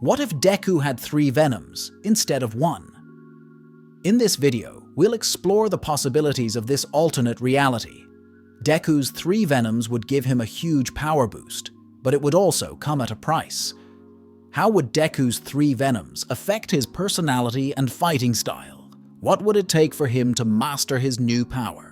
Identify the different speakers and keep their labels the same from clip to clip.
Speaker 1: What if Deku had 3 Venoms instead of 1? In this video, we'll explore the possibilities of this alternate reality. Deku's 3 Venoms would give him a huge power boost, but it would also come at a price. How would Deku's 3 Venoms affect his personality and fighting style? What would it take for him to master his new power?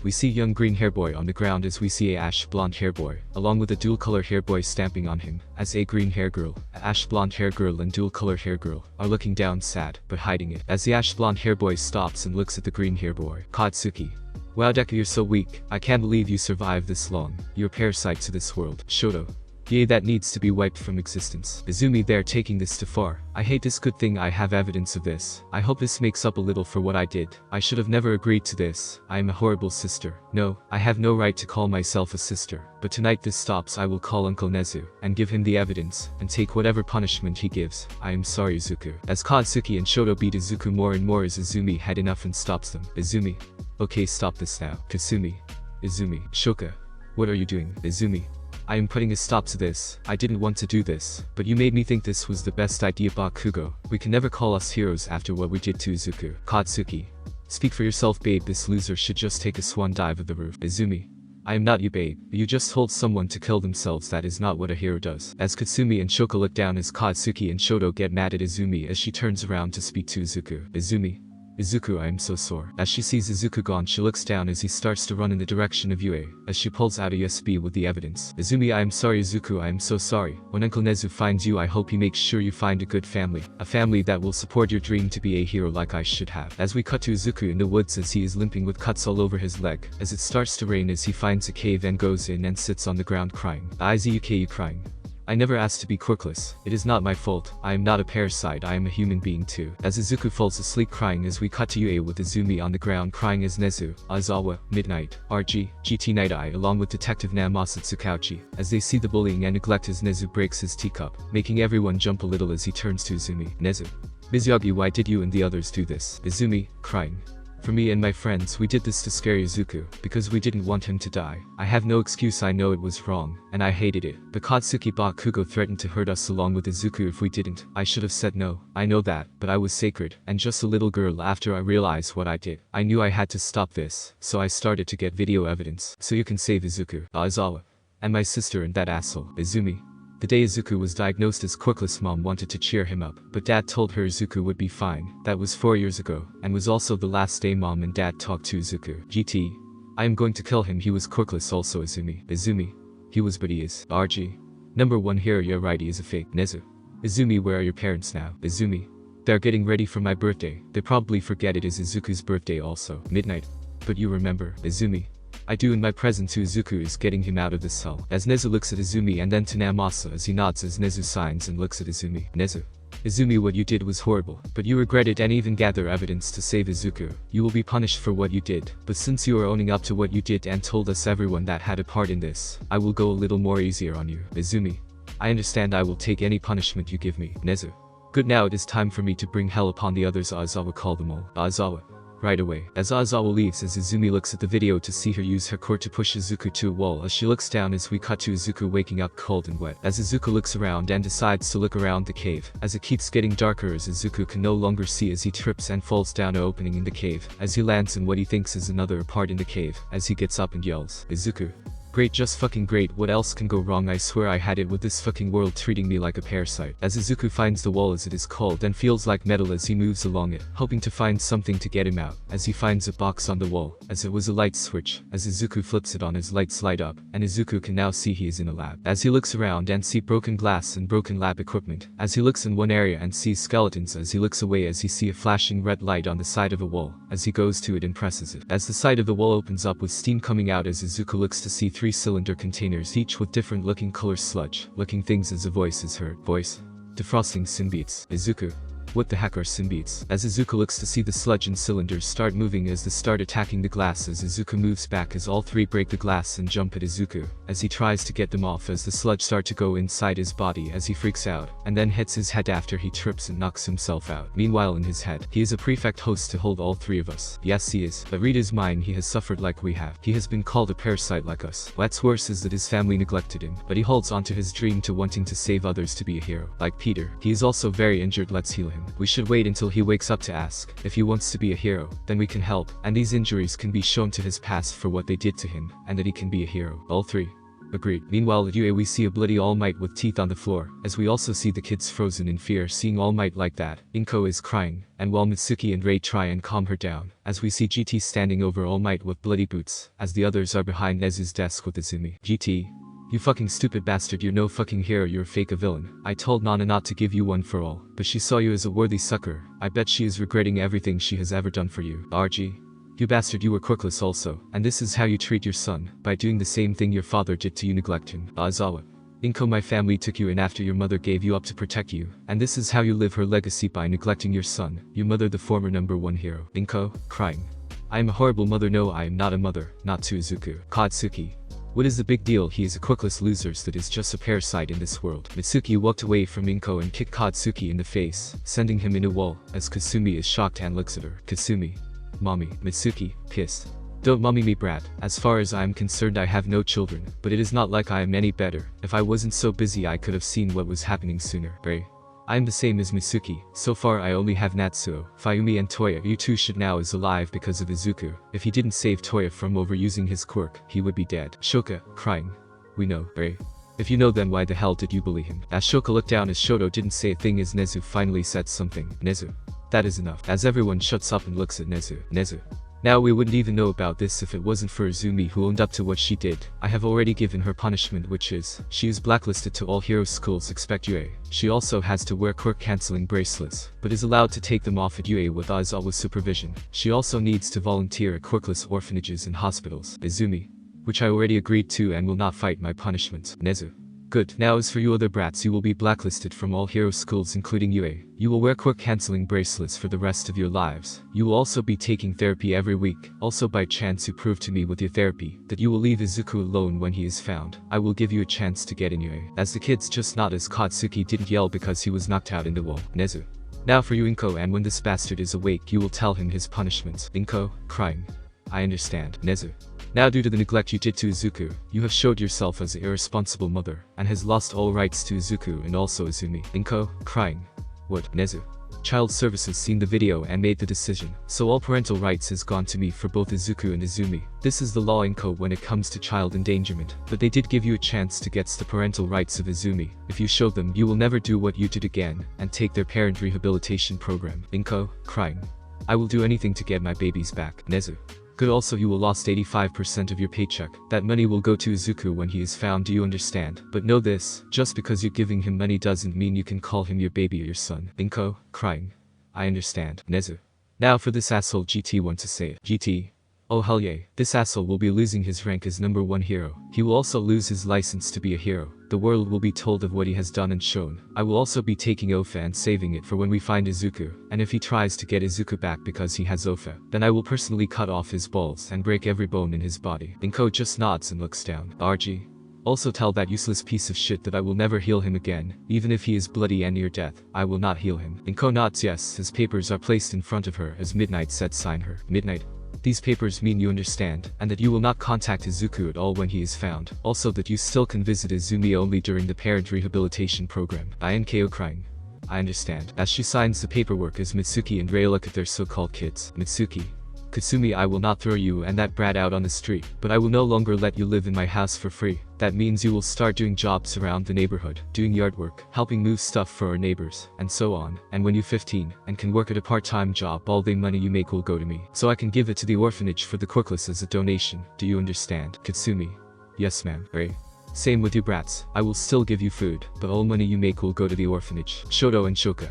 Speaker 2: We see young green hair boy on the ground as we see a ash blonde hair boy, along with a dual color hair boy stamping on him, as a green hair girl, a ash blonde hair girl and dual color hair girl are looking down sad, but hiding it. As the ash blonde hair boy stops and looks at the green hair boy, Katsuki. Wow Deku, you're so weak, I can't believe you survived this long, you're a parasite to this world. Shoto. Yay, that needs to be wiped from existence. Izumi, they're taking this too far. I hate this, good thing I have evidence of this. I hope this makes up a little for what I did. I should have never agreed to this. I am a horrible sister. No, I have no right to call myself a sister. But tonight this stops. I will call Uncle Nezu and give him the evidence and take whatever punishment he gives. I am sorry, Izuku. As Katsuki and Shoto beat Izuku more and more as Izumi had enough and stops them. Izumi. Okay, stop this now. Kasumi. Izumi. Shoka. What are you doing? Izumi. I am putting a stop to this. I didn't want to do this, but you made me think this was the best idea. Bakugo. We can never call us heroes after what we did to Izuku. Katsuki. Speak for yourself, babe. This loser should just take a swan dive of the roof. Izumi. I am not you, babe. You just told someone to kill themselves. That is not what a hero does. As Katsumi and Shoka look down as Katsuki and Shoto get mad at Izumi as she turns around to speak to Izuku. Izumi. Izuku, I am so sore. As she sees Izuku gone, she looks down as he starts to run in the direction of Yue, as she pulls out a USB with the evidence. Izumi, I am sorry. Izuku, I am so sorry. When Uncle Nezu finds you, I hope he makes sure you find a good family. A family that will support your dream to be a hero like I should have. As we cut to Izuku in the woods as he is limping with cuts all over his leg, as it starts to rain as he finds a cave and goes in and sits on the ground crying. Izuku, you crying? I never asked to be quirkless. It is not my fault. I am not a parasite. I am a human being too. As Izuku falls asleep crying as we cut to Yue with Izumi on the ground crying as Nezu, Aizawa, Midnight, RG, GT Night Eye along with Detective Namasa Tsukauchi, as they see the bullying and neglect as Nezu breaks his teacup, making everyone jump a little as he turns to Izumi. Nezu. Mizuyagi, why did you and the others do this? Izumi, crying. For me and my friends, we did this to scare Izuku, because we didn't want him to die. I have no excuse, I know it was wrong, and I hated it. But Katsuki Bakugo threatened to hurt us along with Izuku if we didn't. I should have said no. I know that, but I was sacred, and just a little girl after I realized what I did. I knew I had to stop this, so I started to get video evidence, so you can save Izuku, Aizawa, and my sister and that asshole, Izumi. The day Izuku was diagnosed as quirkless, mom wanted to cheer him up, but dad told her Izuku would be fine. That was 4 years ago, and was also the last day mom and dad talked to Izuku. GT. I am going to kill him, he was quirkless also. Izumi. Izumi. He was, but he is. RG. Number 1 here, you're right, he is a fake. Nezu. Izumi, where are your parents now? Izumi. They're getting ready for my birthday. They probably forget it is Izuku's birthday also. Midnight. But you remember. Izumi. I do, in my present to Izuku is getting him out of this cell. As Nezu looks at Izumi and then to Namasa as he nods as Nezu signs and looks at Izumi. Nezu. Izumi, what you did was horrible, but you regret it and even gather evidence to save Izuku. You will be punished for what you did, but since you are owning up to what you did and told us everyone that had a part in this, I will go a little more easier on you. Izumi. I understand, I will take any punishment you give me. Nezu. Good, now it is time for me to bring hell upon the others. Aizawa, call them all. Aizawa. Right away. As Aizawa leaves as Izumi looks at the video to see her use her core to push Izuku to a wall as she looks down as we cut to Izuku waking up cold and wet. As Izuku looks around and decides to look around the cave, as it keeps getting darker as Izuku can no longer see as he trips and falls down an opening in the cave, as he lands in what he thinks is another part in the cave, as he gets up and yells, Izuku. Great, just fucking great, what else can go wrong? I swear I had it with this fucking world treating me like a parasite. As Izuku finds the wall as it is called and feels like metal as he moves along it, hoping to find something to get him out, as he finds a box on the wall, as it was a light switch, as Izuku flips it on his lights light up, and Izuku can now see he is in a lab. As he looks around and see broken glass and broken lab equipment, as he looks in one area and sees skeletons, as he looks away as he see a flashing red light on the side of a wall, as he goes to it and presses it. As the side of the wall opens up with steam coming out as Izuku looks to see 3 cylinder containers each with different looking color sludge looking things as a voice is heard. Voice. Defrosting symbiotes. Izuku. What the heck are symbiotes? As Izuku looks to see the sludge and cylinders start moving as they start attacking the glass, as Izuku moves back as all three break the glass and jump at Izuku, as he tries to get them off as the sludge start to go inside his body as he freaks out, and then hits his head after he trips and knocks himself out. Meanwhile in his head, he is a prefect host to hold all three of us. Yes he is, but read his mind, he has suffered like we have. He has been called a parasite like us. What's worse is that his family neglected him, but he holds on to his dream to wanting to save others to be a hero. Like Peter, he is also very injured, let's heal him. We should wait until he wakes up to ask if he wants to be a hero, then we can help, and these injuries can be shown to his past for what they did to him, and that he can be a hero. All three agreed. Meanwhile at UA we see a bloody All Might with teeth on the floor, as we also see the kids frozen in fear seeing All Might like that. Inko is crying, and while Mitsuki and Rei try and calm her down, as we see GT standing over All Might with bloody boots, as the others are behind Nezu's desk with Izumi. GT, you fucking stupid bastard, you're no fucking hero, you're a fake villain. I told Nana not to give you one for all, but she saw you as a worthy sucker. I bet she is regretting everything she has ever done for you. RG, you bastard, you were quirkless also, and this is how you treat your son, by doing the same thing your father did to you, neglect him. Aizawa, Inko, my family took you in after your mother gave you up to protect you, and this is how you live her legacy by neglecting your son, your mother the former #1 hero. Inko, crying. I am a horrible mother, no I am not a mother, not to Izuku. Katsuki, what is the big deal, he is a quirkless loser that is just a parasite in this world. Mitsuki walked away from Inko and kicked Katsuki in the face, sending him in a wall, as Kasumi is shocked and looks at her. Kasumi, mommy. Mitsuki, pissed. Don't mommy me brat, as far as I am concerned I have no children, but it is not like I am any better. If I wasn't so busy I could have seen what was happening sooner. Rei, I am the same as Mitsuki, so far I only have Natsuo, Fayumi and Toya. You two should now is alive because of Izuku. If he didn't save Toya from overusing his quirk, he would be dead. Shoka, crying. We know, Rei. If you know then why the hell did you bully him? As Shoka looked down as Shoto didn't say a thing as Nezu finally said something. Nezu, that is enough. As everyone shuts up and looks at Nezu. Nezu, now we wouldn't even know about this if it wasn't for Izumi who owned up to what she did. I have already given her punishment, which is, she is blacklisted to all hero schools except UA. She also has to wear quirk cancelling bracelets, but is allowed to take them off at UA with Aizawa's supervision. She also needs to volunteer at quirkless orphanages and hospitals. Izumi, which I already agreed to and will not fight my punishment. Nezu, good. Now as for you other brats, you will be blacklisted from all hero schools including UA. You will wear quirk cancelling bracelets for the rest of your lives. You will also be taking therapy every week. Also by chance you prove to me with your therapy that you will leave Izuku alone when he is found. I will give you a chance to get in UA. As the kids just nod as Katsuki didn't yell because he was knocked out in the wall. Nezu, now for you Inko, and when this bastard is awake you will tell him his punishments. Inko, crying. I understand. Nezu, now due to the neglect you did to Izuku, you have showed yourself as an irresponsible mother, and has lost all rights to Izuku and also Izumi. Inko, crying. What? Nezu, Child Services seen the video and made the decision, so all parental rights has gone to me for both Izuku and Izumi. This is the law Inko when it comes to child endangerment, but they did give you a chance to get the parental rights of Izumi. If you show them you will never do what you did again, and take their parent rehabilitation program. Inko, crying. I will do anything to get my babies back. Nezu, good. Also you will lost 85% of your paycheck. That money will go to Izuku when he is found, do you understand? But know this, just because you're giving him money doesn't mean you can call him your baby or your son. Inko, crying. I understand. Nezu, now for this asshole GT want to say it. GT, oh hell yeah, this asshole will be losing his rank as #1 hero. He will also lose his license to be a hero. The world will be told of what he has done and shown. I will also be taking Ofa and saving it for when we find Izuku, and if he tries to get Izuku back because he has Ofa, then I will personally cut off his balls and break every bone in his body. Inko just nods and looks down. RG, also tell that useless piece of shit that I will never heal him again, even if he is bloody and near death, I will not heal him. Inko nods yes. His papers are placed in front of her as Midnight said sign her. Midnight, these papers mean you understand, and that you will not contact Izuku at all when he is found. Also that you still can visit Izumi only during the parent rehabilitation program. Inko crying. I understand. As she signs the paperwork as Mitsuki and Rei look at their so-called kids. Mitsuki, Kasumi, I will not throw you and that brat out on the street, but I will no longer let you live in my house for free. That means you will start doing jobs around the neighborhood, doing yard work, helping move stuff for our neighbors, and so on. And when you're 15, and can work at a part-time job, all the money you make will go to me, so I can give it to the orphanage for the quirkless as a donation. Do you understand? Katsumi, yes ma'am. Rei, same with you brats. I will still give you food, but all money you make will go to the orphanage. Shoto and Shoka,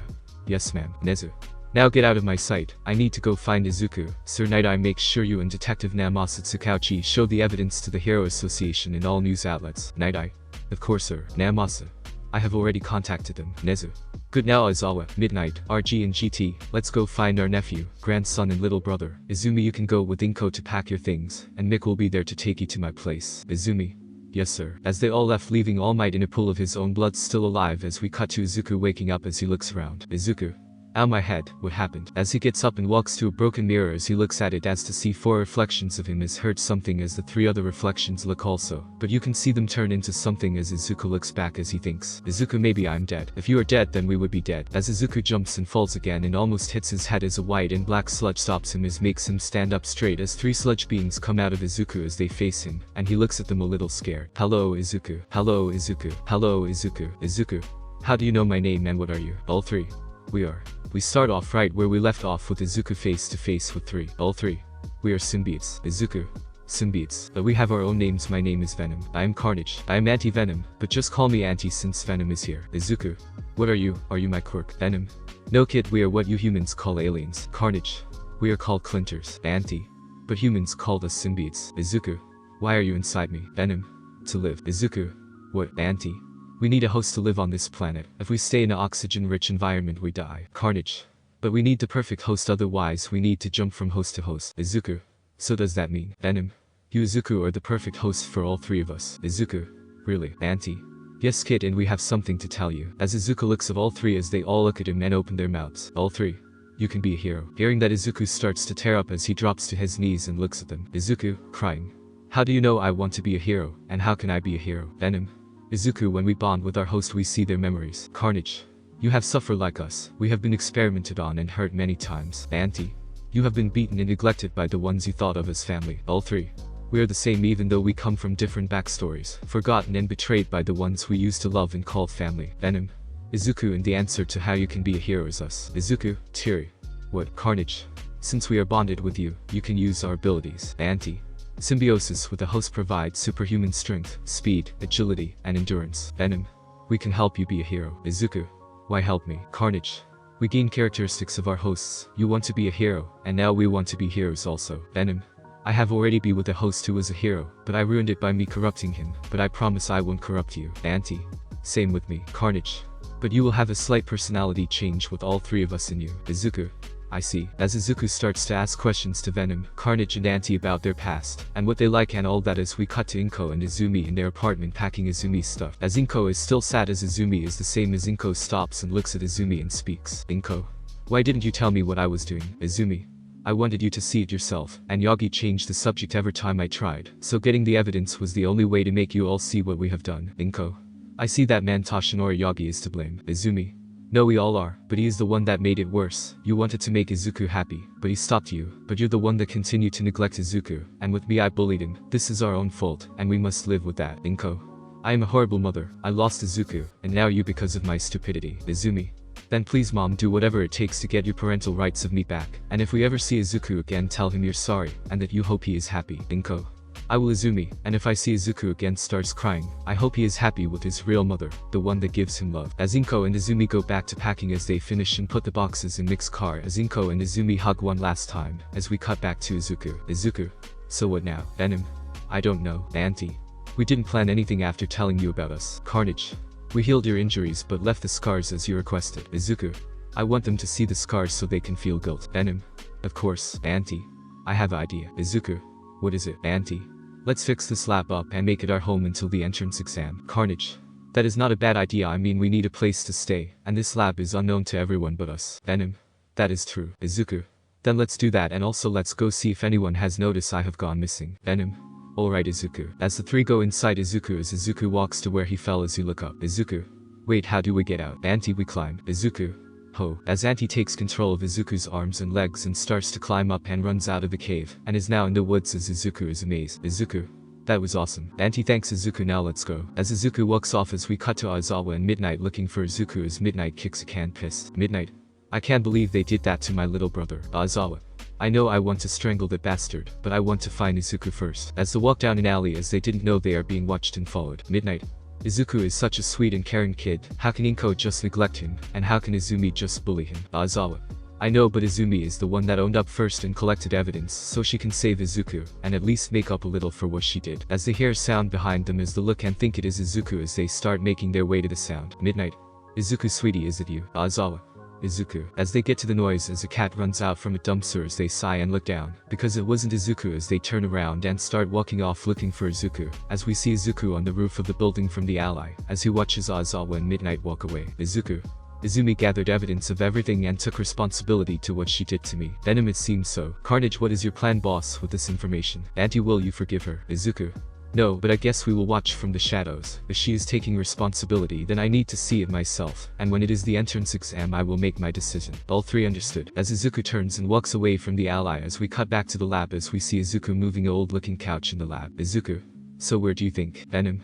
Speaker 2: yes ma'am. Nezu, now get out of my sight. I need to go find Izuku. Sir Night-Eye, make sure you and Detective Namasa Tsukauchi show the evidence to the Hero Association in all news outlets. Night-Eye, of course sir. Namasa, I have already contacted them. Nezu. Good now Aizawa, Midnight, RG and GT, let's go find our nephew, grandson and little brother. Izumi, you can go with Inko to pack your things, and Mick will be there to take you to my place. Izumi. Yes sir. As they all left, leaving All Might in a pool of his own blood still alive, as we cut to Izuku waking up as he looks around. Izuku. Ow my head, what happened? As he gets up and walks to a broken mirror, as he looks at it, as to see 4 reflections of him is hurt something, as the 3 other reflections look also. But you can see them turn into something as Izuku looks back, as he thinks, Izuku, maybe I'm dead. If you are dead, then we would be dead. As Izuku jumps and falls again and almost hits his head, as a white and black sludge stops him, as makes him stand up straight, as 3 sludge beings come out of Izuku as they face him, and he looks at them a little scared. Hello Izuku. Hello Izuku. Hello Izuku. Izuku. How do you know my name and what are you? All 3. We are. We start off right where we left off, with Izuku face to face with 3. All 3. We are symbiotes. Izuku. Symbiotes. But we have our own names. My name is Venom. I am Carnage. I am Anti-Venom, but just call me Anti since Venom is here. Izuku. What are you? Are you my quirk? Venom. No kid, we are what you humans call aliens. Carnage. We are called Clinters. Anti. But humans called us symbiotes. Izuku. Why are you inside me? Venom. To live. Izuku. What? Anti. We need a host to live on this planet. If we stay in an oxygen-rich environment, we die. Carnage. But we need the perfect host, otherwise we need to jump from host to host. Izuku. So does that mean, Venom, you Izuku are the perfect host for all 3 of us? Izuku. Really? Auntie. Yes kid, and we have something to tell you. As Izuku looks of all 3, as they all look at him and open their mouths. All 3. You can be a hero. Hearing that, Izuku starts to tear up as he drops to his knees and looks at them. Izuku, crying. How do you know I want to be a hero, and how can I be a hero? Venom. Izuku, when we bond with our host we see their memories. Carnage. You have suffered like us. We have been experimented on and hurt many times. Auntie. You have been beaten and neglected by the ones you thought of as family. All 3. We are the same even though we come from different backstories. Forgotten and betrayed by the ones we used to love and called family. Venom. Izuku, and the answer to how you can be a hero is us. Izuku. Teary. What? Carnage. Since we are bonded with you, you can use our abilities. Auntie. Symbiosis with a host provides superhuman strength, speed, agility, and endurance. Venom. We can help you be a hero. Izuku. Why help me? Carnage. We gain characteristics of our hosts. You want to be a hero, and now we want to be heroes also. Venom. I have already been with a host who was a hero, but I ruined it by me corrupting him, but I promise I won't corrupt you. Auntie. Same with me. Carnage. But you will have a slight personality change with all 3 of us in you. Izuku. I see. As Izuku starts to ask questions to Venom, Carnage and Auntie about their past, and what they like and all that, as we cut to Inko and Izumi in their apartment packing Izumi's stuff. As Inko is still sad, as Izumi is the same, as Inko stops and looks at Izumi and speaks. Inko. Why didn't you tell me what I was doing? Izumi. I wanted you to see it yourself, and Yagi changed the subject every time I tried, so getting the evidence was the only way to make you all see what we have done. Inko. I see that man Toshinori Yagi is to blame. Izumi. No, we all are, but he is the one that made it worse. You wanted to make Izuku happy, but he stopped you. But you're the one that continued to neglect Izuku, and with me I bullied him. This is our own fault, and we must live with that. Inko. I am a horrible mother. I lost Izuku, and now you because of my stupidity. Izumi. Then please mom, do whatever it takes to get your parental rights of me back. And if we ever see Izuku again, tell him you're sorry, and that you hope he is happy. Inko. I will. Izumi, and if I see Izuku again starts crying, I hope he is happy with his real mother, the one that gives him love. As Inko and Izumi go back to packing, as they finish and put the boxes in Mick's car, as Inko and Izumi hug one last time, as we cut back to Izuku. Izuku. So what now? Venom. I don't know, Auntie. We didn't plan anything after telling you about us. Carnage. We healed your injuries but left the scars as you requested. Izuku. I want them to see the scars so they can feel guilt. Venom. Of course, Auntie. I have an idea. Izuku. What is it? Auntie. Let's fix this lab up and make it our home until the entrance exam. Carnage. That is not a bad idea. I mean, we need a place to stay, and this lab is unknown to everyone but us. Venom. That is true. Izuku. Then let's do that, and also let's go see if anyone has noticed I have gone missing. Venom. Alright Izuku. As the 3 go inside Izuku, as Izuku walks to where he fell, as you look up. Izuku. Wait, how do we get out? Auntie, we climb. Izuku. Ho. As Auntie takes control of Izuku's arms and legs and starts to climb up and runs out of the cave, and is now in the woods, as Izuku is amazed. Izuku. That was awesome. Auntie thanks Izuku. Now let's go. As Izuku walks off, as we cut to Aizawa and Midnight looking for Izuku, as Midnight kicks a can, pissed. Midnight. I can't believe they did that to my little brother. Aizawa. I know I want to strangle that bastard, but I want to find Izuku first. As they walk down an alley, as they didn't know they are being watched and followed. Midnight. Izuku is such a sweet and caring kid. How can Inko just neglect him, and how can Izumi just bully him? Aizawa. I know, but Izumi is the one that owned up first and collected evidence, so she can save Izuku, and at least make up a little for what she did. As they hear sound behind them as they look and think it is Izuku as they start making their way to the sound. Midnight. Izuku, sweetie, is it you? Aizawa. Izuku. As they get to the noise as a cat runs out from a dumpster as they sigh and look down, because it wasn't Izuku as they turn around and start walking off looking for Izuku, as we see Izuku on the roof of the building from the ally, as he watches Aizawa and Midnight walk away. Izuku. Izumi gathered evidence of everything and took responsibility to what she did to me. Venom, it seems so. Carnage, what is your plan, boss, with this information? Auntie, will you forgive her? Izuku. No, but I guess we will watch from the shadows. If she is taking responsibility, then I need to see it myself, and when it is the entrance exam I will make my decision. All three understood. As Izuku turns and walks away from the ally as we cut back to the lab as we see Izuku moving an old-looking couch in the lab. Izuku. So where do you think? Venom.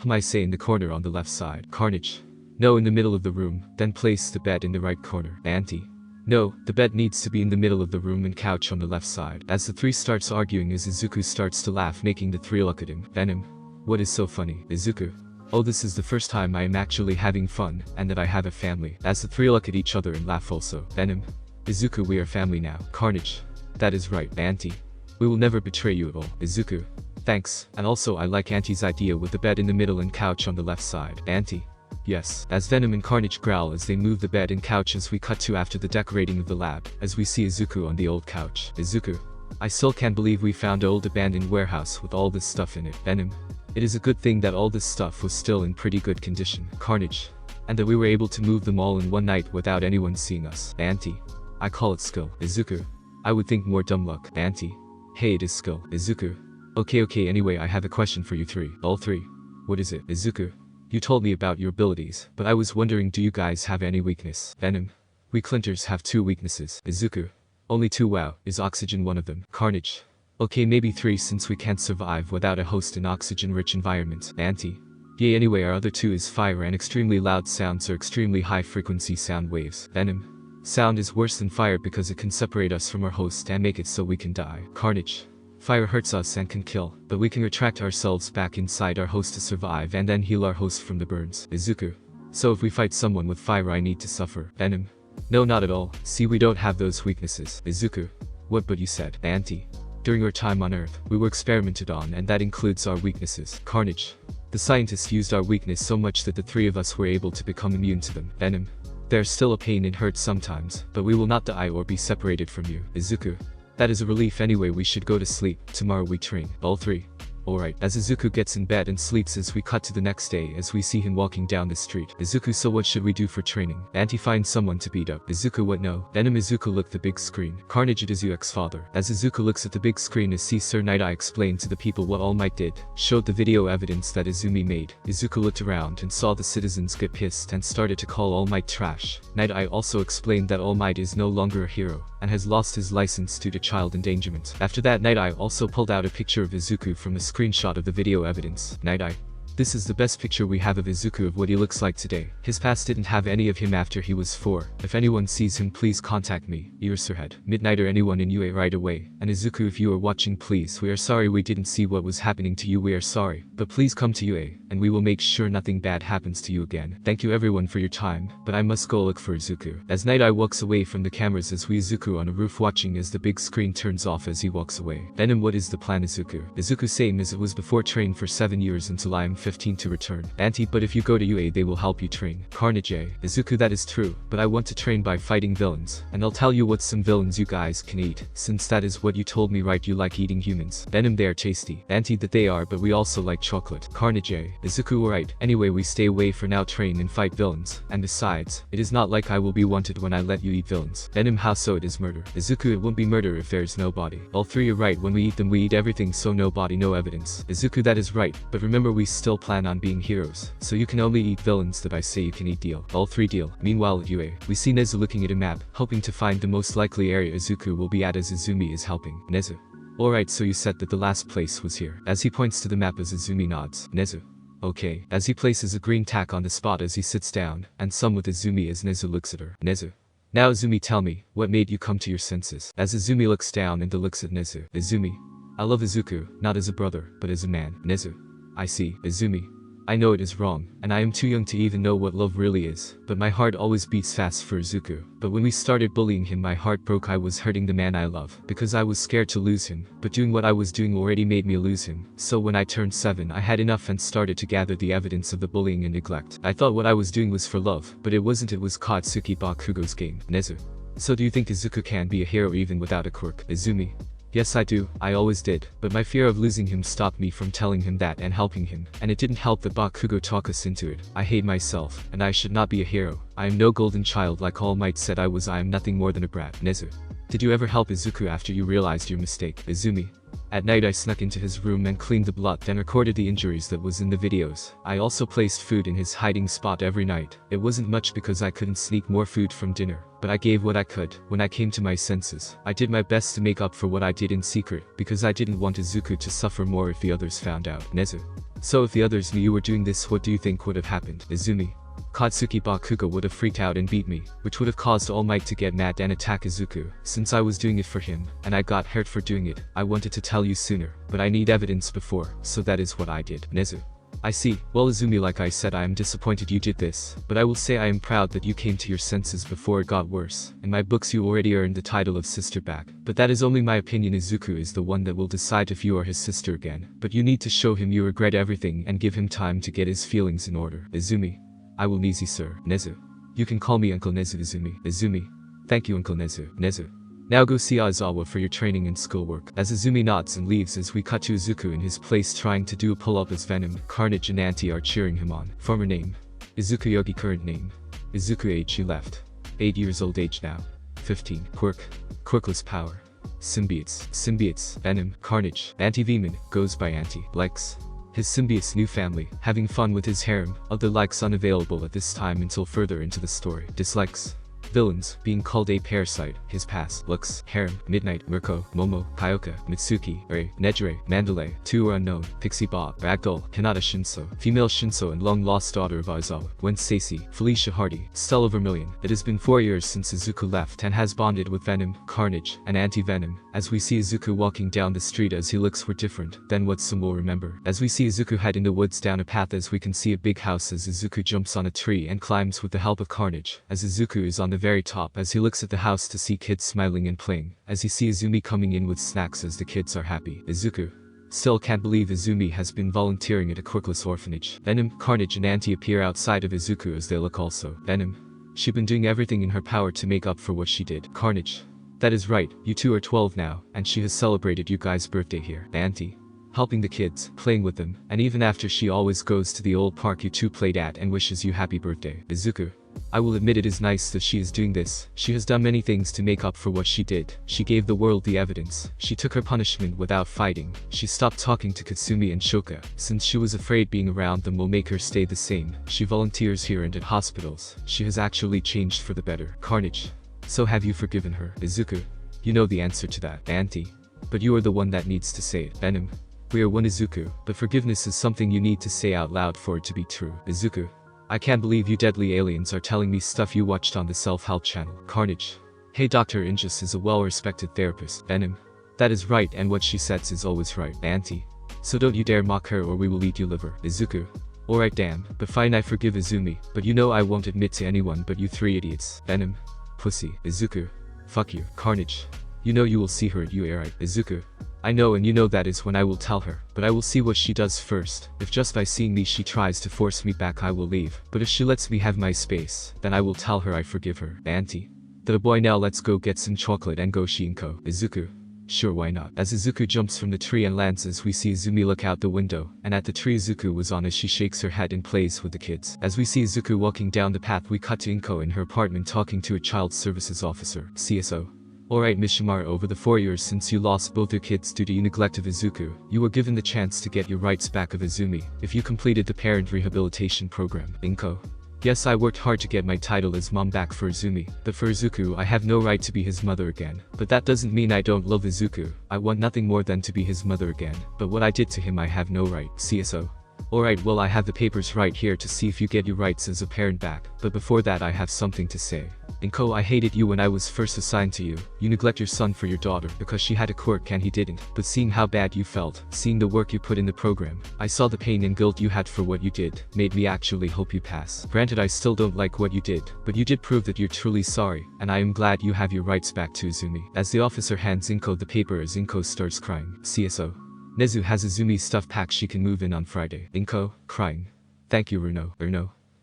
Speaker 2: I say in the corner on the left side. Carnage. No, in the middle of the room, then place the bed in the right corner. Auntie. No, the bed needs to be in the middle of the room and couch on the left side. As the three starts arguing as Izuku starts to laugh, making the three look at him. Venom. What is so funny? Izuku. Oh, this is the first time I am actually having fun, and that I have a family. As the three look at each other and laugh also. Venom. Izuku, we are family now. Carnage. That is right, Auntie. We will never betray you at all. Izuku. Thanks, and also I like Auntie's idea with the bed in the middle and couch on the left side. Auntie. Yes. As Venom and Carnage growl as they move the bed and couch as we cut to after the decorating of the lab, as we see Izuku on the old couch. Izuku. I still can't believe we found an old abandoned warehouse with all this stuff in it. Venom. It is a good thing that all this stuff was still in pretty good condition. Carnage. And that we were able to move them all in one night without anyone seeing us. Auntie. I call it skill. Izuku. I would think more dumb luck. Auntie. Hey, it is skill. Izuku. Okay, anyway, I have a question for you three. All three. What is it? Izuku. You told me about your abilities, but I was wondering, do you guys have any weakness? Venom. We Clinters have 2 weaknesses. Izuku. Only 2. Wow. Is oxygen one of them? Carnage. Okay, maybe 3 since we can't survive without a host in oxygen-rich environment. Auntie. Yay, anyway, our other 2 is fire and extremely loud sounds or extremely high-frequency sound waves. Venom. Sound is worse than fire because it can separate us from our host and make it so we can die. Carnage. Fire hurts us and can kill, but we can retract ourselves back inside our host to survive and then heal our host from the burns. Izuku. So if we fight someone with fire I need to suffer. Venom. No, not at all. See, we don't have those weaknesses. Izuku. What but you said? Auntie. During our time on Earth, we were experimented on and that includes our weaknesses. Carnage. The scientists used our weakness so much that the 3 of us were able to become immune to them. Venom. There's still a pain and hurt sometimes, but we will not die or be separated from you. Izuku. That is a relief anyway, we should go to sleep. Tomorrow we train. All 3. Alright. As Izuku gets in bed and sleeps as we cut to the next day as we see him walking down the street. Izuku, so what should we do for training? Auntie, find someone to beat up. Izuku, what? No. Venom. Izuku, look the big screen. Carnage, it is you ex-father. As Izuku looks at the big screen as Sir Night-Eye explained to the people what All Might did, showed the video evidence that Izumi made. Izuku looked around and saw the citizens get pissed and started to call All Might trash. Night-Eye also explained that All Might is no longer a hero and has lost his license due to child endangerment. After that, Night-Eye also pulled out a picture of Izuku from a screenshot of the video evidence. Night-Eye. This is the best picture we have of Izuku of what he looks like today. His past didn't have any of him after he was 4. If anyone sees him, please contact me. Sirhead. Midnight or anyone in UA right away. And Izuku, if you are watching, please, we are sorry we didn't see what was happening to you. We are sorry. But please come to UA, and we will make sure nothing bad happens to you again. Thank you everyone for your time, but I must go look for Izuku. As Night-Eye walks away from the cameras as we Izuku on a roof watching as the big screen turns off as he walks away. Venom, what is the plan, Izuku? Izuku, same as it was before, train for 7 years until I am 15 to return. Auntie, but if you go to UA they will help you train. Carnage. Izuku, that is true, but I want to train by fighting villains, and I'll tell you what some villains you guys can eat, since that is what you told me, right? You like eating humans. Venom, they are tasty. Auntie, that they are, but we also like chocolate. Carnage. Izuku, alright. Anyway, we stay away for now, train and fight villains, and besides, it is not like I will be wanted when I let you eat villains. Venom, how so? It is murder. Izuku, it won't be murder if there's no body. All 3 are right, when we eat them we eat everything, so no body, no evidence. Izuku, that is right, but remember we still plan on being heroes, so you can only eat villains that I say you can eat. Deal. All 3 deal. Meanwhile at UA, we see Nezu looking at a map, hoping to find the most likely area Izuku will be at as Izumi is helping. Nezu. Alright, so you said that the last place was here. As he points to the map as Izumi nods. Nezu. Okay. As he places a green tack on the spot as he sits down, and some with Izumi as Nezu looks at her. Nezu. Now Izumi, tell me, what made you come to your senses? As Izumi looks down and looks at Nezu. Izumi. I love Izuku, not as a brother, but as a man. Nezu. I see. Izumi. I know it is wrong, and I am too young to even know what love really is, but my heart always beats fast for Izuku. But when we started bullying him, my heart broke. I was hurting the man I love, because I was scared to lose him, but doing what I was doing already made me lose him. So when I turned 7, I had enough and started to gather the evidence of the bullying and neglect. I thought what I was doing was for love, but it wasn't. It was Katsuki Bakugo's game. Nezu. So do you think Izuku can be a hero even without a quirk? Izumi. Yes, I do, I always did, but my fear of losing him stopped me from telling him that and helping him, and it didn't help that Bakugo talked us into it. I hate myself, and I should not be a hero. I am no golden child like All Might said I was. I am nothing more than a brat. Nezu. Did you ever help Izuku after you realized your mistake? Izumi. At night I snuck into his room and cleaned the blood, then recorded the injuries that was in the videos. I also placed food in his hiding spot every night. It wasn't much because I couldn't sneak more food from dinner, but I gave what I could. When I came to my senses, I did my best to make up for what I did in secret, because I didn't want Izuku to suffer more if the others found out. Nezu. So if the others knew you were doing this, what do you think would have happened? Izumi. Katsuki Bakugo would have freaked out and beat me, which would have caused All Might to get mad and attack Izuku. Since I was doing it for him, and I got hurt for doing it, I wanted to tell you sooner, but I need evidence before, so that is what I did. Nezu. I see. Well, Izumi, like I said, I am disappointed you did this, but I will say I am proud that you came to your senses before it got worse. In my books you already earned the title of sister back, but that is only my opinion. Izuku is the one that will decide if you are his sister again, but you need to show him you regret everything and give him time to get his feelings in order. Izumi. I will, Nezu, sir. Nezu. You can call me Uncle Nezu. Izumi. Izumi. Thank you, Uncle Nezu. Nezu. Now go see Aizawa for your training and schoolwork. As Izumi nods and leaves, as we cut to Izuku in his place trying to do a pull-up as Venom, Carnage and Anti are cheering him on. Former name. Izuku Yogi. Current name. Izuku. Age. He left. 8 years old. Age now. 15. Quirk. Quirkless power. Symbiotes. Symbiotes. Venom. Carnage. Anti-Venom. Goes by Anti. Likes his symbiote's new family, having fun with his harem. Other likes unavailable at this time until further into the story. Dislikes. Villains, being called a parasite, his past, looks, harem, Midnight, Mirko, Momo, Kyoka, Mitsuki, Ray, Nejire, Mandalay, 2 are unknown, Pixie Bob, Ragdoll, Hinata Shinso, female Shinso and long-lost daughter of Aizawa, Gwen Stacy, Felicia Hardy, Stella Vermilion. It has been 4 years since Izuku left and has bonded with Venom, Carnage, and Anti-Venom. As we see Izuku walking down the street, as he looks were different than what some will remember. As we see Izuku head in the woods down a path, as we can see a big house as Izuku jumps on a tree and climbs with the help of Carnage. As Izuku is on the very top, as he looks at the house to see kids smiling and playing, as he sees Izumi coming in with snacks as the kids are happy. Izuku still can't believe Izumi has been volunteering at a quirkless orphanage. Venom, Carnage and Anti appear outside of Izuku as they look also. Venom. She's been doing everything in her power to make up for what she did. Carnage. That is right, you two are 12 now, and she has celebrated you guys' birthday here. Anti. Helping the kids, playing with them, and even after she always goes to the old park you two played at and wishes you happy birthday. Izuku. I will admit it is nice that she is doing this. She has done many things to make up for what she did. She gave the world the evidence. She took her punishment without fighting. She stopped talking to Katsumi and Shoka, since she was afraid being around them will make her stay the same. She volunteers here and at hospitals. She has actually changed for the better. Carnage. So have you forgiven her? Izuku. You know the answer to that, Anti. But you are the one that needs to say it. Venom. We are one, Izuku, but forgiveness is something you need to say out loud for it to be true. Izuku. I can't believe you deadly aliens are telling me stuff you watched on the self-help channel. Carnage. Hey, Dr. Injus is a well-respected therapist. Venom. That is right, and what she says is always right. Anti. So don't you dare mock her or we will eat your liver. Izuku. Alright, damn, but fine, I forgive Izumi, but you know I won't admit to anyone but you 3 idiots. Venom. Pussy. Izuku. Fuck you. Carnage. You know you will see her at you, right? Izuku. I know, and you know that is when I will tell her, but I will see what she does first. If just by seeing me she tries to force me back, I will leave, but if she lets me have my space, then I will tell her I forgive her. Auntie. The boy, now let's go get some chocolate and go Shinko. Izuku. Sure, why not? As Izuku jumps from the tree and lands, as we see Izumi look out the window, and at the tree Izuku was on as she shakes her head and plays with the kids. As we see Izuku walking down the path, we cut to Inko in her apartment talking to a child services officer, CSO. Alright, Mishimara, over the 4 years since you lost both your kids due to your neglect of Izuku, you were given the chance to get your rights back of Izumi, if you completed the parent rehabilitation program. Inko. Yes, I worked hard to get my title as mom back for Izumi, but for Izuku I have no right to be his mother again. But that doesn't mean I don't love Izuku. I want nothing more than to be his mother again, but what I did to him I have no right. CSO. Alright, well I have the papers right here to see if you get your rights as a parent back, but before that I have something to say. Inko, I hated you when I was first assigned to you. You neglect your son for your daughter because she had a quirk and he didn't, but seeing how bad you felt, seeing the work you put in the program, I saw the pain and guilt you had for what you did, made me actually hope you pass. Granted, I still don't like what you did, but you did prove that you're truly sorry, and I am glad you have your rights back to Izumi. As the officer hands Inko the paper as Inko starts crying. CSO. Nezu has Izumi's stuff packed, she can move in on Friday. Inko, crying. Thank you, Runo.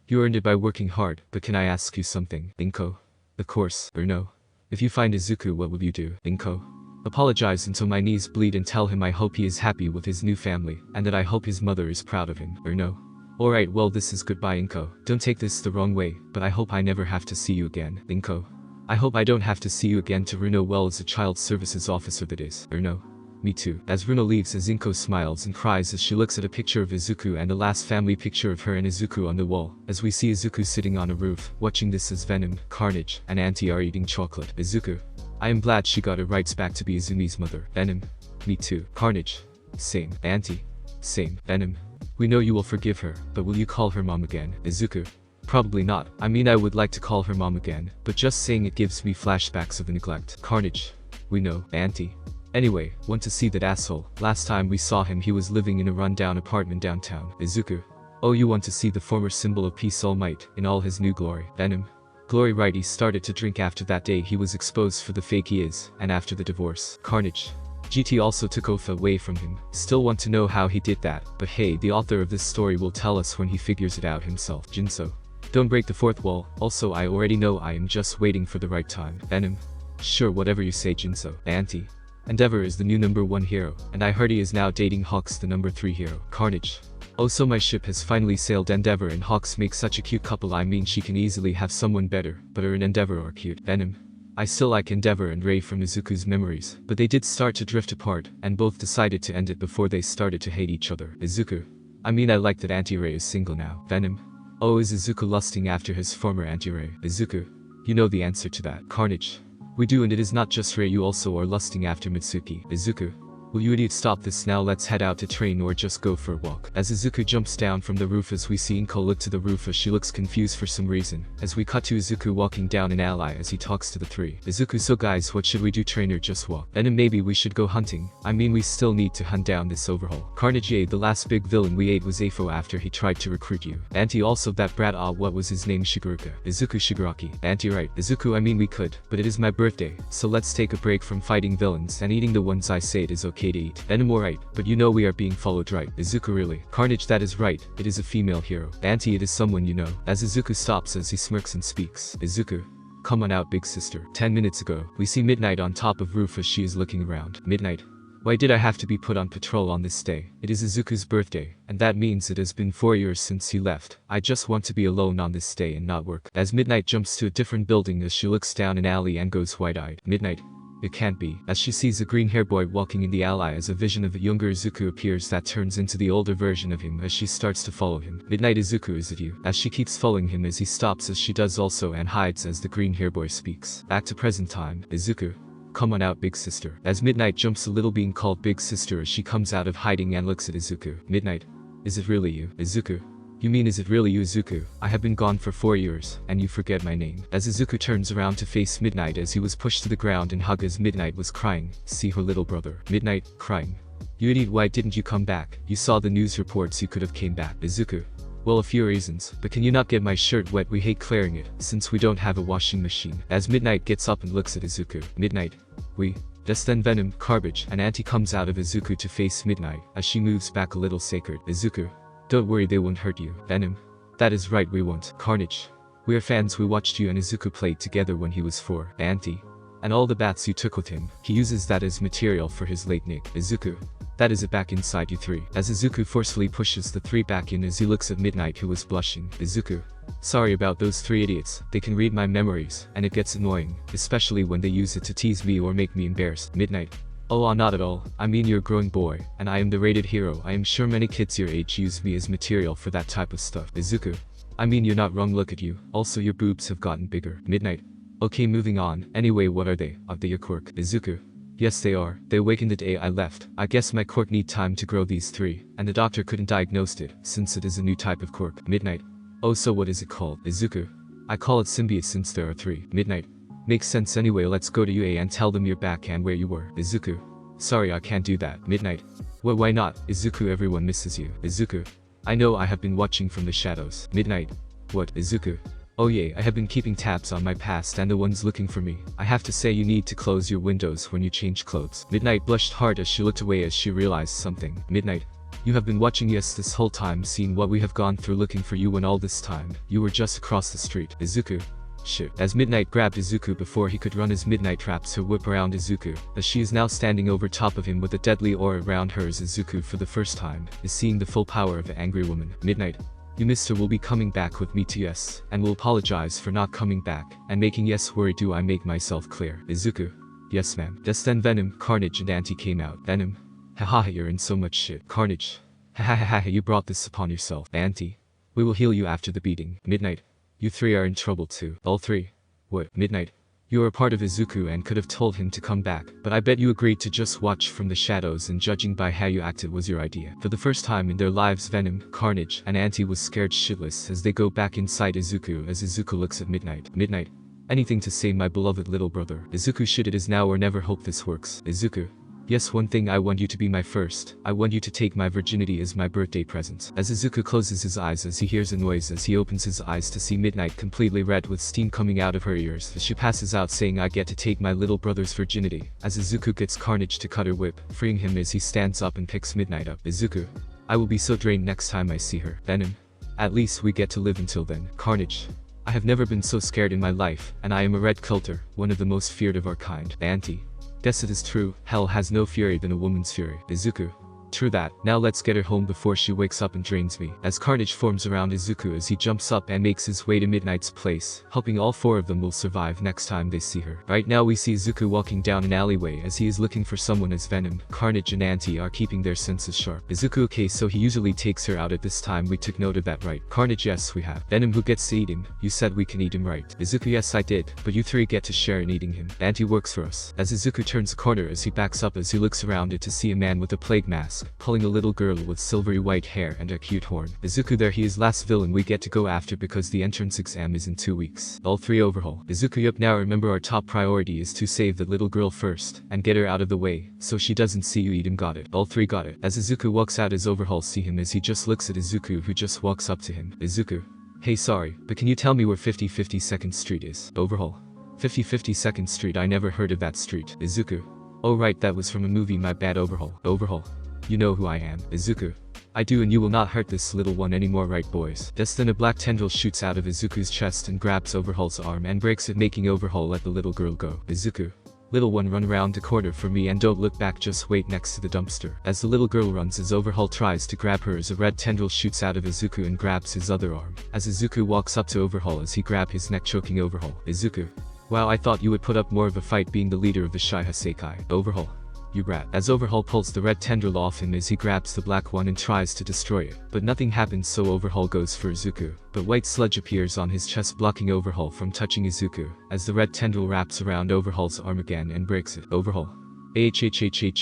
Speaker 2: You earned it by working hard, but can I ask you something? Inko. Of course, Runo. If you find Izuku, what will you do? Inko. Apologize until my knees bleed and tell him I hope he is happy with his new family, and that I hope his mother is proud of him. Runo. Alright, well this is goodbye, Inko. Don't take this the wrong way, but I hope I never have to see you again. Inko. I hope I don't have to see you again. To Runo, well, as a child services officer that is. Runo. Me too. As Runo leaves, Inko smiles and cries as she looks at a picture of Izuku and the last family picture of her and Izuku on the wall, as we see Izuku sitting on a roof, watching this as Venom, Carnage, and Auntie are eating chocolate. Izuku. I am glad she got her rights back to be Izumi's mother. Venom. Me too. Carnage. Same. Auntie. Same. Venom. We know you will forgive her, but will you call her mom again? Izuku. Probably not. I mean, I would like to call her mom again, but just saying it gives me flashbacks of the neglect. Carnage. We know. Auntie. Anyway, want to see that asshole? Last time we saw him he was living in a rundown apartment downtown. Izuku. Oh, you want to see the former symbol of peace, all might, in all his new glory. Venom. Glory, right, he started to drink after that day he was exposed for the fake he is, and after the divorce. Carnage. GT also took Ofa away from him. Still want to know how he did that, but hey, the author of this story will tell us when he figures it out himself. Jinso. Don't break the fourth wall. Also, I already know, I am just waiting for the right time. Venom. Sure, whatever you say, Jinso. Auntie. Endeavor is the new #1 hero, and I heard he is now dating Hawks, the #3 hero. Carnage. Oh, so my ship has finally sailed. Endeavor and Hawks make such a cute couple. I mean, she can easily have someone better, but her and Endeavor are cute. Venom. I still like Endeavor and Ray from Izuku's memories, but they did start to drift apart, and both decided to end it before they started to hate each other. Izuku. I mean, I like that Auntie Ray is single now. Venom. Oh, is Izuku lusting after his former Auntie Ray? Izuku. You know the answer to that. Carnage. We do, and it is not just Ray, you also are lusting after Mitsuki. Izuku. Will you idiot stop this now? Let's head out to train or just go for a walk. As Izuku jumps down from the roof, as we see Inko look to the roof as she looks confused for some reason, as we cut to Izuku walking down an alley as he talks to the three. Izuku, so guys, what should we do? Train or just walk? Then maybe we should go hunting. I mean, we still need to hunt down this Overhaul. Carnage. The last big villain we ate was Afo after he tried to recruit you. Auntie, also that brat, what was his name? Shigeruka. Izuku. Shigaraki. Auntie, right. Izuku, I mean, we could, but it is my birthday, so let's take a break from fighting villains and eating the ones I say it is okay to eat. Venom. Right, but you know we are being followed, right? Izuku. Really? Carnage. That is right, it is a female hero. Auntie, it is someone you know. As Izuku stops as he smirks and speaks. Izuku. Come on out, big sister. 10 minutes ago, we see Midnight on top of roof as she is looking around. Midnight. Why did I have to be put on patrol on this day? It is Izuku's birthday, and that means it has been 4 years since he left. I just want to be alone on this day and not work. As Midnight jumps to a different building as she looks down an alley and goes wide-eyed. Midnight. It can't be. As she sees a green-haired boy walking in the alley, as a vision of a younger Izuku appears that turns into the older version of him as she starts to follow him. Midnight. Izuku, is it you? As she keeps following him as he stops as she does also and hides as the green-haired boy speaks. Back to present time. Izuku. Come on out, big sister. As Midnight jumps a little, being called big sister as she comes out of hiding and looks at Izuku. Midnight. Is it really you? Izuku. You mean, is it really you, Izuku? I have been gone for 4 years, and you forget my name. As Izuku turns around to face Midnight as he was pushed to the ground and hugged as Midnight was crying, see her little brother. Midnight, crying. You idiot, why didn't you come back? You saw the news reports, you could have came back. Izuku. Well, a few reasons, but can you not get my shirt wet? We hate clearing it, since we don't have a washing machine. As Midnight gets up and looks at Izuku. Midnight. We. Just then Venom, Garbage, and Auntie comes out of Izuku to face Midnight, as she moves back a little. Sacred. Izuku. Don't worry, they won't hurt you. Venom. That is right, we won't. Carnage. We are fans, we watched you and Izuku play together when he was 4. Auntie. And all the baths you took with him, he uses that as material for his late nick. Izuku. That is it, back inside you 3. As Izuku forcefully pushes the 3 back in as he looks at Midnight, who was blushing. Izuku. Sorry about those 3 idiots, they can read my memories, and it gets annoying, especially when they use it to tease me or make me embarrassed. Midnight. Oh, not at all. I mean, you're a growing boy, and I am the rated hero. I am sure many kids your age use me as material for that type of stuff. Izuku. I mean, you're not wrong, look at you. Also, your boobs have gotten bigger. Midnight. Okay, moving on. Anyway, what are they? Are they your quirk? Izuku. Yes they are. They awakened the day I left. I guess my quirk need time to grow these 3, and the doctor couldn't diagnose it, since it is a new type of quirk. Midnight. Oh so what is it called? Izuku. I call it symbiote since there are 3. Midnight. Makes sense anyway, let's go to UA and tell them you're back and where you were. Izuku. Sorry I can't do that. Midnight. Well why not? Izuku, everyone misses you. Izuku. I know, I have been watching from the shadows. Midnight. What? Izuku. Oh yeah, I have been keeping tabs on my past and the ones looking for me. I have to say you need to close your windows when you change clothes. Midnight blushed hard as she looked away as she realized something. Midnight. You have been watching us this whole time, seeing what we have gone through looking for you, when all this time, you were just across the street. Izuku. Shit. As Midnight grabbed Izuku before he could run, his Midnight wraps her whip around Izuku, as she is now standing over top of him with a deadly aura around her, as Izuku for the first time is seeing the full power of the angry woman. Midnight. You Mr. will be coming back with me to Yes, and will apologize for not coming back, and making Yes worry. Do I make myself clear? Izuku. Yes ma'am. Just then Venom, Carnage and Auntie came out. Venom. Haha, you're in so much shit. Carnage. Hahaha, you brought this upon yourself. Auntie. We will heal you after the beating. Midnight. You 3 are in trouble too. All 3. What? Midnight. You are a part of Izuku and could have told him to come back, but I bet you agreed to just watch from the shadows, and judging by how you acted was your idea. For the first time in their lives, Venom, Carnage, and Auntie was scared shitless as they go back inside Izuku, as Izuku looks at Midnight. Midnight. Anything to say, my beloved little brother. Izuku. Shit, it is now or never. Hope this works. Izuku. Yes, one thing, I want you to be my first. I want you to take my virginity as my birthday present. As Izuku closes his eyes as he hears a noise, as he opens his eyes to see Midnight completely red with steam coming out of her ears, as she passes out saying, I get to take my little brother's virginity. As Izuku gets Carnage to cut her whip, freeing him as he stands up and picks Midnight up. Izuku. I will be so drained next time I see her. Venom. At least we get to live until then. Carnage. I have never been so scared in my life, and I am a red culter, one of the most feared of our kind. Auntie. Guess it is true, hell has no fury than a woman's fury. Izuku. True that. Now let's get her home before she wakes up and drains me. As Carnage forms around Izuku as he jumps up and makes his way to Midnight's place, hoping all 4 of them will survive next time they see her. Right now we see Izuku walking down an alleyway as he is looking for someone, as Venom, Carnage and Auntie are keeping their senses sharp. Izuku. Okay, so he usually takes her out at this time. We took note of that, right? Carnage. Yes we have. Venom. Who gets to eat him? You said we can eat him, right? Izuku. Yes I did, but you 3 get to share in eating him. Auntie works for us. As Izuku turns a corner as he backs up, as he looks around it to see a man with a plague mask, pulling a little girl with silvery white hair and a cute horn. Izuku. There he is, last villain we get to go after because the entrance exam is in 2 weeks. All 3 Overhaul. Izuku. Yup, now remember our top priority is to save the little girl first, and get her out of the way, so she doesn't see you eat him. Got it. All 3 got it. As Izuku walks out, as Overhaul see him as he just looks at Izuku, who just walks up to him. Izuku. Hey sorry, but can you tell me where 5052nd Street is? Overhaul. 5052nd Street, I never heard of that street. Izuku. Oh right, that was from a movie, my bad. Overhaul. Overhaul. You know who I am. Izuku. I do, and you will not hurt this little one anymore, right boys? Just then a black tendril shoots out of Izuku's chest and grabs Overhaul's arm and breaks it, making Overhaul let the little girl go. Izuku. Little one, run around the corner for me and don't look back, just wait next to the dumpster. As the little girl runs, as Overhaul tries to grab her, as a red tendril shoots out of Izuku and grabs his other arm. As Izuku walks up to Overhaul as he grabs his neck, choking Overhaul. Izuku. Wow, I thought you would put up more of a fight being the leader of the Shai Hasekai. Overhaul. You rat. As Overhaul pulls the red tendril off him as he grabs the black one and tries to destroy it, but nothing happens, so Overhaul goes for Izuku, but white sludge appears on his chest blocking Overhaul from touching Izuku, as the red tendril wraps around Overhaul's arm again and breaks it. Overhaul. You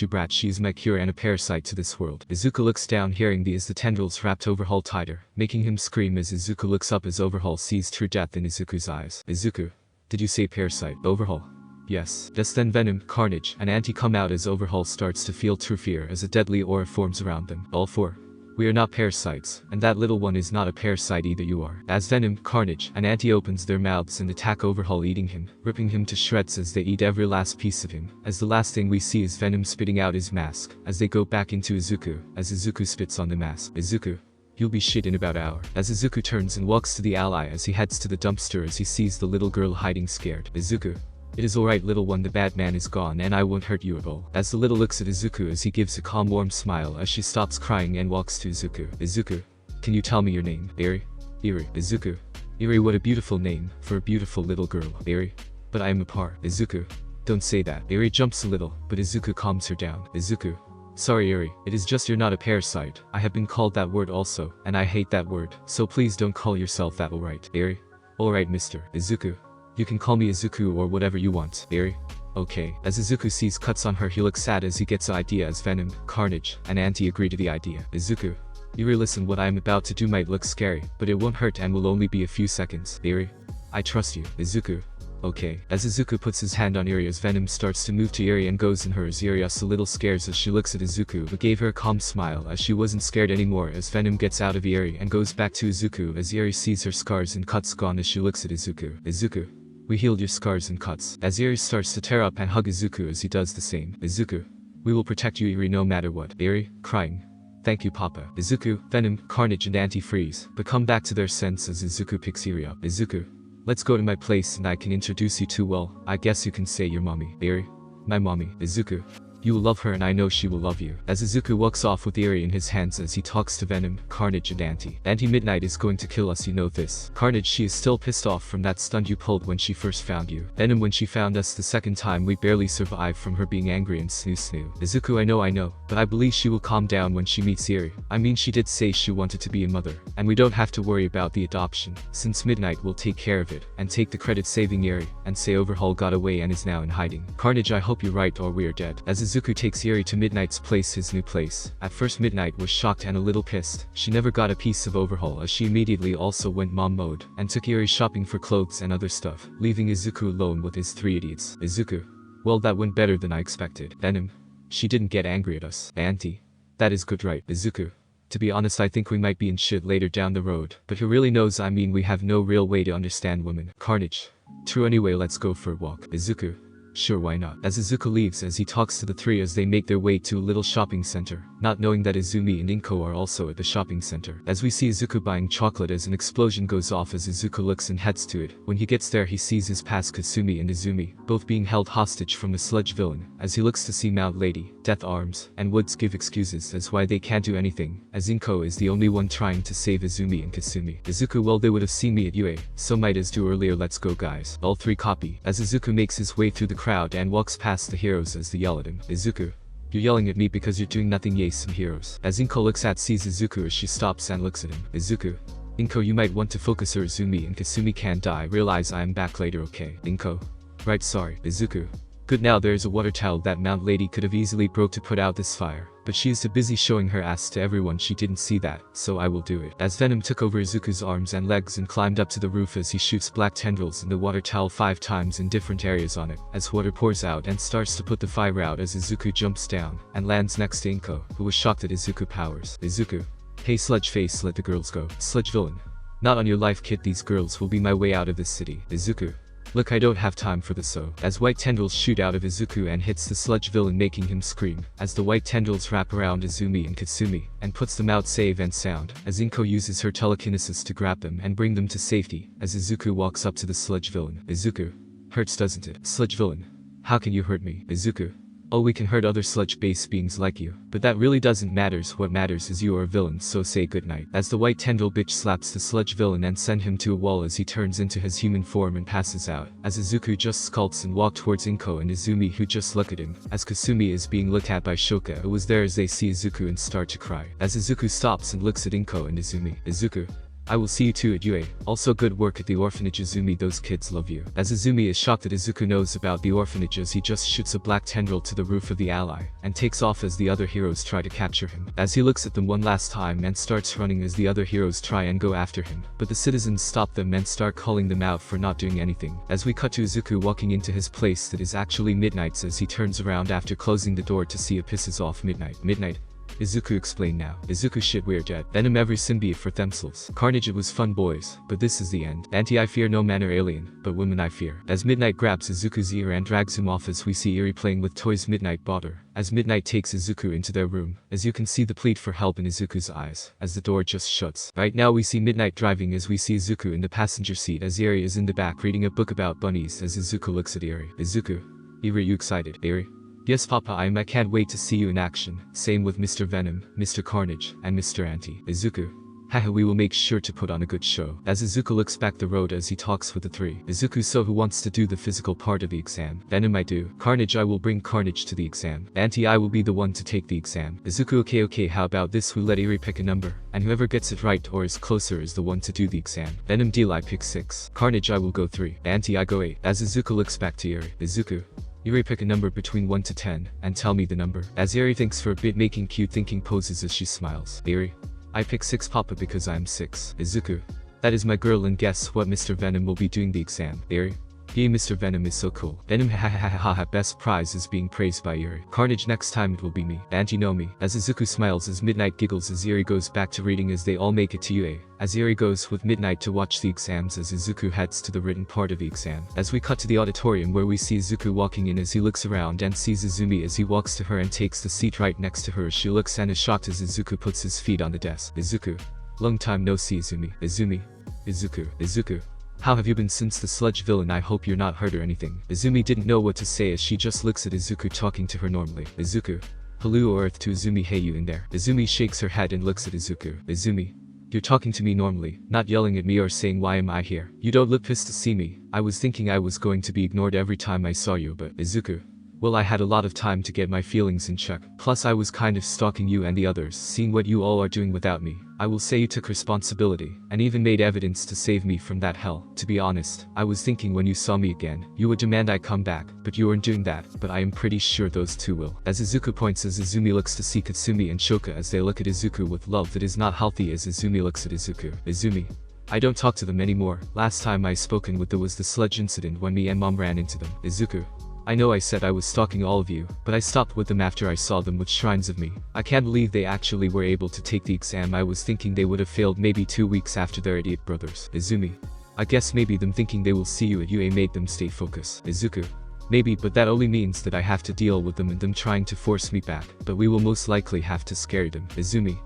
Speaker 2: brat, she is my cure and a parasite to this world. Izuku looks down, hearing as the tendrils wrapped Overhaul tighter, making him scream as Izuku looks up as Overhaul sees true death in Izuku's eyes. Izuku. Did you say parasite? Overhaul. Yes. Just then Venom, Carnage, and Auntie come out as Overhaul starts to feel true fear as a deadly aura forms around them. All 4. We are not parasites, and that little one is not a parasite either, you are. As Venom, Carnage, and Auntie opens their mouths and attack Overhaul, eating him, ripping him to shreds as they eat every last piece of him. As the last thing we see is Venom spitting out his mask, as they go back into Izuku, as Izuku spits on the mask. Izuku. You'll be shit in about an hour. As Izuku turns and walks to the ally as he heads to the dumpster as he sees the little girl hiding scared. Izuku. It is alright little one, the bad man is gone and I won't hurt you at all. As the little looks at Izuku as he gives a calm warm smile as she stops crying and walks to Izuku. Izuku. Can you tell me your name? Eri. Eri. Izuku. Eri, what a beautiful name for a beautiful little girl. Eri. But I am a par. Izuku. Don't say that. Eri jumps a little, but Izuku calms her down. Izuku. Sorry Eri, it is just you're not a parasite. I have been called that word also, and I hate that word, so please don't call yourself that, alright? Eri. Alright mister. Izuku. You can call me Izuku or whatever you want. Eri. Okay. As Izuku sees cuts on her, he looks sad as he gets the idea as Venom, Carnage, and Anti agree to the idea. Izuku, Yuri, listen, what I am about to do might look scary, but it won't hurt and will only be a few seconds. Yuri, I trust you. Izuku, okay. As Izuku puts his hand on Yuri as Venom starts to move to Yuri and goes in hers, Yuri is a little scared as she looks at Izuku but gave her a calm smile as she wasn't scared anymore as Venom gets out of Yuri and goes back to Izuku as Yuri sees her scars and cuts gone as she looks at Izuku. Izuku, we healed your scars and cuts. As Yuri starts to tear up and hug Izuku as he does the same. Izuku, we will protect you, Yuri, no matter what. Yuri, crying. Thank you, Papa. Izuku, Venom, Carnage, and Anti freeze, but come back to their sense as Izuku picks Yuri up. Izuku, let's go to my place and I can introduce you to, well, I guess you can say your mommy. Yuri, my mommy. Izuku, you will love her and I know she will love you. As Izuku walks off with Yuri in his hands as he talks to Venom, Carnage, and Anti. Anti, Midnight is going to kill us, you know this. Carnage, she is still pissed off from that stunt you pulled when she first found you. Venom, when she found us the second time we barely survived from her being angry and snoo. Izuku, I know, but I believe she will calm down when she meets Yuri. I mean, she did say she wanted to be a mother, and we don't have to worry about the adoption, since Midnight will take care of it, and take the credit saving Yuri, and say Overhaul got away and is now in hiding. Carnage, I hope you're right or we're dead. As Izuku takes Yuri to Midnight's place, his new place. At first Midnight was shocked and a little pissed. She never got a piece of Overhaul as she immediately also went mom mode, and took Yuri shopping for clothes and other stuff, leaving Izuku alone with his 3 idiots. Izuku, well, that went better than I expected. Venom, she didn't get angry at us. Auntie, that is good, right? Izuku, to be honest, I think we might be in shit later down the road, but who really knows? I mean, we have no real way to understand women. Carnage, true, anyway, let's go for a walk. Izuku, sure, why not? As Izuku leaves as he talks to the three as they make their way to a little shopping center, not knowing that Izumi and Inko are also at the shopping center. As we see Izuku buying chocolate as an explosion goes off as Izuku looks and heads to it. When he gets there, he sees his past Kasumi and Izumi, both being held hostage from the sludge villain. As he looks to see Mount Lady, Death Arms, and Woods give excuses as why they can't do anything, as Inko is the only one trying to save Izumi and Kasumi. Izuku, well, they would have seen me at UA, so might as do earlier, let's go guys. All three copy. As Izuku makes his way through the crowd and walks past the heroes as they yell at him. Izuku, you're yelling at me because you're doing nothing, yay, some heroes. As Inko looks at sees Izuku as she stops and looks at him. Izuku, Inko, you might want to focus, or Izumi and Kasumi can't die. Realize I am back later, okay? Inko, right, sorry. Izuku, good, now there's a water tower that Mount Lady could have easily broke to put out this fire, but she is too busy showing her ass to everyone she didn't see that, so I will do it. As Venom took over Izuku's arms and legs and climbed up to the roof as he shoots black tendrils in the water towel 5 times in different areas on it, as water pours out and starts to put the fire out as Izuku jumps down and lands next to Inko, who was shocked at Izuku powers. Izuku, hey sludge face, let the girls go. Sludge villain, not on your life, kid, these girls will be my way out of this city. Izuku, look, I don't have time for this, so. As white tendrils shoot out of Izuku and hits the sludge villain, making him scream, as the white tendrils wrap around Izumi and Kasumi, and puts them out safe and sound, as Inko uses her telekinesis to grab them and bring them to safety, as Izuku walks up to the sludge villain. Izuku, hurts, doesn't it? Sludge villain, how can you hurt me? Izuku, oh, we can hurt other sludge-based beings like you, but that really doesn't matter. What matters is you are a villain, so say goodnight. As the white tendril bitch slaps the sludge villain and send him to a wall as he turns into his human form and passes out, as Izuku just skulks and walks towards Inko and Izumi, who just look at him, as Kasumi is being looked at by Shoka, who was there as they see Izuku and start to cry. As Izuku stops and looks at Inko and Izumi. Izuku, I will see you too at UA. Also good work at the orphanage, Izumi, those kids love you. As Izumi is shocked that Izuku knows about the orphanage as he just shoots a black tendril to the roof of the ally, and takes off as the other heroes try to capture him. As he looks at them one last time and starts running as the other heroes try and go after him, but the citizens stop them and start calling them out for not doing anything. As we cut to Izuku walking into his place that is actually Midnight's as he turns around after closing the door to see it pisses off Midnight. Midnight, Izuku, explain now. Izuku, shit, we're dead. Venom every symbiote for themselves. Carnage, it was fun boys, but this is the end. Anti, I fear no man or alien, but women I fear. As Midnight grabs Izuku's ear and drags him off as we see Eri playing with toys Midnight bought her. As Midnight takes Izuku into their room, as you can see the plead for help in Izuku's eyes, as the door just shuts. Right now we see Midnight driving as we see Izuku in the passenger seat as Eri is in the back reading a book about bunnies as Izuku looks at Eri. Izuku, Eri, you excited? Eri, yes Papa, I can't wait to see you in action. Same with Mr. Venom, Mr. Carnage, and Mr. Anti. Izuku, haha, we will make sure to put on a good show. As Izuku looks back the road as he talks with the three. Izuku, so who wants to do the physical part of the exam? Venom, I do. Carnage, I will bring Carnage to the exam. Anti, I will be the one to take the exam. Izuku, okay, how about this, we let Eri pick a number, and whoever gets it right or is closer is the one to do the exam. Venom, deal, I pick 6. Carnage, I will go 3. Anti, I go 8. As Izuku looks back to Eri. Izuku, Yuri, pick a number between 1 to 10, and tell me the number. As Yuri thinks for a bit, making cute thinking poses as she smiles. Yuri. I pick 6, Papa, because I am 6. Izuku. That is my girl, and guess what, Mr. Venom will be doing the exam. Yuri. Yeah, Mr. Venom is so cool. Venom, ha ha ha ha ha. Best prize is being praised by Yuri. Carnage, next time it will be me. And you know me. As Izuku smiles, as Midnight giggles, as Yuri goes back to reading, as they all make it to UA. As Yuri goes with Midnight to watch the exams, as Izuku heads to the written part of the exam. As we cut to the auditorium, where we see Izuku walking in, as he looks around and sees Izumi as he walks to her and takes the seat right next to her. As she looks and is shocked as Izuku puts his feet on the desk. Izuku. Long time no see, Izumi. Izumi. Izuku. Izuku. How have you been since the sludge villain? I hope you're not hurt or anything. Izumi didn't know what to say as she just looks at Izuku talking to her normally. Izuku. Hello Earth to Izumi. Hey, you in there? Izumi shakes her head and looks at Izuku. Izumi. You're talking to me normally, not yelling at me or saying why am I here. You don't look pissed to see me. I was thinking I was going to be ignored every time I saw you, but Izuku. Well, I had a lot of time to get my feelings in check. Plus I was kind of stalking you and the others, seeing what you all are doing without me. I will say you took responsibility, and even made evidence to save me from that hell. To be honest, I was thinking when you saw me again, you would demand I come back, but you weren't doing that, but I am pretty sure those two will. As Izuku points, as Izumi looks to see Katsumi and Shoka as they look at Izuku with love that is not healthy, as Izumi looks at Izuku. Izumi. I don't talk to them anymore. Last time I spoken with them was the sludge incident when me and mom ran into them. Izuku. I know I said I was stalking all of you, but I stopped with them after I saw them with shrines of me. I can't believe they actually were able to take the exam. I was thinking they would have failed maybe 2 weeks after their idiot brothers. Izumi. I guess maybe them thinking they will see you at UA made them stay focused. Izuku. Maybe, but that only means that I have to deal with them and them trying to force me back, but we will most likely have to scare them. Izumi.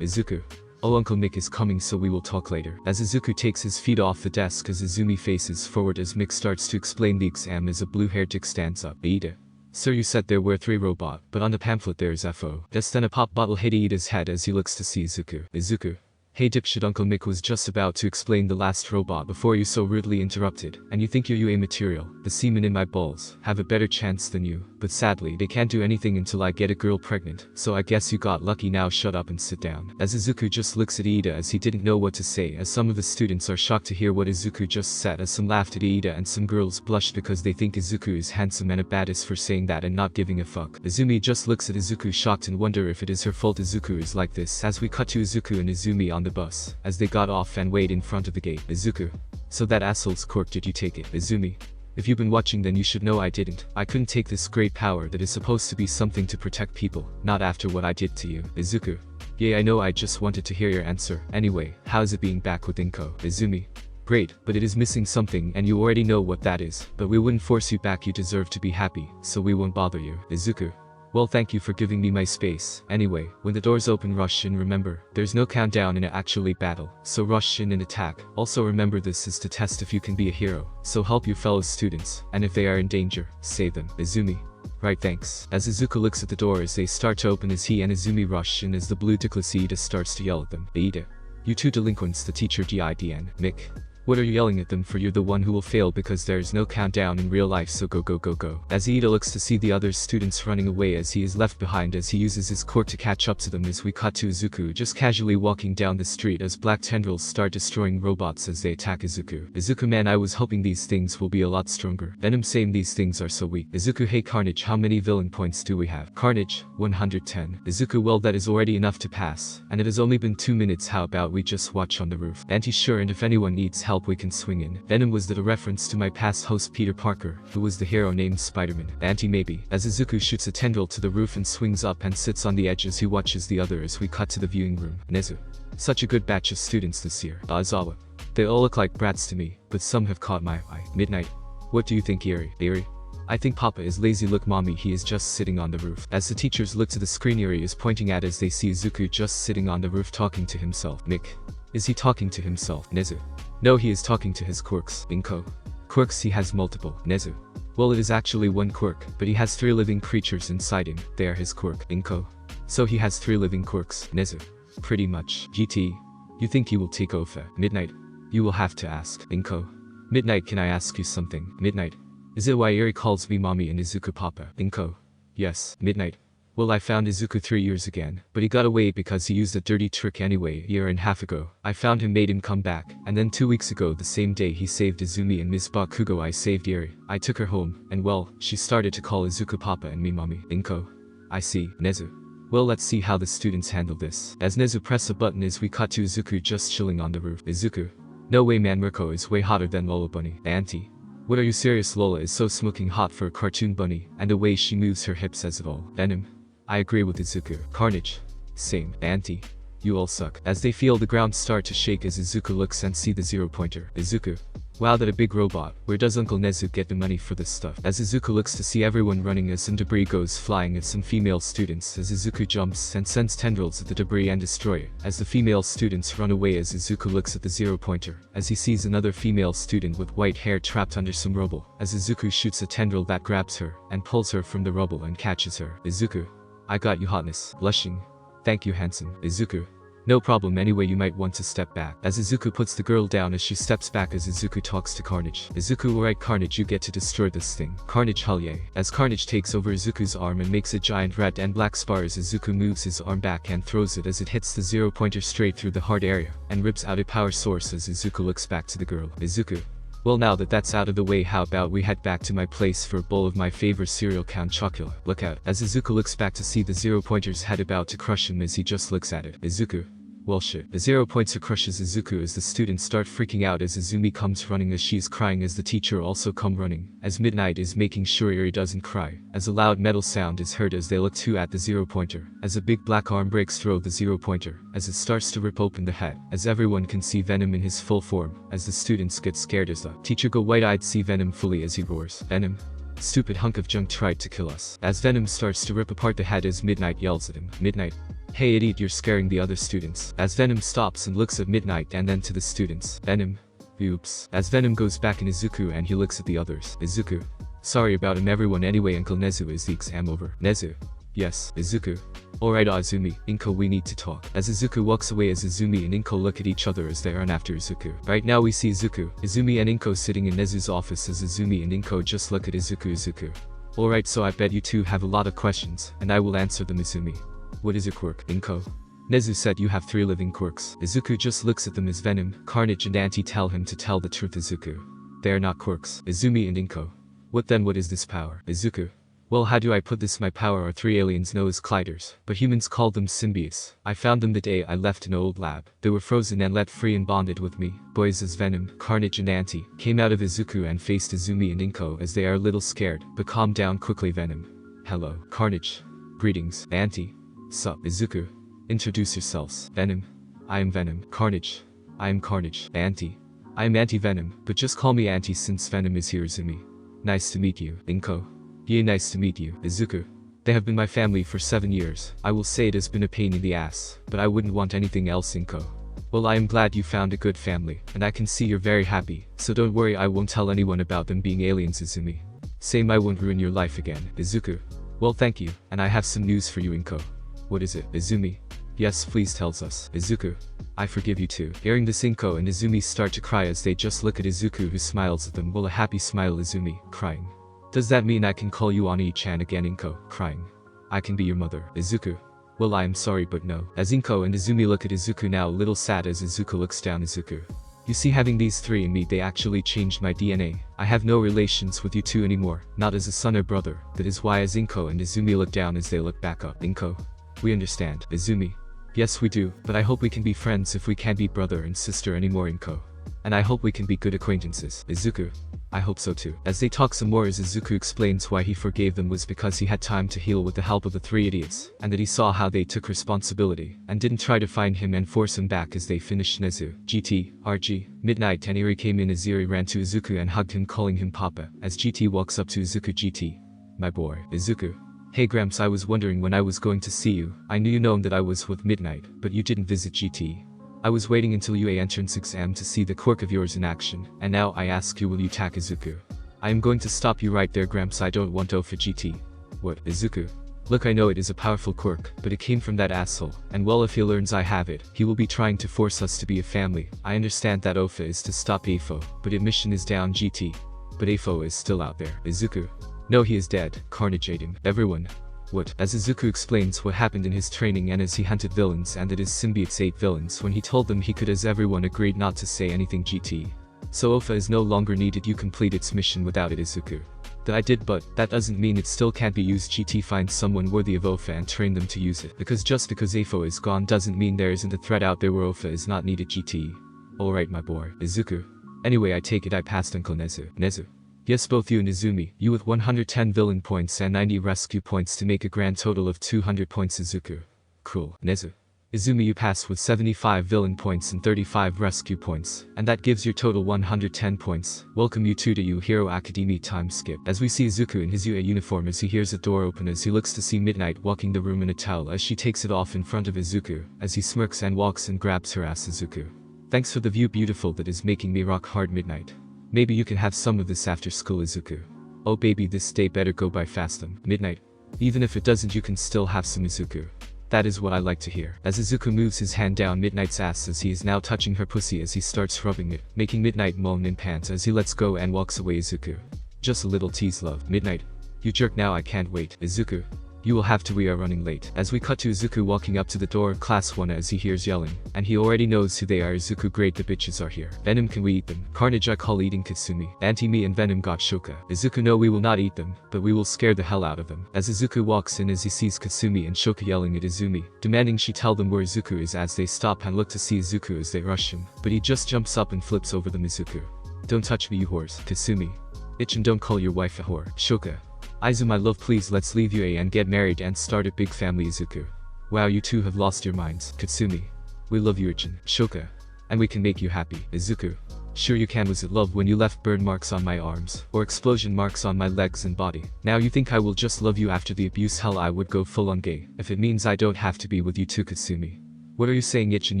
Speaker 2: Izuku. Oh, Uncle Mick is coming, so we will talk later. As Izuku takes his feet off the desk, as Izumi faces forward as Mick starts to explain the exam, as a blue-haired chick stands up. Aida. Sir, you said there were 3 robots, but on the pamphlet there's FO. Just then a pop bottle hit Aida's head as he looks to see Izuku. Izuku. Hey dipshit, Uncle Mick was just about to explain the last robot before you so rudely interrupted, and you think your UA material, the semen in my balls, have a better chance than you, but sadly they can't do anything until I get a girl pregnant, so I guess you got lucky. Now shut up and sit down. As Izuku just looks at Ida as he didn't know what to say, as some of the students are shocked to hear what Izuku just said, as some laughed at Ida and some girls blushed because they think Izuku is handsome and a badass for saying that and not giving a fuck. Izumi just looks at Izuku shocked and wonder if it is her fault Izuku is like this, as we cut to Izuku and Izumi on the bus, as they got off and wait in front of the gate. Izuku. So that asshole's cork, did you take it? Izumi. If you've been watching then you should know I didn't. I couldn't take this great power that is supposed to be something to protect people, not after what I did to you. Izuku. Yeah, I know, I just wanted to hear your answer. Anyway, how's it being back with Inko? Izumi. Great, but it is missing something and you already know what that is. But we wouldn't force you back, you deserve to be happy, so we won't bother you. Izuku. Well, thank you for giving me my space. Anyway, when the doors open, rush in. Remember, there's no countdown in an actually battle, so rush in and attack. Also remember, this is to test if you can be a hero, so help your fellow students, and if they are in danger, save them. Izumi. Right, thanks. As Izuku looks at the door as they start to open, as he and Izumi rush in, as the blue tickless Ida starts to yell at them. Ida. You two delinquents, the teacher DIDN. Mick. What are you yelling at them for? You're the one who will fail because there's no countdown in real life, so go go go go. As Ida looks to see the other students running away as he is left behind, as he uses his quirk to catch up to them, as we cut to Izuku just casually walking down the street as black tendrils start destroying robots as they attack Izuku. Izuku, man, I was hoping these things will be a lot stronger. Venom, same, these things are so weak. Izuku, hey Carnage, how many villain points do we have? Carnage, 110. Izuku, well, that is already enough to pass, and it has only been 2 minutes. How about we just watch on the roof? Auntie, sure, and if anyone needs help we can swing in. Venom, was that a reference to my past host Peter Parker, who was the hero named Spider-Man? Auntie, maybe. As Izuku shoots a tendril to the roof and swings up and sits on the edge as he watches the other, as we cut to the viewing room. Nezu. Such a good batch of students this year. Aizawa. They all look like brats to me, but some have caught my eye. Midnight. What do you think, Eri? I think Papa is lazy. Look, Mommy, he is just sitting on the roof. As the teachers look to the screen Eri is pointing at as they see Izuku just sitting on the roof talking to himself. Mick. Is he talking to himself? Nezu. No, he is talking to his quirks. Inko. Quirks, he has multiple. Nezu. Well, it is actually one quirk, but he has 3 living creatures inside him. They are his quirk. Inko. So he has 3 living quirks. Nezu. Pretty much. GT. You think he will take over? Midnight. You will have to ask. Inko. Midnight, can I ask you something? Midnight. Is it why Eri calls me Mommy and Izuku Papa? Inko. Yes. Midnight. Well, I found Izuku 3 years again, but he got away because he used a dirty trick anyway. A year and a half ago, I found him, made him come back, and then 2 weeks ago, the same day he saved Izumi and Ms. Bakugo, I saved Eri. I took her home, and well, she started to call Izuku Papa and me Mommy. Inko. I see, Nezu. Well, let's see how the students handle this. As Nezu press a button as we cut to Izuku just chilling on the roof. Izuku. No way, man, Mirko is way hotter than Lola Bunny. Auntie. What, are you serious? Lola is so smoking hot for a cartoon bunny, and the way she moves her hips says it all. Venom. I agree with Izuku. Carnage. Same. Auntie. You all suck. As they feel the ground start to shake as Izuku looks and see the 0-pointer. Izuku. Wow, that a big robot. Where does Uncle Nezu get the money for this stuff? As Izuku looks to see everyone running as some debris goes flying at some female students, as Izuku jumps and sends tendrils at the debris and destroy it. As the female students run away, as Izuku looks at the 0-pointer, as he sees another female student with white hair trapped under some rubble, as Izuku shoots a tendril that grabs her and pulls her from the rubble and catches her. Izuku. I got you, hotness. Blushing. Thank you, handsome. Izuku. No problem, anyway, you might want to step back. As Izuku puts the girl down as she steps back, as Izuku talks to Carnage. Izuku, alright Carnage, you get to destroy this thing. Carnage, hell yeah. As Carnage takes over Izuku's arm and makes a giant red and black spar, as Izuku moves his arm back and throws it as it hits the 0-pointer straight through the heart area and rips out a power source. As Izuku looks back to the girl. Izuku. Well, now that that's out of the way, how about we head back to my place for a bowl of my favorite cereal, Count Chocula. Look out. As Izuku looks back to see the 0-pointer's head about to crush him as he just looks at it. Izuku. Well shit. The 0-pointer crushes Izuku as the students start freaking out as Izumi comes running as she's crying, as the teacher also come running, as Midnight is making sure Eri doesn't cry, as a loud metal sound is heard as they look too at the 0-pointer, as a big black arm breaks through the 0-pointer, as it starts to rip open the head, as everyone can see Venom in his full form, as the students get scared as the teacher go wide-eyed see Venom fully as he roars. Venom. Stupid hunk of junk tried to kill us. As Venom starts to rip apart the head as Midnight yells at him. Midnight. Hey idiot, you're scaring the other students. As Venom stops and looks at Midnight and then to the students. Venom. Oops. As Venom goes back in Izuku and he looks at the others. Izuku. Sorry about him everyone, anyway Uncle Nezu, is the exam over? Nezu. Yes. Izuku. Alright Azumi, Inko, we need to talk. As Izuku walks away, as Izumi and Inko look at each other as they run after Izuku. Right now we see Izuku, Izumi and Inko sitting in Nezu's office as Izumi and Inko just look at Izuku. Alright, so I bet you two have a lot of questions, and I will answer them. Izumi. What is a quirk? Inko. Nezu said you have 3 living quirks. Izuku just looks at them as Venom, Carnage and Auntie tell him to tell the truth. Izuku. They are not quirks. Izumi and Inko. What then, what is this power? Izuku. Well, how do I put this? My power are 3 aliens known as gliders, but humans call them symbiotes. I found them the day I left an old lab. They were frozen and let free and bonded with me. Boys as Venom, Carnage and Auntie came out of Izuku and faced Izumi and Inko as they are a little scared, but calm down quickly. Venom. Hello. Carnage. Greetings. Auntie. Sup. Izuku. Introduce yourselves. Venom. I am Venom. Carnage. I am Carnage. Auntie. I am Auntie Venom, but just call me Auntie since Venom is here. Izumi. Nice to meet you. Inko. Yeah, nice to meet you. Izuku. They have been my family for 7 years. I will say it has been a pain in the ass, but I wouldn't want anything else. Inko. Well, I am glad you found a good family, and I can see you're very happy, so don't worry, I won't tell anyone about them being aliens. Izumi. Same, I won't ruin your life again. Izuku. Well, thank you, and I have some news for you. Inko. What is it? Izumi. Yes, please tells us. Izuku. I forgive you too. Hearing this, Inko and Izumi start to cry as they just look at Izuku, who smiles at them. Well, a happy smile. Izumi. Crying. Does that mean I can call you Ani-chan again? Inko. Crying. I can be your mother. Izuku. Well, I am sorry, but no. As Inko and Izumi look at Izuku, now a little sad as Izuku looks down. Izuku. You see, having these 3 in me, they actually changed my DNA. I have no relations with you two anymore, not as a son or brother. That is why. As Inko and Izumi look down as they look back up. Inko. We understand. Izumi. Yes, we do, but I hope we can be friends if we can't be brother and sister anymore. Inko. And I hope we can be good acquaintances. Izuku. I hope so too. As they talk some more, as Izuku explains why he forgave them was because he had time to heal with the help of the 3 idiots, and that he saw how they took responsibility, and didn't try to find him and force him back as they finished. Nezu, GT, RG, Midnight and Eri came in as Eri ran to Izuku and hugged him, calling him Papa. As GT walks up to Izuku. GT. My boy. Izuku. Hey Gramps, I was wondering when I was going to see you. I knew you known that I was with Midnight, but you didn't visit. GT. I was waiting until UA entrance exam to see the quirk of yours in action, and now I ask you, will you attack Izuku? I am going to stop you right there, Gramps. I don't want to for GT. What? Izuku. Look, I know it is a powerful quirk, but it came from that asshole, and well, if he learns I have it, he will be trying to force us to be a family. I understand that Ofa is to stop Afo, but his mission is down. GT. But Afo is still out there. Izuku. No, he is dead. Carnage ate him. Everyone. What? As Izuku explains what happened in his training and as he hunted villains and that his symbiotes ate villains when he told them he could, as everyone agreed not to say anything GT. So OFA is no longer needed, you complete its mission without it, Izuku. That I did, but that doesn't mean it still can't be used. GT, find someone worthy of OFA and train them to use it. Because just because AFO is gone doesn't mean there isn't a threat out there where OFA is not needed. GT. Alright my boy, Izuku. Anyway, I take it I passed Uncle Nezu. Nezu. Yes, both you and Izumi, you with 110 villain points and 90 rescue points to make a grand total of 200 points. Izuku. Cool. Nezu. Izumi, you passed with 75 villain points and 35 rescue points, and that gives your total 110 points. Welcome you two to You Hero Academy. Time skip. As we see Izuku in his UA uniform as he hears a door open as he looks to see Midnight walking the room in a towel as she takes it off in front of Izuku, as he smirks and walks and grabs her ass. Izuku. Thanks for the view, beautiful, that is making me rock hard. Midnight. Maybe you can have some of this after school. Izuku. Oh baby, this day better go by fast. Midnight. Even if it doesn't, you can still have some. Izuku. That is what I like to hear. As Izuku moves his hand down Midnight's ass as he is now touching her pussy as he starts rubbing it, making Midnight moan and pant as he lets go and walks away. Izuku. Just a little tease, love. Midnight. You jerk, now I can't wait. Izuku. You will have to, we are running late. As we cut to Izuku walking up to the door of class 1 as he hears yelling, and he already knows who they are. Izuku, great, the bitches are here. Venom, can we eat them? Carnage, I call eating Kasumi. Auntie, me and Venom got Shoka. Izuku, no, we will not eat them, but we will scare the hell out of them. As Izuku walks in as he sees Kasumi and Shoka yelling at Izumi, demanding she tell them where Izuku is as they stop and look to see Izuku as they rush him, but he just jumps up and flips over them. Izuku. Don't touch me, you whores. Kasumi. Itch, and don't call your wife a whore. Shoka. Aizu, my love, please let's leave UA and get married and start a big family. Izuku. Wow, you two have lost your minds. Katsumi. We love you, Ichin. Shoka. And we can make you happy. Izuku. Sure you can. Was it love when you left burn marks on my arms, or explosion marks on my legs and body? Now you think I will just love you after the abuse? Hell, I would go full on gay, if it means I don't have to be with you too. Katsumi. What are you saying, Ichin?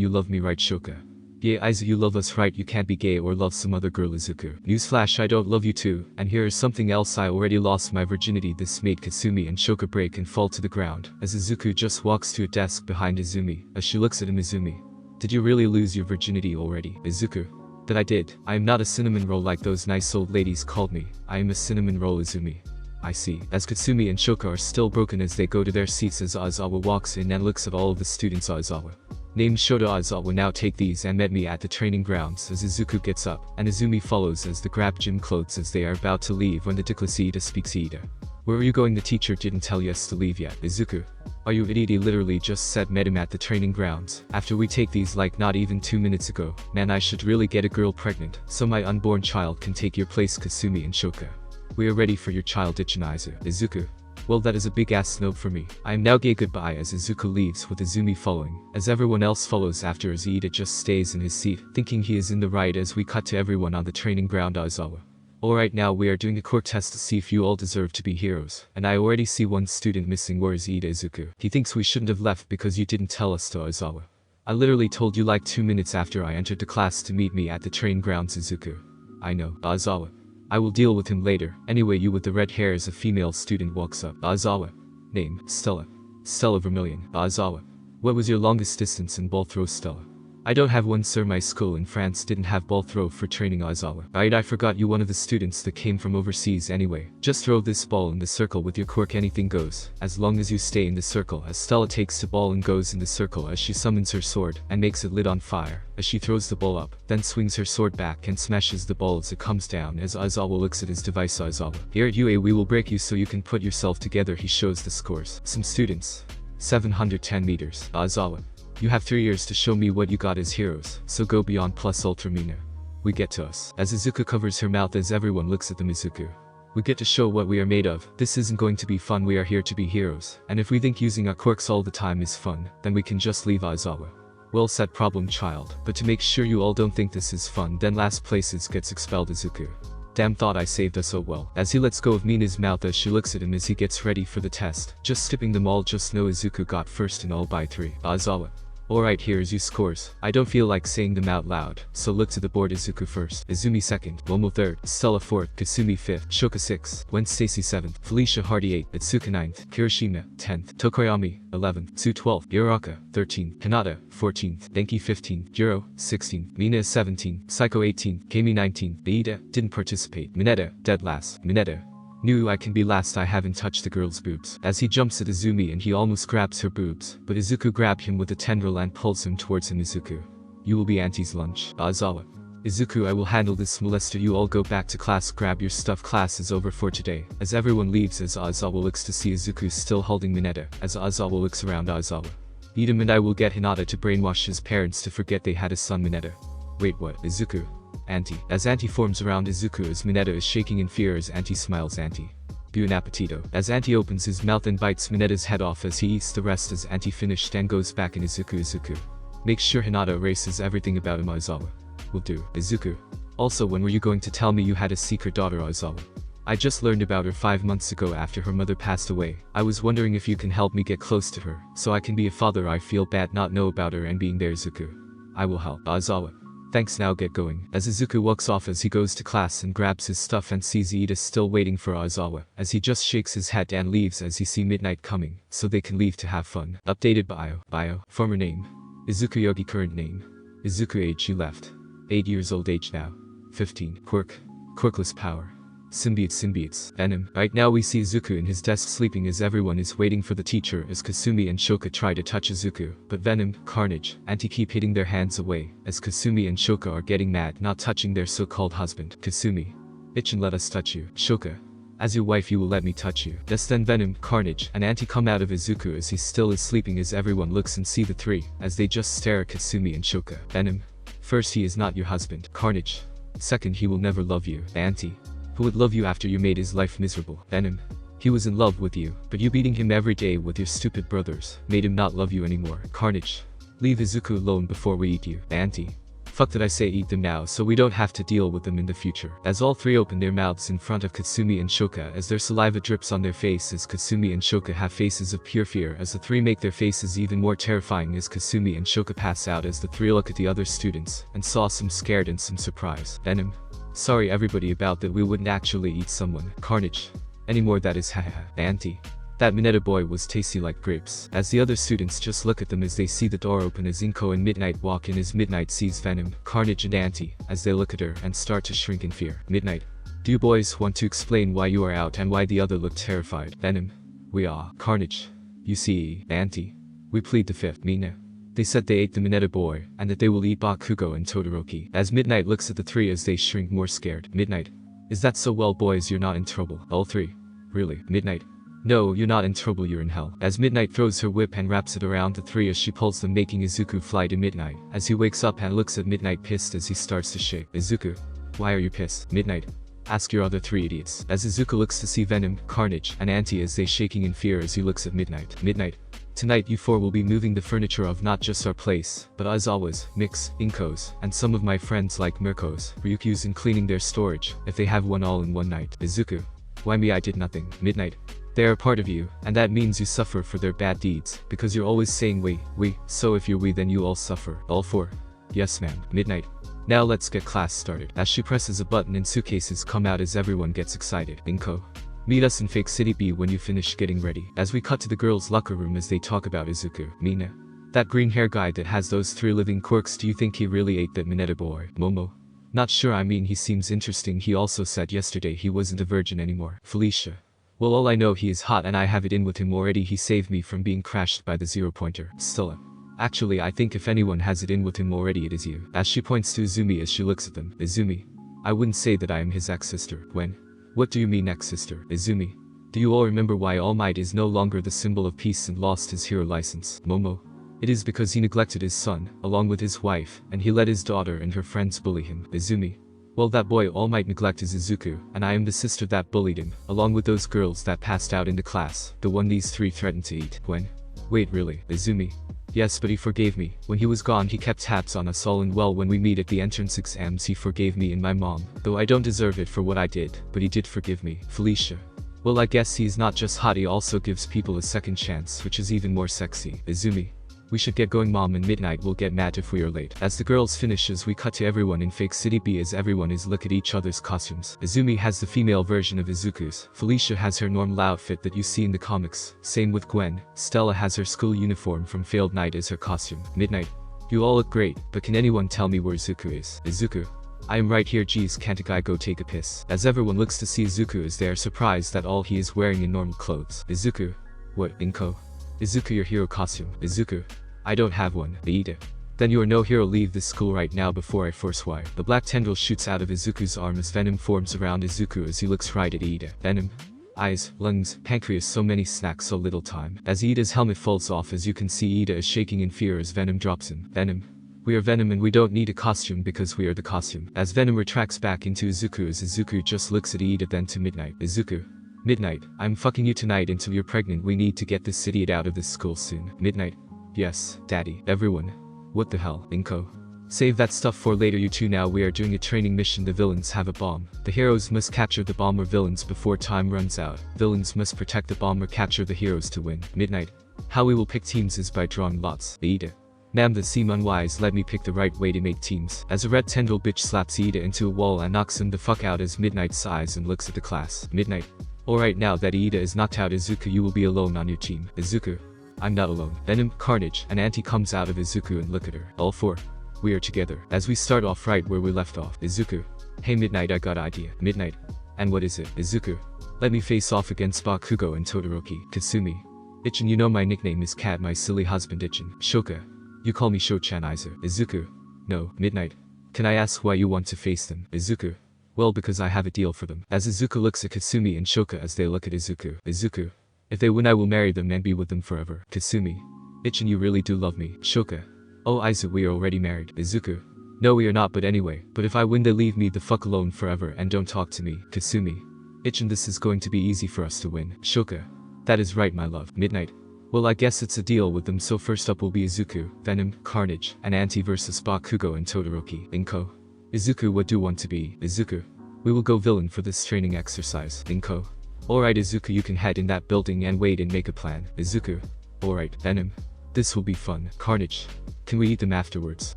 Speaker 2: You love me, right? Shoka. Yeah, Aizu, you love us, right? You can't be gay or love some other girl. Izuku. Newsflash, I don't love you too, and here is something else, I already lost my virginity. This made Kasumi and Shoka break and fall to the ground, as Izuku just walks to a desk behind Izumi, as she looks at him. Izumi. Did you really lose your virginity already? Izuku. That I did. I am not a cinnamon roll like those nice old ladies called me. I am a cinnamon roll. Izumi. I see. As Katsumi and Shoka are still broken as they go to their seats as Aizawa walks in and looks at all of the students. Aizawa. Named Shoto. Aizawa, now take these and meet me at the training grounds. As Izuku gets up, and Izumi follows as they grab gym clothes as they are about to leave when the declace Ida speaks. Ida. Where are you going? The teacher didn't tell us to leave yet. Izuku. Are you idiot? He literally just said met him at the training grounds, after we take these like not even 2 minutes ago. Man, I should really get a girl pregnant, so my unborn child can take your place. Kasumi and Shoka. We are ready for your child. Ichinizu. Izuku. Well, that is a big ass no for me. I am now gay. Goodbye. As Izuku leaves with Izumi following, as everyone else follows after, as Ida just stays in his seat, thinking he is in the right. As we cut to everyone on the training ground. Aizawa. Alright, now we are doing a core test to see if you all deserve to be heroes, and I already see one student missing. Where is Ida? Izuku. He thinks we shouldn't have left because you didn't tell us to. Aizawa. I literally told you like 2 minutes after I entered the class to meet me at the training grounds. Izuku. I know. Aizawa. I will deal with him later. Anyway, you with the red hair. As a female student walks up. Aizawa. Name. Stella. Stella Vermilion. Aizawa. What was your longest distance in ball throw? Stella. I don't have one, sir. My school in France didn't have ball throw for training. Aizawa. Right, I forgot you one of the students that came from overseas. Anyway, just throw this ball in the circle with your cork, anything goes, as long as you stay in the circle. As Stella takes the ball and goes in the circle as she summons her sword and makes it lit on fire, as she throws the ball up, then swings her sword back and smashes the ball as it comes down. As Aizawa looks at his device. Aizawa. Here at UA we will break you so you can put yourself together. He shows the scores. Some students. 710 meters. Aizawa. You have 3 years to show me what you got as heroes, so go beyond plus ultra mina. We get to us. As Izuku covers her mouth as everyone looks at them. Izuku. We get to show what we are made of. This isn't going to be fun. We are here to be heroes, and if we think using our quirks all the time is fun, then we can just leave. Aizawa. Well said, problem child, but to make sure you all don't think this is fun, then last places gets expelled. Izuku. Damn, thought I saved us so well. As he lets go of Mina's mouth as she looks at him as he gets ready for the test, just skipping them all. Just know Izuku got first in all by 3. Aizawa. Alright, here's your scores. I don't feel like saying them out loud, so look to the board. Izuku first, Izumi 2nd, Momo 3rd, Stella 4th, Kasumi 5th, Shoka 6th, Gwen Stacy 7th, Felicia Hardy 8th, Itsuka 9th, Kirishima 10th, Tokoyami 11th, Tsu 12th, Yuraka 13th, Kanata 14th, Denki 15th, Juro 16th, Mina 17th, Psycho 18th, Kami 19th, Aida didn't participate, Mineta dead last, Mineta Knew I can be last, I haven't touched the girl's boobs. As he jumps at Izumi and he almost grabs her boobs, but Izuku grabbed him with a tendril and pulls him towards him. Izuku. You will be Auntie's lunch. Aizawa. Izuku, I will handle this molester. You all go back to class, grab your stuff, class is over for today. As everyone leaves, as Aizawa looks to see Izuku still holding Mineta, as Aizawa looks around, Aizawa. Eat him and I will get Hinata to brainwash his parents to forget they had a son. Mineta. Wait, what? Izuku. Auntie. As Auntie forms around Izuku as Mineta is shaking in fear as Auntie smiles. Auntie. Buon appetito. As Auntie opens his mouth and bites Mineta's head off as he eats the rest as Auntie finished and goes back in. Izuku. Make sure Hinata erases everything about him. Aizawa. Will do. Izuku. Also, when were you going to tell me you had a secret daughter? Aizawa. I just learned about her 5 months ago after her mother passed away. I was wondering if you can help me get close to her, so I can be a father. I feel bad not know about her and being there. Izuku. I will help. Aizawa. Thanks, now get going. As Izuku walks off as he goes to class and grabs his stuff and sees Iida still waiting for Aizawa, as he just shakes his head and leaves as he see midnight coming, so they can leave to have fun. Updated bio. Former name. Izuku Yogi. Current name. Izuku. Age you left. 8 years old. Age now. 15. Quirk. Quirkless power. Symbiotes. Venom. Right now we see Izuku in his desk sleeping as everyone is waiting for the teacher as Kasumi and Shoka try to touch Izuku, but Venom, Carnage, and he keep hitting their hands away, as Kasumi and Shoka are getting mad not touching their so-called husband. Kasumi. Bitch and let us touch you. Shoka. As your wife you will let me touch you. Just then Venom, Carnage, and Auntie come out of Izuku as he still is sleeping as everyone looks and see the three, as they just stare at Kasumi and Shoka. Venom. First, he is not your husband. Carnage. Second, he will never love you. Auntie. Who would love you after you made his life miserable? Venom. He was in love with you, but you beating him every day with your stupid brothers made him not love you anymore. Carnage. Leave Izuku alone before we eat you. Auntie. Fuck, did I say eat them now so we don't have to deal with them in the future. As all three open their mouths in front of Kasumi and Shoka as their saliva drips on their face as Kasumi and Shoka have faces of pure fear as the three make their faces even more terrifying as Kasumi and Shoka pass out as the three look at the other students and saw some scared and some surprise. Venom. Sorry everybody about that, we wouldn't actually eat someone. Carnage. Anymore, that is haha. Auntie. That Mineta boy was tasty like grapes. As the other students just look at them as they see the door open as Inko and Midnight walk in as Midnight sees Venom, Carnage and Auntie, as they look at her and start to shrink in fear. Midnight. Do you boys want to explain why you are out and why the other look terrified? Venom. We are. Carnage. You see, Auntie. We plead the fifth. Mina. They said they ate the Mineta boy, and that they will eat Bakugo and Todoroki. As Midnight looks at the three as they shrink more scared. Midnight. Is that so? Well boys, you're not in trouble. All three. Really? Midnight. No, you're not in trouble, you're in hell. As Midnight throws her whip and wraps it around the three as she pulls them, making Izuku fly to Midnight. As he wakes up and looks at Midnight pissed as he starts to shake. Izuku. Why are you pissed? Midnight. Ask your other three idiots. As Izuku looks to see Venom, Carnage, and Auntie as they shaking in fear as he looks at Midnight. Midnight. Tonight you four will be moving the furniture of not just our place, but as always, Mix, Inko's, and some of my friends like Mirko's, Ryukyu's, and cleaning their storage, if they have one all in one night. Izuku. Why me? I did nothing. Midnight. They are part of you, and that means you suffer for their bad deeds, because you're always saying we, so if you're we then you all suffer. All four. Yes ma'am. Midnight. Now let's get class started. As she presses a button and suitcases come out as everyone gets excited. Inko. Meet us in Fake City B when you finish getting ready. As we cut to the girls' locker room as they talk about Izuku. Mina. That green hair guy that has those three living quirks, do you think he really ate that Mineta boy? Momo. Not sure, I mean he seems interesting. He also said yesterday he wasn't a virgin anymore. Felicia. Well, all I know, he is hot and I have it in with him already. He saved me from being crashed by the zero pointer. Stella. Actually, I think if anyone has it in with him already, it is you. As she points to Izumi as she looks at them. Izumi. I wouldn't say that I am his ex-sister. When? What do you mean ex-sister? Izumi. Do you all remember why All Might is no longer the symbol of peace and lost his hero license? Momo. It is because he neglected his son, along with his wife, and he let his daughter and her friends bully him. Izumi. Well, that boy All Might neglect is Izuku, and I am the sister that bullied him, along with those girls that passed out in the class, the one these three threatened to eat. When? Wait, really? Izumi. Yes, but he forgave me. When he was gone he kept tabs on us all, and well, when we meet at the entrance exams he forgave me and my mom, though I don't deserve it for what I did, but he did forgive me. Felicia. Well, I guess he's not just hot, he also gives people a second chance, which is even more sexy. Izumi. We should get going, Mom, and Midnight will get mad if we are late. As the girls finishes, we cut to everyone in Fake City B as everyone is look at each other's costumes. Izumi has the female version of Izuku's. Felicia has her normal outfit that you see in the comics. Same with Gwen. Stella has her school uniform from Failed Night as her costume. Midnight. You all look great, but can anyone tell me where Izuku is? Izuku. I am right here, geez, can't a guy go take a piss? As everyone looks to see Izuku as they are surprised that all he is wearing in normal clothes. Izuku. What, Inko? Izuku, your hero costume. Izuku. I don't have one. Iida. Then you are no hero, leave this school right now before I force wire. The black tendril shoots out of Izuku's arm as venom forms around Izuku as he looks right at Iida. Venom. Eyes, lungs, pancreas, so many snacks, so little time. As Iida's helmet falls off, as you can see, Iida is shaking in fear as Venom drops in. Venom. We are Venom and we don't need a costume because we are the costume. As Venom retracts back into Izuku as Izuku just looks at Iida, then to Midnight. Izuku. Midnight, I'm fucking you tonight until you're pregnant. We need to get this idiot out of this school soon. Midnight. Yes, Daddy. Everyone. What the hell, Inko? Save that stuff for later, you two. Now we are doing a training mission. The villains have a bomb. The heroes must capture the bomb or villains before time runs out. Villains must protect the bomb or capture the heroes to win. Midnight. How we will pick teams is by drawing lots. Iida. Ma'am, that seem unwise, let me pick the right way to make teams. As a red tendril bitch slaps Iida into a wall and knocks him the fuck out as Midnight sighs and looks at the class. Midnight. Alright, now that Iida is knocked out, Izuku, you will be alone on your team. Izuku. I'm not alone. Venom, Carnage, and Auntie comes out of Izuku and look at her. All four. We are together. As we start off right where we left off. Izuku. Hey Midnight, I got idea. Midnight. And what is it? Izuku. Let me face off against Bakugo and Todoroki. Kasumi. Ichin, you know my nickname is Cat, my silly husband Ichin. Shoka. You call me Sho-chan Izu. Izuku. No, Midnight. Can I ask why you want to face them? Izuku. Well, because I have a deal for them. As Izuku looks at Kasumi and Shoka as they look at Izuku. Izuku. If they win, I will marry them and be with them forever. Kasumi. Ichin, you really do love me. Shoka. Oh Izu, we are already married. Izuku. No, we are not, but anyway. But if I win, they leave me the fuck alone forever and don't talk to me. Kasumi. Ichin, this is going to be easy for us to win. Shoka. That is right, my love. Midnight. Well, I guess it's a deal with them, so first up will be Izuku, Venom, Carnage, and Auntie versus Bakugo and Todoroki. Inko. Izuku, what do you want to be? Izuku. We will go villain for this training exercise. Inko. Alright Izuku, you can head in that building and wait and make a plan. Izuku. Alright, Venom. This will be fun. Carnage. Can we eat them afterwards?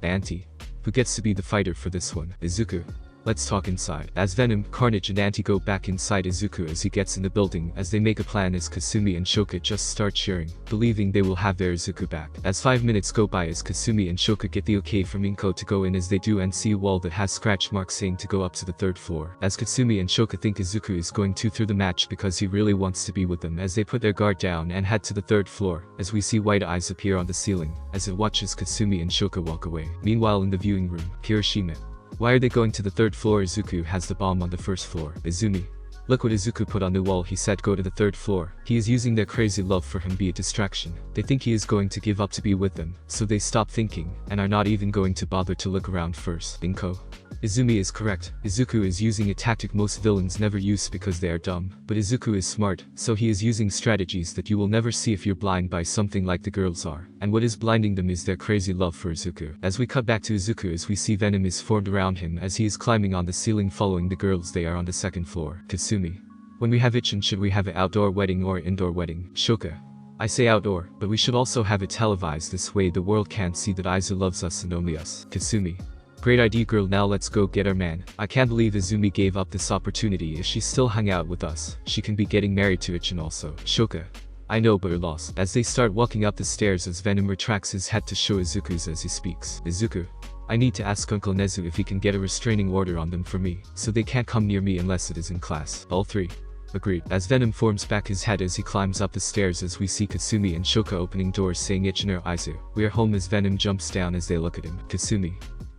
Speaker 2: Auntie. Who gets to be the fighter for this one? Izuku. Let's talk inside. As Venom, Carnage, and Auntie go back inside Izuku as he gets in the building, as they make a plan as Kasumi and Shoka just start cheering, believing they will have their Izuku back. As 5 minutes go by as Kasumi and Shoka get the okay from Inko to go in, as they do and see a wall that has scratch marks saying to go up to the 3rd floor. As Kasumi and Shoka think Izuku is going to through the match because he really wants to be with them, as they put their guard down and head to the 3rd floor, as we see white eyes appear on the ceiling, as it watches Kasumi and Shoka walk away. Meanwhile in the viewing room, Hiroshima. Why are they going to the 3rd floor? Izuku has the bomb on the 1st floor. Izumi. Look what Izuku put on the wall. He said go to the 3rd floor. He is using their crazy love for him be a distraction. They think he is going to give up to be with them, so they stop thinking, and are not even going to bother to look around first. Inko. Izumi is correct. Izuku is using a tactic most villains never use because they are dumb, but Izuku is smart, so he is using strategies that you will never see if you're blind by something like the girls are. And what is blinding them is their crazy love for Izuku. As we cut back to Izuku as we see Venom is formed around him as he is climbing on the ceiling following the girls. They are on the 2nd floor. Kasumi. When we have Ichin, should we have an outdoor wedding or indoor wedding? Shoka. I say outdoor, but we should also have it televised, this way the world can see that Izu loves us and only us. Kasumi. Great idea, girl, now let's go get our man. I can't believe Izumi gave up this opportunity. If she still hung out with us, she can be getting married to Ichin also. Shoka. I know, but we're lost. As they start walking up the stairs as Venom retracts his head to show Izuku's as he speaks. Izuku. I need to ask Uncle Nezu if he can get a restraining order on them for me, so they can't come near me unless it is in class. All three. Agreed. As Venom forms back his head as he climbs up the stairs as we see Kasumi and Shoka opening doors saying Ichin or Izu. We are home as Venom jumps down as they look at him. Kasumi.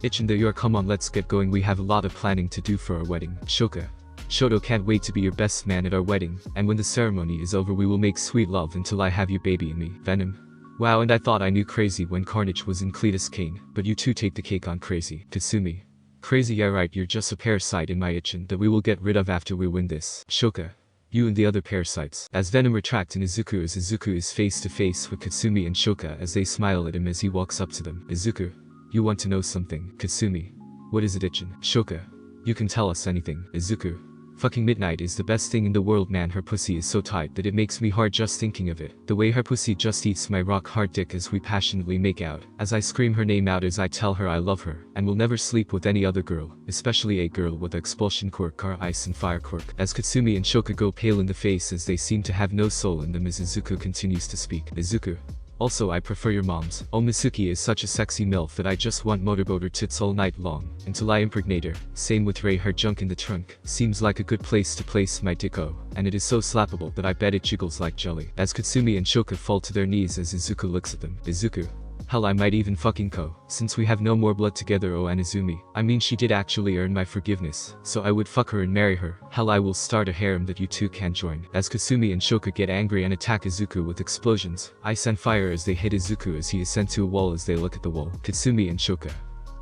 Speaker 2: Ichin, there you are, come on, let's get going, we have a lot of planning to do for our wedding. Shoka. Shoto, can't wait to be your best man at our wedding, and when the ceremony is over we will make sweet love until I have you baby in me. Venom. Wow, and I thought I knew crazy when Carnage was in Cletus Kane, but you two take the cake on crazy. Kasumi. Crazy, yeah right, you're just a parasite in my Ichin that we will get rid of after we win this. Shoka. You and the other parasites. As Venom retracts in Izuku as Izuku is face to face with Kasumi and Shoka as they smile at him as he walks up to them. Izuku. You want to know something? Kasumi. What is it, Ichin? Shoka. You can tell us anything. Izuku. Fucking Midnight is the best thing in the world, man. Her pussy is so tight that it makes me hard just thinking of it. The way her pussy just eats my rock hard dick as we passionately make out, as I scream her name out as I tell her I love her, and will never sleep with any other girl, especially a girl with expulsion quirk or ice and fire quirk. As Kasumi and Shoka go pale in the face as they seem to have no soul in them as Izuku continues to speak. Izuku. Also I prefer your mom's. Oh, Misuki is such a sexy milf that I just want motorboat her tits all night long, until I impregnate her. Same with Ray, her junk in the trunk. Seems like a good place to place my Deku, and it is so slappable that I bet it jiggles like jelly. As Katsumi and Shoka fall to their knees as Izuku looks at them. Izuku. Hell, I might even fucking ko. Since we have no more blood together, oh Anizumi. I mean, she did actually earn my forgiveness, so I would fuck her and marry her. Hell, I will start a harem that you two can join. As Kasumi and Shoka get angry and attack Izuku with explosions, I send fire as they hit Izuku as he is sent to a wall as they look at the wall. Katsumi and Shoka.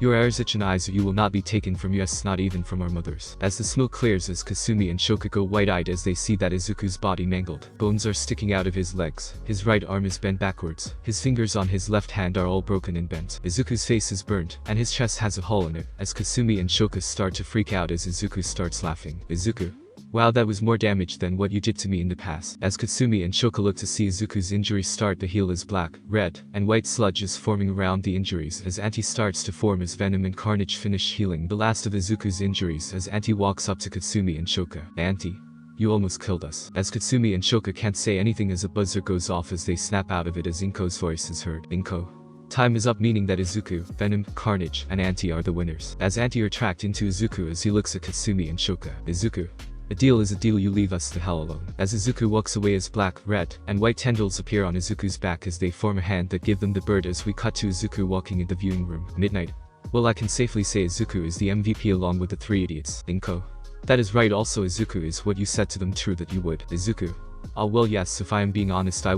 Speaker 2: Your heirs and eyes you will not be taken from us, not even from our mothers. As the smoke clears as Kasumi and Shoka go wide-eyed as they see that Izuku's body mangled. Bones are sticking out of his legs. His right arm is bent backwards. His fingers on his left hand are all broken and bent. Izuku's face is burnt, and his chest has a hole in it. As Kasumi and Shoka start to freak out as Izuku starts laughing. Izuku. Wow, that was more damage than what you did to me in the past. As Katsumi and Shoka look to see Izuku's injuries start to heal as black, red, and white sludge is forming around the injuries as Anti starts to form as Venom and Carnage finish healing the last of Izuku's injuries as Anti walks up to Katsumi and Shoka. Anti. You almost killed us. As Katsumi and Shoka can't say anything as a buzzer goes off as they snap out of it as Inko's voice is heard. Inko. Time is up, meaning that Izuku, Venom, Carnage, and Anti are the winners. As Anti are tracked into Izuku as he looks at Katsumi and Shoka. Izuku. A deal is a deal, you leave us the hell alone. As Izuku walks away as black, red, and white tendrils appear on Izuku's back as they form a hand that give them the bird as we cut to Izuku walking in the viewing room. Midnight. Well, I can safely say Izuku is the MVP along with the three idiots. Inko. That is right, also Izuku is what you said to them true that you would. Izuku. Oh well, yes, if I am being honest I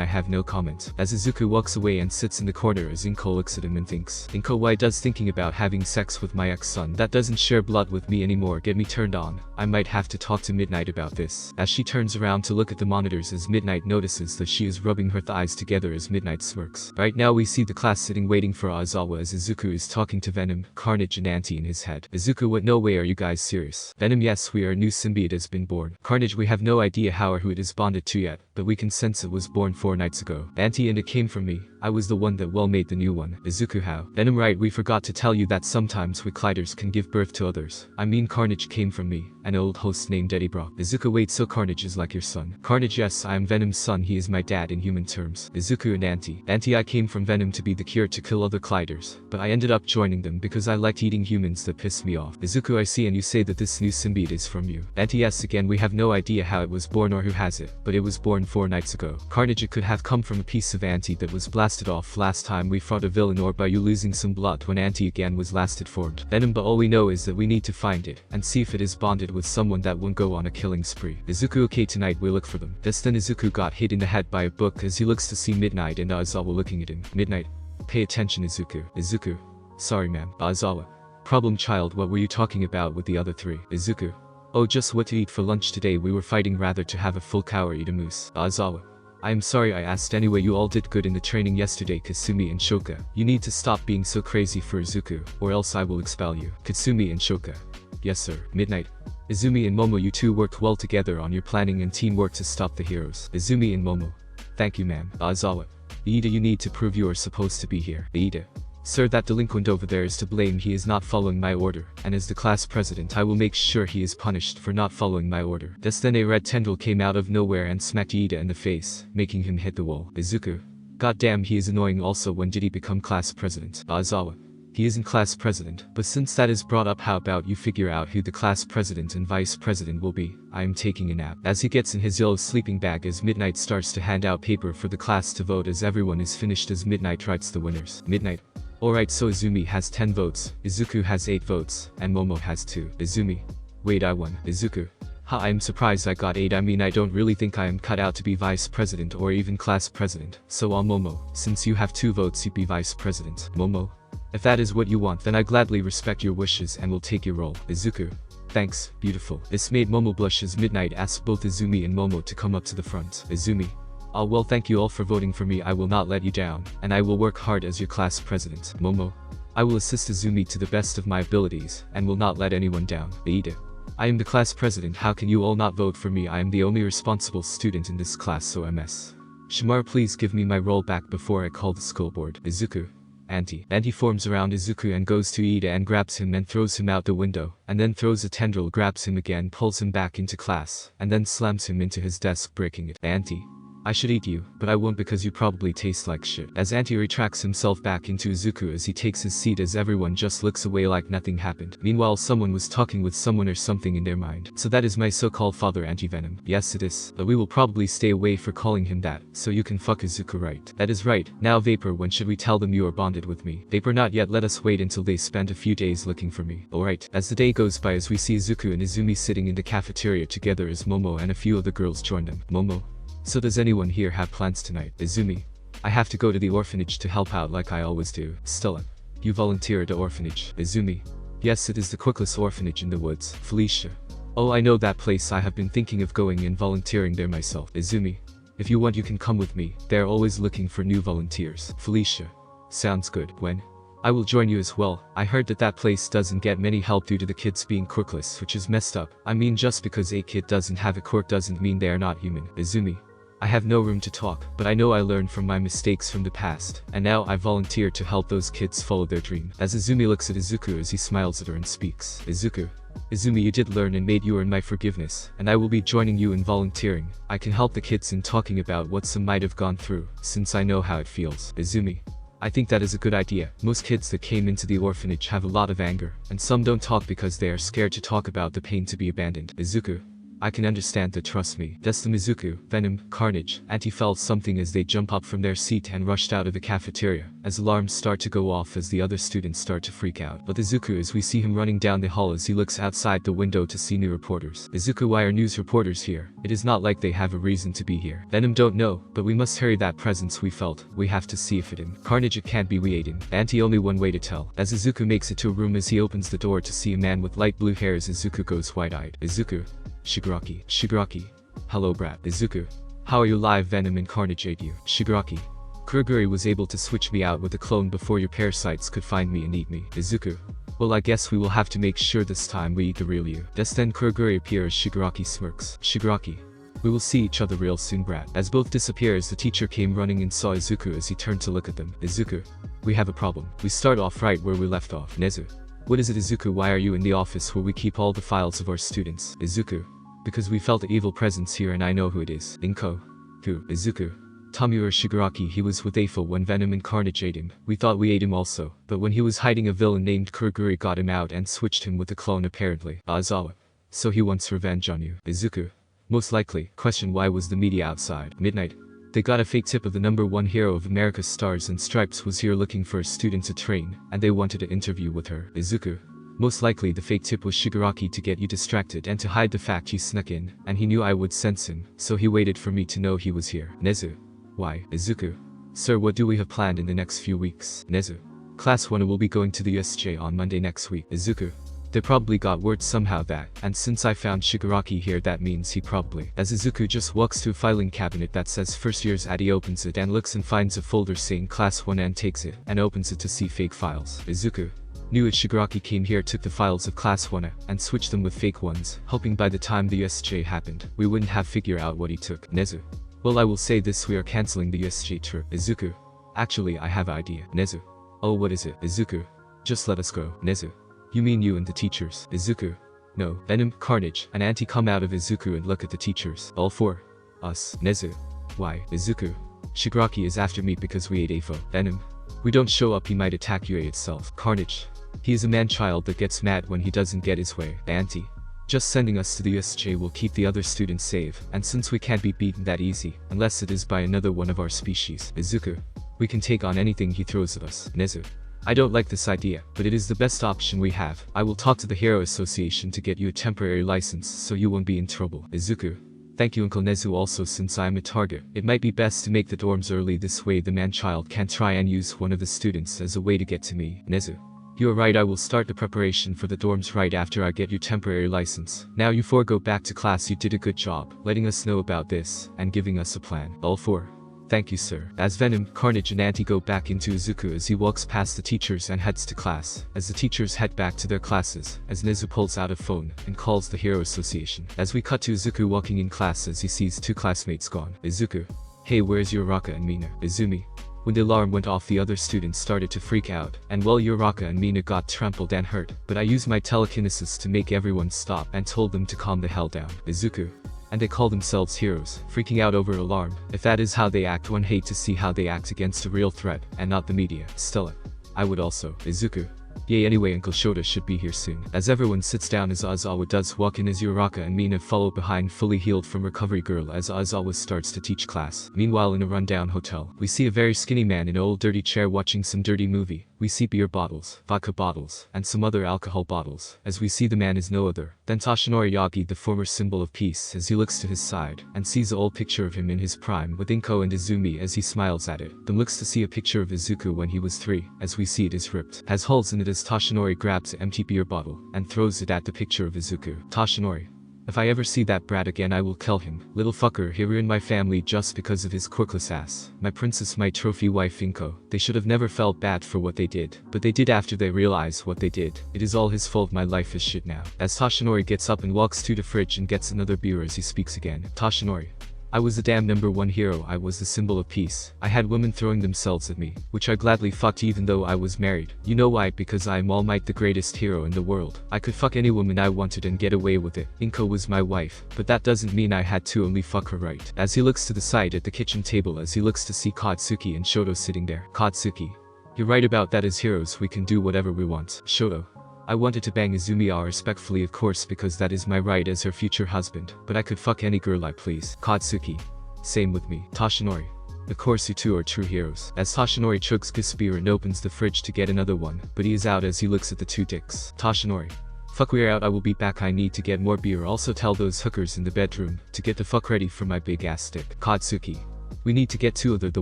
Speaker 2: have no comment. As Izuku walks away and sits in the corner as Inko looks at him and thinks, Inko, why does thinking about having sex with my ex-son that doesn't share blood with me anymore get me turned on? I might have to talk to Midnight about this. As she turns around to look at the monitors as Midnight notices that she is rubbing her thighs together as Midnight smirks. Right now we see the class sitting waiting for Aizawa as Izuku is talking to Venom, Carnage and Anti in his head. Izuku, what, no way, are you guys serious? Venom, yes, we are, a new symbiote has been born. Carnage, we have no idea how or who it is bonded to yet, but we can sense it was born 4 nights ago. Anti, and it came from me. I was the one that well made the new one. Izuku, how? Venom, right, we forgot to tell you that sometimes we Gliders can give birth to others. I mean, Carnage came from me, an old host named Eddie Brock. Izuku, wait, so Carnage is like your son? Carnage, yes, I am Venom's son, he is my dad in human terms. Izuku and Anti. Anti, I came from Venom to be the cure to kill other Gliders, but I ended up joining them because I liked eating humans that pissed me off. Izuku, I see, and you say that this new symbiote is from you. Anti, yes, again, we have no idea how it was born or who has it, but it was born 4 nights ago. Carnage, it could have come from a piece of Anti that was blasted off last time we fought a villain or by you losing some blood when Anti again was last formed. Venom, but all we know is that we need to find it and see if it is bonded with someone that won't go on a killing spree. Izuku, okay, tonight we look for them. Just then Izuku got hit in the head by a book as he looks to see Midnight and Aizawa looking at him. Midnight. Pay attention, Izuku. Izuku. Sorry ma'am. Aizawa. Problem child, what were you talking about with the other 3? Izuku. Oh, just what to eat for lunch today, we were fighting rather to have a full cow or eat a moose. Aizawa. I am sorry I asked anyway, you all did good in the training yesterday, Kasumi and Shoka. You need to stop being so crazy for Izuku, or else I will expel you. Katsumi and Shoka. Yes sir. Midnight. Izumi and Momo, you two worked well together on your planning and teamwork to stop the heroes. Izumi and Momo. Thank you ma'am. Aizawa. Iida, you need to prove you are supposed to be here. Iida. Sir, that delinquent over there is to blame, he is not following my order, and as the class president I will make sure he is punished for not following my order. Just then a red tendril came out of nowhere and smacked Iida in the face, making him hit the wall. Izuku. God damn, he is annoying. Also, when did he become class president? Aizawa. He isn't class president, but since that is brought up, how about you figure out who the class president and vice president will be? I am taking a nap. As he gets in his yellow sleeping bag as Midnight starts to hand out paper for the class to vote as everyone is finished as Midnight writes the winners. Midnight. Alright, so Izumi has 10 votes, Izuku has 8 votes, and Momo has 2. Izumi. Wait, I won. Izuku. Ha, I'm surprised I got 8. I mean, I don't really think I am cut out to be vice president or even class president. So Momo, since you have 2 votes you be vice president. Momo. If that is what you want, then I gladly respect your wishes and will take your role. Izuku. Thanks, beautiful. This made Momo blush as Midnight asked both Izumi and Momo to come up to the front. Izumi. Oh well, thank you all for voting for me, I will not let you down, and I will work hard as your class president. Momo. I will assist Izumi to the best of my abilities, and will not let anyone down. Iida. I am the class president, how can you all not vote for me? I am the only responsible student in this class, so MS. Shimar, please give me my roll back before I call the school board. Izuku. Anti. Anti forms around Izuku and goes to Iida and grabs him and throws him out the window, and then throws a tendril, grabs him again, pulls him back into class, and then slams him into his desk, breaking it. Anti. I should eat you, but I won't because you probably taste like shit. As Anti retracts himself back into Izuku as he takes his seat as everyone just looks away like nothing happened. Meanwhile, someone was talking with someone or something in their mind. So that is my so-called father Anti-Venom. Yes it is, but we will probably stay away for calling him that, so you can fuck Izuku right. That is right. Now Vapor, when should we tell them you are bonded with me? Vapor, not yet, let us wait until they spend a few days looking for me. Alright. As the day goes by, as we see Izuku and Izumi sitting in the cafeteria together as Momo and a few other girls join them. Momo. So does anyone here have plans tonight? Izumi. I have to go to the orphanage to help out like I always do. Stella. You volunteer at the orphanage. Izumi. Yes, it is the quickless orphanage in the woods. Felicia. Oh, I know that place. I have been thinking of going and volunteering there myself. Izumi. If you want you can come with me. They're always looking for new volunteers. Felicia. Sounds good. When? I will join you as well. I heard that place doesn't get many help due to the kids being quirkless, which is messed up. I mean, just because a kid doesn't have a quirk doesn't mean they are not human. Izumi. I have no room to talk, but I know I learned from my mistakes from the past, and now I volunteer to help those kids follow their dream. As Izumi looks at Izuku as he smiles at her and speaks. Izuku. Izumi, you did learn and made you earn my forgiveness, and I will be joining you in volunteering. I can help the kids in talking about what some might have gone through, since I know how it feels. Izumi. I think that is a good idea. Most kids that came into the orphanage have a lot of anger, and some don't talk because they are scared to talk about the pain to be abandoned. Izuku. I can understand that, trust me. That's the Mizuku, Venom, Carnage, Anti felt something as they jump up from their seat and rushed out of the cafeteria, as alarms start to go off as the other students start to freak out. But Izuku, as we see him running down the hall as he looks outside the window to see new reporters. Izuku, why are news reporters here? It is not like they have a reason to be here. Venom don't know, but we must hurry that presence we felt. We have to see if it him. Carnage, it can't be we ate him. Anti, only one way to tell. As Izuku makes it to a room as he opens the door to see a man with light blue hair as Izuku goes wide-eyed. Izuku. Shigaraki. Shigaraki. Hello brat. Izuku. How are you? Live Venom and Carnage ate you. Shigaraki. Kurogiri was able to switch me out with a clone before your parasites could find me and eat me. Izuku. Well, I guess we will have to make sure this time we eat the real you. Does then Kurogiri appear as Shigaraki smirks. Shigaraki. We will see each other real soon brat. As both disappear as the teacher came running and saw Izuku as he turned to look at them. Izuku. We have a problem. We start off right where we left off. Nezu. What is it Izuku? Why are you in the office where we keep all the files of our students? Izuku. Because we felt an evil presence here and I know who it is. Inko. Who? Izuku. Tomura Shigaraki. He was with Afo when Venom and Carnage ate him. We thought we ate him also, but when he was hiding a villain named Kurogiri got him out and switched him with a clone apparently. Aizawa. So he wants revenge on you. Izuku. Most likely. Question, why was the media outside? Midnight. They got a fake tip of the #1 hero of America's Stars and Stripes was here looking for a student to train, and they wanted to interview with her. Izuku. Most likely the fake tip was Shigaraki to get you distracted and to hide the fact you snuck in, and he knew I would sense him, so he waited for me to know he was here. Nezu. Why? Izuku. Sir, what do we have planned in the next few weeks? Nezu. Class 1 will be going to the USJ on Monday next week. Izuku. They probably got word somehow that, and since I found Shigaraki here that means he probably. As Izuku just walks to a filing cabinet that says first years at, he opens it and looks and finds a folder saying class 1 and takes it, and opens it to see fake files. Izuku. Knew it. Shigaraki came here, took the files of class 1 and switched them with fake ones, hoping by the time the USJ happened, we wouldn't have figured out what he took. Nezu. Well, I will say this, we are cancelling the USJ trip. Izuku. Actually, I have an idea. Nezu. Oh, what is it? Izuku. Just let us go. Nezu. You mean you and the teachers? Izuku. No. Venom, Carnage, and Anti come out of Izuku and look at the teachers. All four. Us. Nezu. Why? Izuku. Shigaraki is after me because we ate Afo. Venom. We don't show up, he might attack UA itself. Carnage. He is a man-child that gets mad when he doesn't get his way. Anti. Just sending us to the USJ will keep the other students safe, and since we can't be beaten that easy, unless it is by another one of our species. Izuku. We can take on anything he throws at us. Nezu. I don't like this idea, but it is the best option we have. I will talk to the Hero Association to get you a temporary license so you won't be in trouble. Izuku. Thank you Uncle Nezu. Also, since I am a target, it might be best to make the dorms early, this way the man-child can try and use one of the students as a way to get to me. Nezu. You are right, I will start the preparation for the dorms right after I get your temporary license. Now you four go back to class. You did a good job letting us know about this and giving us a plan. All four. Thank you, sir. As Venom, Carnage, and Anti go back into Izuku as he walks past the teachers and heads to class, as the teachers head back to their classes, as Nezu pulls out a phone and calls the Hero Association. As we cut to Izuku walking in class as he sees two classmates gone. Izuku. Hey, where's Uraraka and Mina? Izumi. When the alarm went off, the other students started to freak out, and well, Uraraka and Mina got trampled and hurt, but I used my telekinesis to make everyone stop and told them to calm the hell down. Izuku. And they call themselves heroes, freaking out over alarm. If that is how they act, one hate to see how they act against a real threat, and not the media. Stella. I would also. Izuku. Yay, anyway, Uncle Shota should be here soon. As everyone sits down, as Aizawa does walk in, as Uraraka and Mina follow behind, fully healed from recovery girl, as Aizawa starts to teach class. Meanwhile, in a rundown hotel, we see a very skinny man in an old dirty chair watching some dirty movie. We see beer bottles, vodka bottles, and some other alcohol bottles. As we see, the man is no other than Toshinori Yagi, the former symbol of peace, as he looks to his side and sees an old picture of him in his prime with Inko and Izumi as he smiles at it. Then looks to see a picture of Izuku when he was 3, as we see it is ripped, has holes in it, as Toshinori grabs an empty beer bottle and throws it at the picture of Izuku. Toshinori. If I ever see that brat again, I will kill him. Little fucker, he ruined my family just because of his quirkless ass. My princess, my trophy wife Inko. They should have never felt bad for what they did. But they did after they realized what they did. It is all his fault, my life is shit now. As Toshinori gets up and walks to the fridge and gets another beer, as he speaks again. Toshinori. I was the damn #1 hero, I was the symbol of peace. I had women throwing themselves at me, which I gladly fucked even though I was married. You know why? Because I am All Might, the greatest hero in the world. I could fuck any woman I wanted and get away with it. Inko was my wife, but that doesn't mean I had to only fuck her, right? As he looks to the side at the kitchen table, as he looks to see Katsuki and Shoto sitting there. Katsuki. You're right about that, as heroes we can do whatever we want. Shoto. I wanted to bang Izumi respectfully, of course, because that is my right as her future husband, but I could fuck any girl I please. Katsuki. Same with me. Toshinori. Of course you two are true heroes. As Toshinori chugs his beer and opens the fridge to get another one, but he is out as he looks at the 2 dicks. Toshinori. Fuck, we're out, I will be back, I need to get more beer. Also tell those hookers in the bedroom to get the fuck ready for my big ass stick. Katsuki. We need to get 2 of the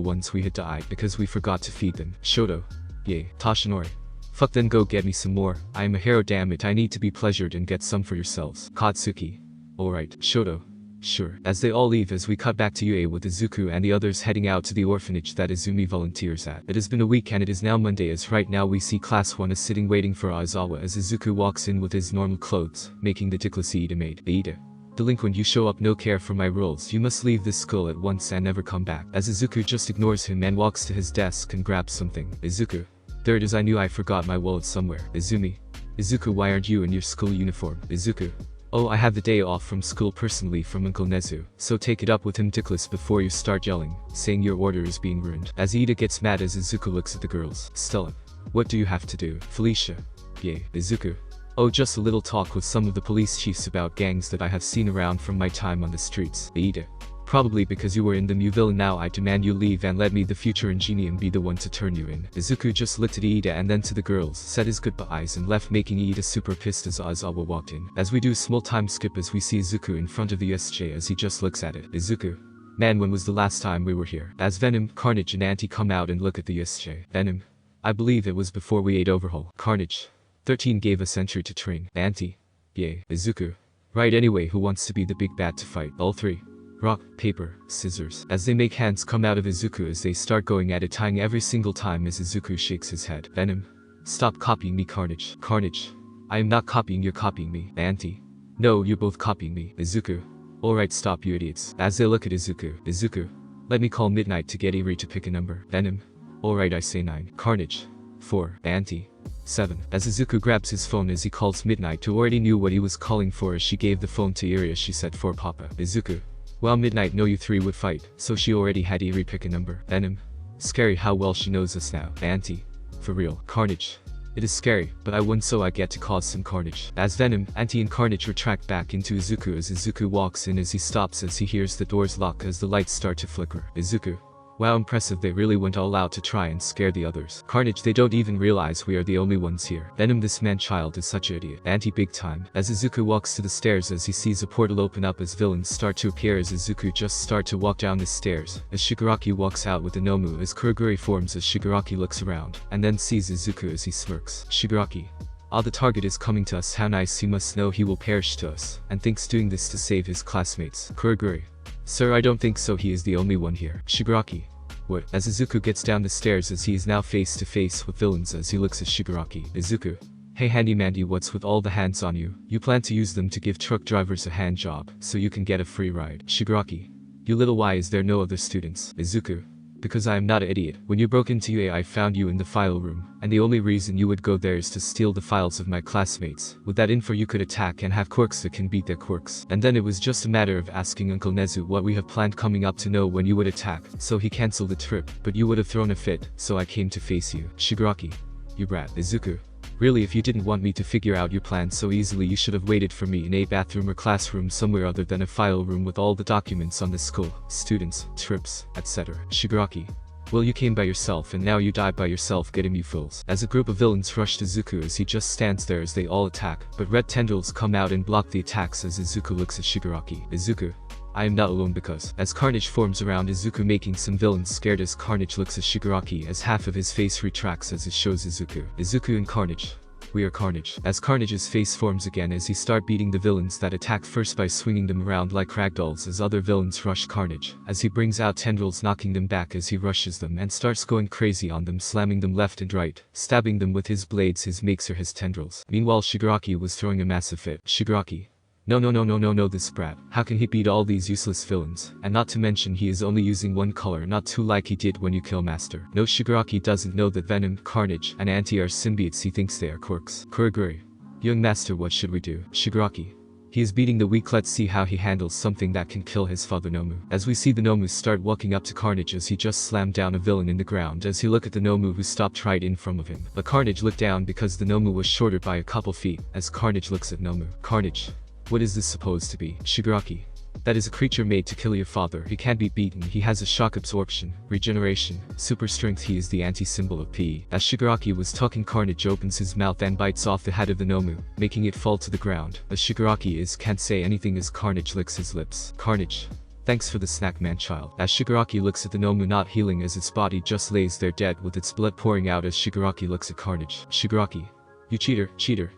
Speaker 2: ones we had died because we forgot to feed them. Shoto. Yay. Toshinori. Fuck, then go get me some more. I am a hero, damn it, I need to be pleasured and get some for yourselves. Katsuki. Alright. Shoto. Sure. As they all leave, as we cut back to Yue with Izuku and the others heading out to the orphanage that Izumi volunteers at. It has been a week and it is now Monday, as right now we see class 1 is sitting waiting for Aizawa as Izuku walks in with his normal clothes, making the ticklish Aida maid. Aida. Delinquent, you show up, no care for my rules. You must leave this school at once and never come back. As Izuku just ignores him and walks to his desk and grabs something. Izuku. There it is, I knew I forgot my wallet somewhere. Izumi. Izuku, why aren't you in your school uniform? Izuku. Oh, I have the day off from school personally from Uncle Nezu, so take it up with him, Dickless, before you start yelling, saying your order is being ruined. As Ida gets mad as Izuku looks at the girls. Stella. What do you have to do? Felicia. Yay. Izuku. Oh, just a little talk with some of the police chiefs about gangs that I have seen around from my time on the streets. Ida. Probably because you were in them, you villain. Now I demand you leave and let me, the future Ingenium, be the one to turn you in. Izuku just looked at Ida and then to the girls, said his goodbyes and left, making Ida super pissed as Aizawa walked in. As we do a small time skip as we see Izuku in front of the USJ as he just looks at it. Izuku. Man, when was the last time we were here? As Venom, Carnage and Auntie come out and look at the USJ. Venom. I believe it was before we ate Overhaul. Carnage. 13 gave us entry to train. Auntie. Yay. Izuku. Right, anyway, who wants to be the big bad to fight? All 3. Rock, paper, scissors. As they make hands come out of Izuku as they start going at it, tying every single time as Izuku shakes his head. Venom. Stop copying me, Carnage. Carnage. I am not copying, you're copying me. Auntie. No, you're both copying me. Izuku. Alright, stop, you idiots. As they look at Izuku. Izuku. Let me call Midnight to get Eri to pick a number. Venom. Alright, I say 9. Carnage. 4. Auntie. 7. As Izuku grabs his phone as he calls Midnight, who already knew what he was calling for, as she gave the phone to Eri as she said, for Papa. Izuku. Well, Midnight knew you 3 would fight, so she already had Eri pick a number. Venom. Scary how well she knows us now. Auntie. For real. Carnage. It is scary, but I won so I get to cause some carnage. As Venom, Auntie and Carnage retract back into Izuku as Izuku walks in as he stops as he hears the doors lock as the lights start to flicker. Izuku. Wow, impressive, they really went all out to try and scare the others. Carnage, they don't even realize we are the only ones here. Venom, this man-child is such an idiot. Auntie, big time. As Izuku walks to the stairs as he sees a portal open up as villains start to appear as Izuku just start to walk down the stairs. As Shigaraki walks out with the Nomu as Kuroguri forms as Shigaraki looks around, and then sees Izuku as he smirks. Shigaraki. Ah, the target is coming to us, how nice, he must know he will perish to us, and thinks doing this to save his classmates. Kuroguri. Sir, I don't think so, he is the only one here. Shigaraki. What? As Izuku gets down the stairs as he is now face to face with villains as he looks at Shigaraki. Izuku. Hey handy-mandy, what's with all the hands on you? You plan to use them to give truck drivers a hand job, so you can get a free ride. Shigaraki. You little, why is there no other students? Izuku. Because I am not an idiot. When you broke into UA, I found you in the file room, and the only reason you would go there is to steal the files of my classmates. With that info you could attack and have quirks that can beat their quirks. And then it was just a matter of asking Uncle Nezu what we have planned coming up to know when you would attack, so he cancelled the trip, but you would have thrown a fit, so I came to face you. Shigaraki. You brat. Izuku. Really, if you didn't want me to figure out your plan so easily, you should have waited for me in a bathroom or classroom somewhere other than a file room with all the documents on the school, students, trips, etc. Shigaraki. Well, you came by yourself and now you die by yourself, getting you fools. As a group of villains rush Izuku as he just stands there as they all attack, but red tendrils come out and block the attacks as Izuku looks at Shigaraki. Izuku. I am not alone because, as carnage forms around Izuku, making some villains scared as Carnage looks at Shigaraki as half of his face retracts as it shows Izuku. Izuku and Carnage. We are Carnage. As Carnage's face forms again as he start beating the villains that attack first by swinging them around like ragdolls as other villains rush Carnage, as he brings out tendrils knocking them back as he rushes them and starts going crazy on them, slamming them left and right, stabbing them with his blades, his makes or his tendrils. Meanwhile Shigaraki was throwing a massive fit. Shigaraki. No, this brat. How can he beat all these useless villains? And not to mention he is only using one color, not two like he did when you kill Master. No, Shigaraki doesn't know that Venom, Carnage, and Anti are symbiotes. He thinks they are quirks. Kuroguri. Young Master, what should we do? Shigaraki. He is beating the weak. Let's see how he handles something that can kill his father Nomu. As we see the Nomu start walking up to Carnage as he just slammed down a villain in the ground as he look at the Nomu who stopped right in front of him. But Carnage looked down because the Nomu was shorter by a couple feet as Carnage looks at Nomu. Carnage. What is this supposed to be? Shigaraki. That is a creature made to kill your father. He can't be beaten. He has a shock absorption, regeneration, super strength. He is the anti-symbol of PE. As Shigaraki was talking, Carnage opens his mouth and bites off the head of the Nomu, making it fall to the ground. As Shigaraki can't say anything as Carnage licks his lips. Carnage. Thanks for the snack, man child. As Shigaraki looks at the Nomu not healing as its body just lays there dead with its blood pouring out as Shigaraki looks at Carnage. Shigaraki. You cheater,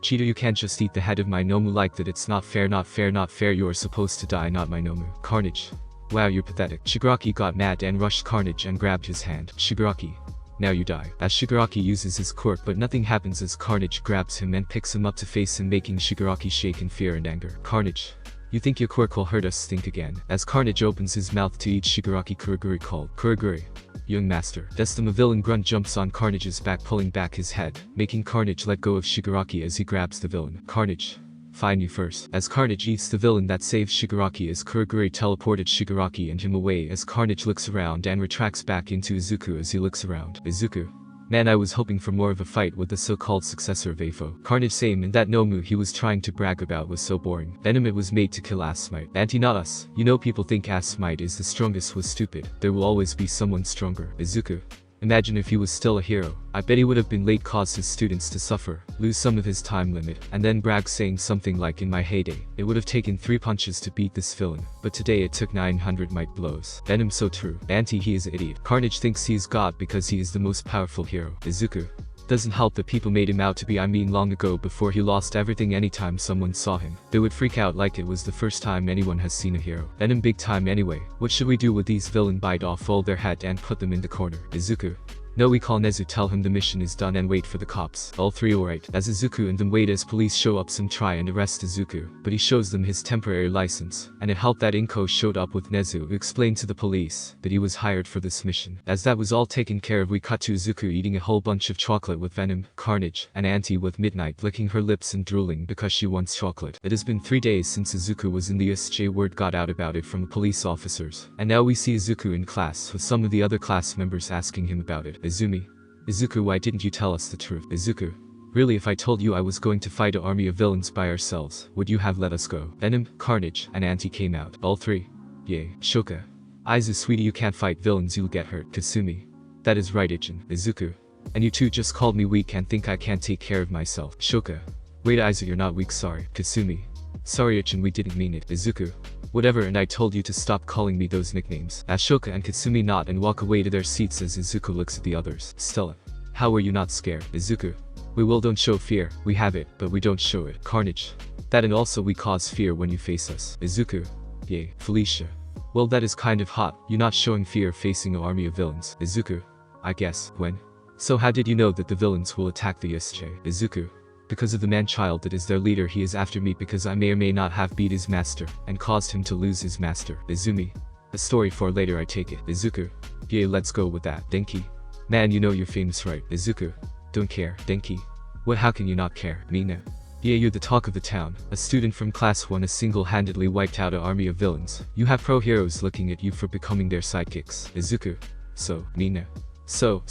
Speaker 2: you can't just eat the head of my Nomu like that. It's not fair, you are supposed to die, not my Nomu. Carnage. Wow, you're pathetic. Shigaraki got mad and rushed Carnage and grabbed his hand. Shigaraki. Now you die. As Shigaraki uses his quirk but nothing happens as Carnage grabs him and picks him up to face him, making Shigaraki shake in fear and anger. Carnage. You think your quirk will hurt us? Think again. As Carnage opens his mouth to eat Shigaraki, Kuroguri called. Kuroguri. Young Master. Destin, a villain grunt jumps on Carnage's back, pulling back his head, making Carnage let go of Shigaraki as he grabs the villain. Carnage. Fine, you first. As Carnage eats the villain that saves Shigaraki as Kuroguri teleported Shigaraki and him away as Carnage looks around and retracts back into Izuku as he looks around. Izuku. Man, I was hoping for more of a fight with the so-called successor of Afo. Carnage same, and that Nomu he was trying to brag about was so boring. Venom, it was made to kill Asmite. Anti, not us. You know, people think Asmite is the strongest, was stupid. There will always be someone stronger. Izuku. Imagine if he was still a hero. I bet he would have been late, caused his students to suffer, lose some of his time limit, and then brag saying something like, in my heyday, it would have taken 3 punches to beat this villain, but today it took 900 might blows. Venom, so true. Anti, he is an idiot. Carnage thinks he is God because he is the most powerful hero. Izuku. Doesn't help that people made him out to be, long ago, before he lost everything. Anytime someone saw him, they would freak out like it was the first time anyone has seen a hero. Venom, big time anyway. What should we do with these villain? Bite off all their head and put them in the corner. Izuku. No, we call Nezu, tell him the mission is done and wait for the cops. All three alright. As Izuku and them wait as police show up, some try and arrest Izuku, but he shows them his temporary license, and it helped that Inko showed up with Nezu, who explained to the police that he was hired for this mission. As that was all taken care of, we cut to Izuku eating a whole bunch of chocolate with Venom, Carnage, and Anti, with Midnight licking her lips and drooling because she wants chocolate. It has been 3 days since Izuku was in the USJ. Word got out about it from the police officers, and now we see Izuku in class with some of the other class members asking him about it. Izuku, why didn't you tell us the truth? Izuku. Really, if I told you I was going to fight an army of villains by ourselves, would you have let us go? Venom, Carnage, and Anti came out. All three. Yay. Shoka. Aizu, sweetie, you can't fight villains, you'll get hurt. Kasumi. That is right, Ichin. Izuku. And you two just called me weak and think I can't take care of myself. Shoka. Wait, Aizu, you're not weak, sorry. Kasumi. Sorry, Ichin, we didn't mean it. Izuku. Whatever, and I told you to stop calling me those nicknames. Ashoka and Katsumi nod and walk away to their seats as Izuku looks at the others. Stella. How were you not scared? Izuku. We will don't show fear, we have it, but we don't show it. Carnage. That and also we cause fear when you face us. Izuku. Yay. Felicia. Well, that is kind of hot, you not showing fear facing an army of villains. Izuku. I guess. When? So how did you know that the villains will attack the USJ? Izuku. Because of the man-child that is their leader, he is after me because I may or may not have beat his master and caused him to lose his master. Izumi. A story for later, I take it. Izuku. Yeah, let's go with that. Denki. Man, you know you're famous, right? Izuku. Don't care. Denki. What, how can you not care? Mina. Yeah, you're the talk of the town. A student from class 1 has single-handedly wiped out an army of villains. You have pro heroes looking at you for becoming their sidekicks. Izuku. So, Mina. So,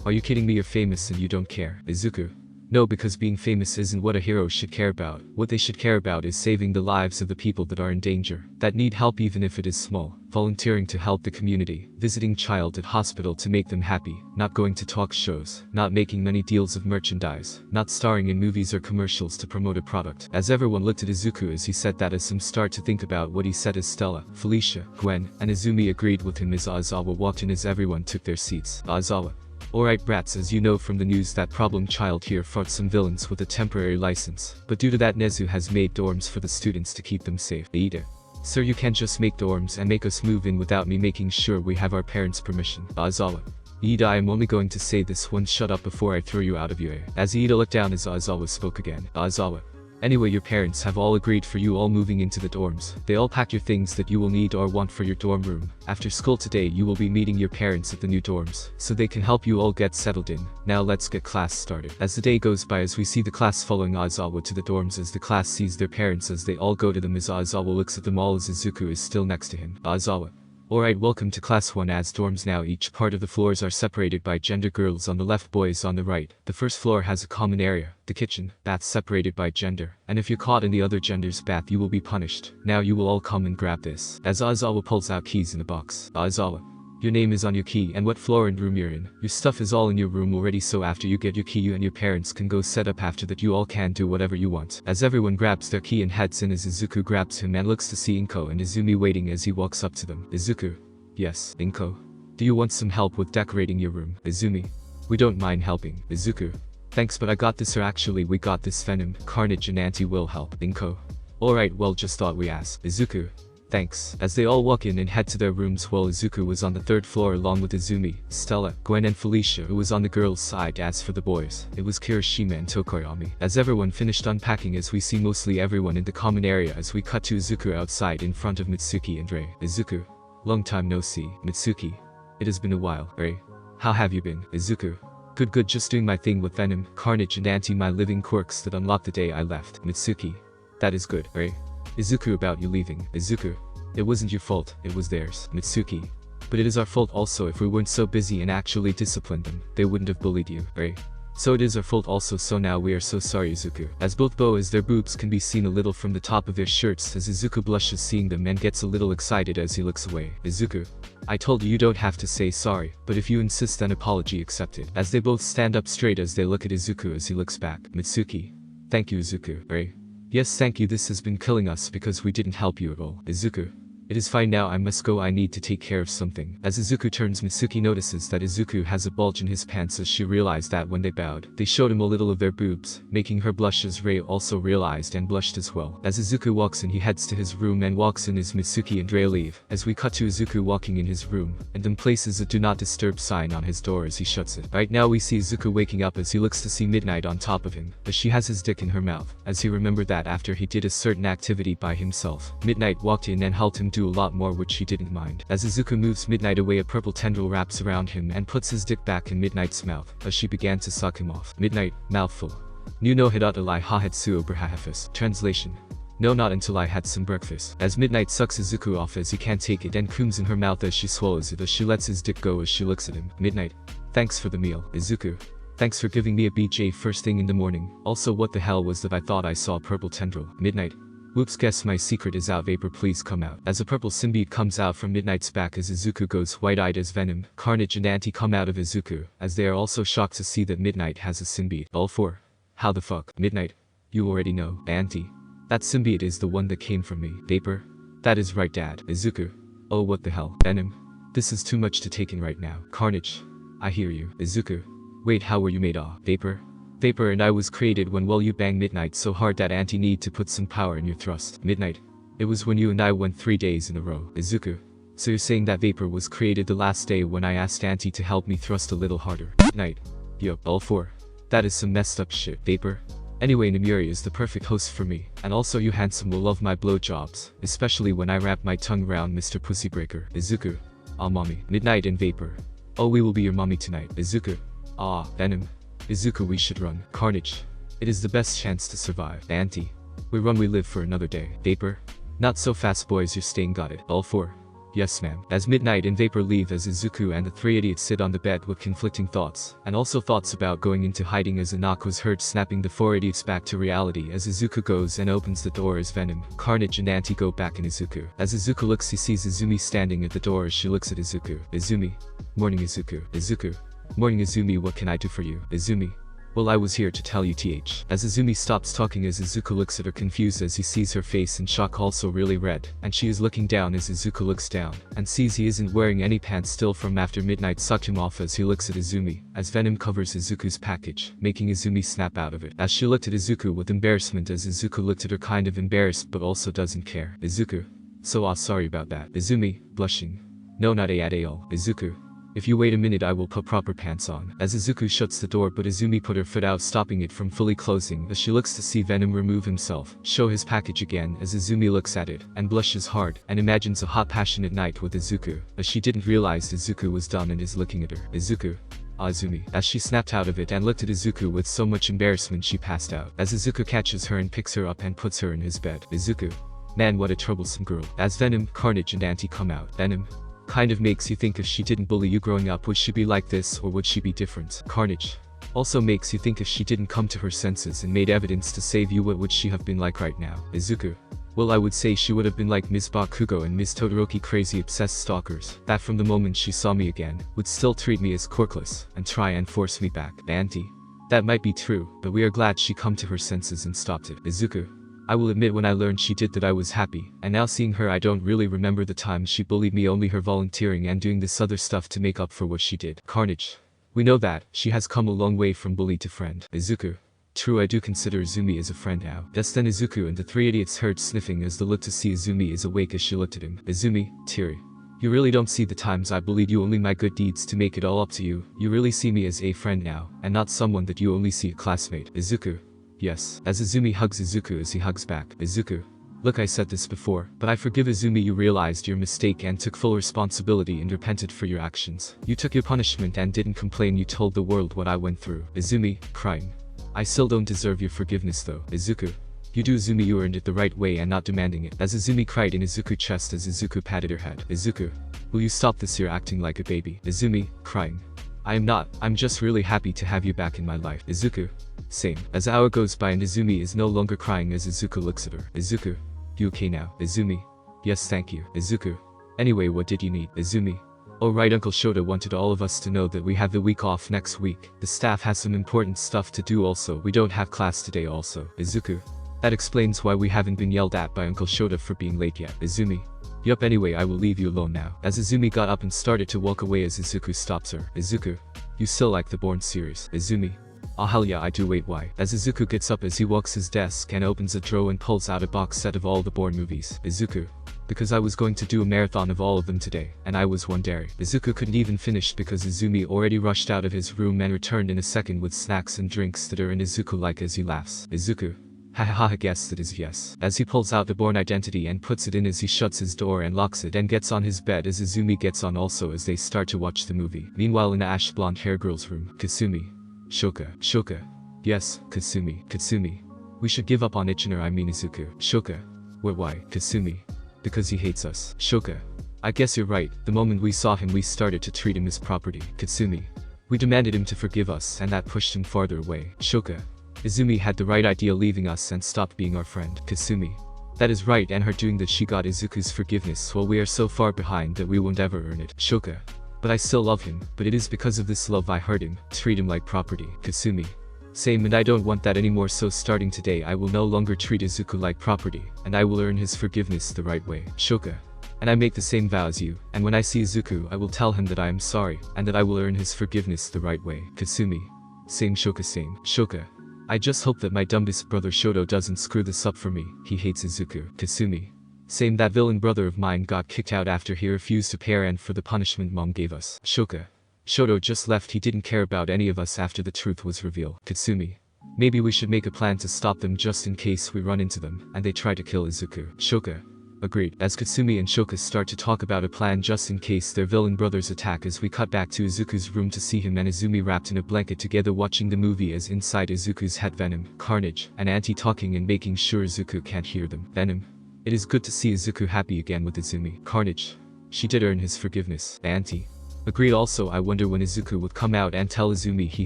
Speaker 2: are you kidding me? You're famous and you don't care. Izuku. No, because being famous isn't what a hero should care about. What they should care about is saving the lives of the people that are in danger, that need help even if it is small, volunteering to help the community, visiting child at hospital to make them happy, not going to talk shows, not making many deals of merchandise, not starring in movies or commercials to promote a product. As everyone looked at Izuku as he said that, as some start to think about what he said, as Stella, Felicia, Gwen, and Izumi agreed with him as Aizawa walked in as everyone took their seats. Aizawa. Alright brats, as you know from the news, that problem child here fought some villains with a temporary license, but due to that Nezu has made dorms for the students to keep them safe. Aida. Sir, you can't just make dorms and make us move in without me making sure we have our parents' permission. Aizawa. Aida, I am only going to say this once, shut up before I throw you out of your. As Aida looked down as Aizawa spoke again. Aizawa. Anyway, your parents have all agreed for you all moving into the dorms. They all packed your things that you will need or want for your dorm room. After school today you will be meeting your parents at the new dorms, so they can help you all get settled in. Now let's get class started. As the day goes by, as we see the class following Aizawa to the dorms, as the class sees their parents as they all go to them, as Aizawa looks at them all as Izuku is still next to him. Aizawa. Alright, welcome to class 1 as dorms. Now each part of the floors are separated by gender, girls on the left, boys on the right. The first floor has a common area, the kitchen, bath separated by gender, and if you're caught in the other gender's bath you will be punished. Now you will all come and grab this. As Aizawa pulls out keys in the box. Aizawa. Your name is on your key and what floor and room you're in. Your stuff is all in your room already, so after you get your key you and your parents can go set up. After that you all can do whatever you want. As everyone grabs their key and heads in, as Izuku grabs him and looks to see Inko and Izumi waiting as he walks up to them. Izuku. Yes, Inko. Do you want some help with decorating your room? Izumi. We don't mind helping. Izuku. Thanks, but I got this, or actually we got this. Venom, Carnage and Auntie will help. Inko. Alright, well, just thought we asked. Izuku. Thanks. As they all walk in and head to their rooms, while Izuku was on the 3rd floor along with Izumi, Stella, Gwen and Felicia, who was on the girls' side. As for the boys, it was Kirishima and Tokoyami. As everyone finished unpacking, as we see mostly everyone in the common area, as we cut to Izuku outside in front of Mitsuki and Rei. Izuku. Long time no see. Mitsuki. It has been a while. Rei. How have you been? Izuku. Good, just doing my thing with Venom, Carnage and Auntie, my living quirks that unlocked the day I left. Mitsuki. That is good. Rei. Izuku, about you leaving. Izuku. It wasn't your fault, it was theirs. Mitsuki. But it is our fault also. If we weren't so busy and actually disciplined them, they wouldn't have bullied you. Rei. So it is our fault also, so now we are so sorry. Izuku. As both bow as their boobs can be seen a little from the top of their shirts, as Izuku blushes seeing them and gets a little excited as he looks away. Izuku. I told you you don't have to say sorry, but if you insist then apology accepted. As they both stand up straight as they look at Izuku as he looks back. Mitsuki. Thank you, Izuku. Rei. Yes, thank you. This has been killing us because we didn't help you at all. Izuku. It is fine now, I must go, I need to take care of something. As Izuku turns, Mitsuki notices that Izuku has a bulge in his pants, as she realized that when they bowed, they showed him a little of their boobs, making her blush, as Rei also realized and blushed as well. As Izuku walks in, he heads to his room and walks in as Mitsuki and Rei leave. As we cut to Izuku walking in his room, and then places a do not disturb sign on his door as he shuts it. Right now we see Izuku waking up as he looks to see Midnight on top of him, as she has his dick in her mouth, as he remembered that after he did a certain activity by himself, Midnight walked in and helped him do a lot more, which he didn't mind. As Izuku moves Midnight away, a purple tendril wraps around him and puts his dick back in Midnight's mouth, as she began to suck him off. Midnight, mouthful. Nu no hidata lai hahetsu obrahafis. Translation. No, not until I had some breakfast. As Midnight sucks Izuku off as he can't take it and cooms in her mouth as she swallows it, as she lets his dick go as she looks at him. Midnight. Thanks for the meal. Izuku. Thanks for giving me a BJ first thing in the morning. Also, what the hell was that? I thought I saw a purple tendril. Midnight. Whoops, guess my secret is out. Vapor, please come out. As a purple symbiote comes out from Midnight's back, as Izuku goes wide-eyed, as Venom, Carnage and Auntie come out of Izuku, as they are also shocked to see that Midnight has a symbiote. All four. How the fuck? Midnight. You already know. Auntie. That symbiote is the one that came from me. Vapor. That is right, Dad. Izuku. Oh, what the hell. Venom. This is too much to take in right now. Carnage. I hear you. Izuku. Wait, how were you made? Vapor. Vapor and I was created when, well, you banged Midnight so hard that Auntie need to put some power in your thrust. Midnight. It was when you and I went 3 days in a row. Izuku. So you're saying that Vapor was created the last day when I asked Auntie to help me thrust a little harder. Midnight. Yup, all four. That is some messed up shit. Vapor. Anyway, Namiri is the perfect host for me, and also you handsome will love my blowjobs, especially when I wrap my tongue around Mr. Pussybreaker. Izuku. Mommy. Midnight and Vapor. Oh, we will be your mommy tonight. Izuku. Ah, Venom. Izuku, we should run. Carnage. It is the best chance to survive. Auntie. We run, we live for another day. Vapor. Not so fast, boys, you're staying, got it. All four. Yes, ma'am. As Midnight and Vapor leave, as Izuku and the three idiots sit on the bed with conflicting thoughts, and also thoughts about going into hiding, as a knock was heard snapping the four idiots back to reality. As Izuku goes and opens the door, as Venom, Carnage and Auntie go back in Izuku. As Izuku looks, he sees Izumi standing at the door as she looks at Izuku. Izumi. Morning, Izuku. Izuku. Morning, Izumi, what can I do for you? Izumi. Well, I was here to tell you, th. As Izumi stops talking, as Izuku looks at her confused, as he sees her face in shock, also really red, and she is looking down. As Izuku looks down and sees he isn't wearing any pants still from after Midnight sucked him off, as he looks at Izumi, as Venom covers Izuku's package, making Izumi snap out of it. As she looked at Izuku with embarrassment, as Izuku looked at her kind of embarrassed but also doesn't care. Izuku. So sorry about that. Izumi, blushing. No, not at all. Izuku. If you wait a minute, I will put proper pants on. As Izuku shuts the door, but Izumi put her foot out, stopping it from fully closing, as she looks to see Venom remove himself, show his package again, as Izumi looks at it, and blushes hard, and imagines a hot passionate night with Izuku, as she didn't realize Izuku was done and is looking at her. Izuku. Izumi. As she snapped out of it and looked at Izuku with so much embarrassment, she passed out. As Izuku catches her and picks her up and puts her in his bed. Izuku. Man, what a troublesome girl. As Venom, Carnage and Auntie come out. Venom. Kind of makes you think, if she didn't bully you growing up, would she be like this, or would she be different? Carnage. Also makes you think, if she didn't come to her senses and made evidence to save you, what would she have been like right now? Izuku. Well, I would say she would have been like Ms. Bakugo and Ms. Todoroki, crazy obsessed stalkers, that from the moment she saw me again, would still treat me as quirkless, and try and force me back. Auntie. That might be true, but we are glad she come to her senses and stopped it. Izuku. I will admit, when I learned she did that, I was happy, and now seeing her, I don't really remember the time she bullied me, only her volunteering and doing this other stuff to make up for what she did. Carnage. We know that, she has come a long way from bully to friend. Izuku. True, I do consider Izumi as a friend now. Just then Izuku and the three idiots heard sniffing, as they looked to see Izumi is awake, as she looked at him. Izumi, teary. You really don't see the times I bullied you, only my good deeds to make it all up to you. You really see me as a friend now, and not someone that you only see a classmate. Izuku. Yes. As Izumi hugs Izuku, as he hugs back. Izuku. Look, I said this before, but I forgive Izumi. You realized your mistake and took full responsibility and repented for your actions. You took your punishment and didn't complain. You told the world what I went through. Izumi, crying. I still don't deserve your forgiveness though. Izuku. You do, Izumi, you earned it the right way and not demanding it. As Izumi cried in Izuku's chest, as Izuku patted her head. Izuku. Will you stop this? You're acting like a baby. Izumi, crying. I am not. I'm just really happy to have you back in my life. Izuku. Same. As an hour goes by and Izumi is no longer crying, as Izuku looks at her. Izuku. You okay now? Izumi. Yes, thank you. Izuku. Anyway, what did you need? Izumi. Oh right, Uncle Shota wanted all of us to know that we have the week off next week. The staff has some important stuff to do also. We don't have class today also. Izuku. That explains why we haven't been yelled at by Uncle Shota for being late yet. Izumi. Yup, anyway, I will leave you alone now. As Izumi got up and started to walk away, as Izuku stops her. Izuku. You still like the Bourne series? Izumi. Oh hell yeah, I do. Wait, why? As Izuku gets up, as he walks his desk and opens a drawer and pulls out a box set of all the Bourne movies. Izuku. Because I was going to do a marathon of all of them today, and I was one dairy. Izuku couldn't even finish because Izumi already rushed out of his room and returned in a second with snacks and drinks that are in Izuku like, as he laughs. Izuku. Hahaha, guess that is yes. As he pulls out the Bourne identity and puts it in, as he shuts his door and locks it and gets on his bed, as Izumi gets on also, as they start to watch the movie. Meanwhile, in the ash blonde hair girl's room. Kasumi. Shoka. Shoka. Yes, Kasumi. Kasumi. We should give up on Ichiner, I mean Izuku. Shoka. What, why? Kasumi. Because he hates us. Shoka. I guess you're right. The moment we saw him, we started to treat him as property. Katsumi. We demanded him to forgive us, and that pushed him farther away. Shoka. Izumi had the right idea leaving us and stopped being our friend. Kasumi. That is right, and her doing that, she got Izuku's forgiveness while we are so far behind that we won't ever earn it. Shoka. But I still love him, but it is because of this love I hurt him, treat him like property. Kasumi. Same, and I don't want that anymore, so starting today I will no longer treat Izuku like property, and I will earn his forgiveness the right way. Shoka. And I make the same vow as you, and when I see Izuku I will tell him that I am sorry, and that I will earn his forgiveness the right way. Kasumi. Same, Shoka, same. Shoka. I just hope that my dumbest brother Shoto doesn't screw this up for me. He hates Izuku. Kasumi. Same, that villain brother of mine got kicked out after he refused to pay rent for the punishment mom gave us. Shoka. Shoto just left, he didn't care about any of us after the truth was revealed. Katsumi. Maybe we should make a plan to stop them just in case we run into them, and they try to kill Izuku. Shoka. Agreed. As Katsumi and Shoka start to talk about a plan just in case their villain brothers attack, as we cut back to Izuku's room to see him and Izumi wrapped in a blanket together watching the movie, as inside Izuku's head Venom, Carnage, and Auntie talking and making sure Izuku can't hear them. Venom. It is good to see Izuku happy again with Izumi. Carnage. She did earn his forgiveness. Auntie. Agreed. Also, I wonder when Izuku would come out and tell Izumi he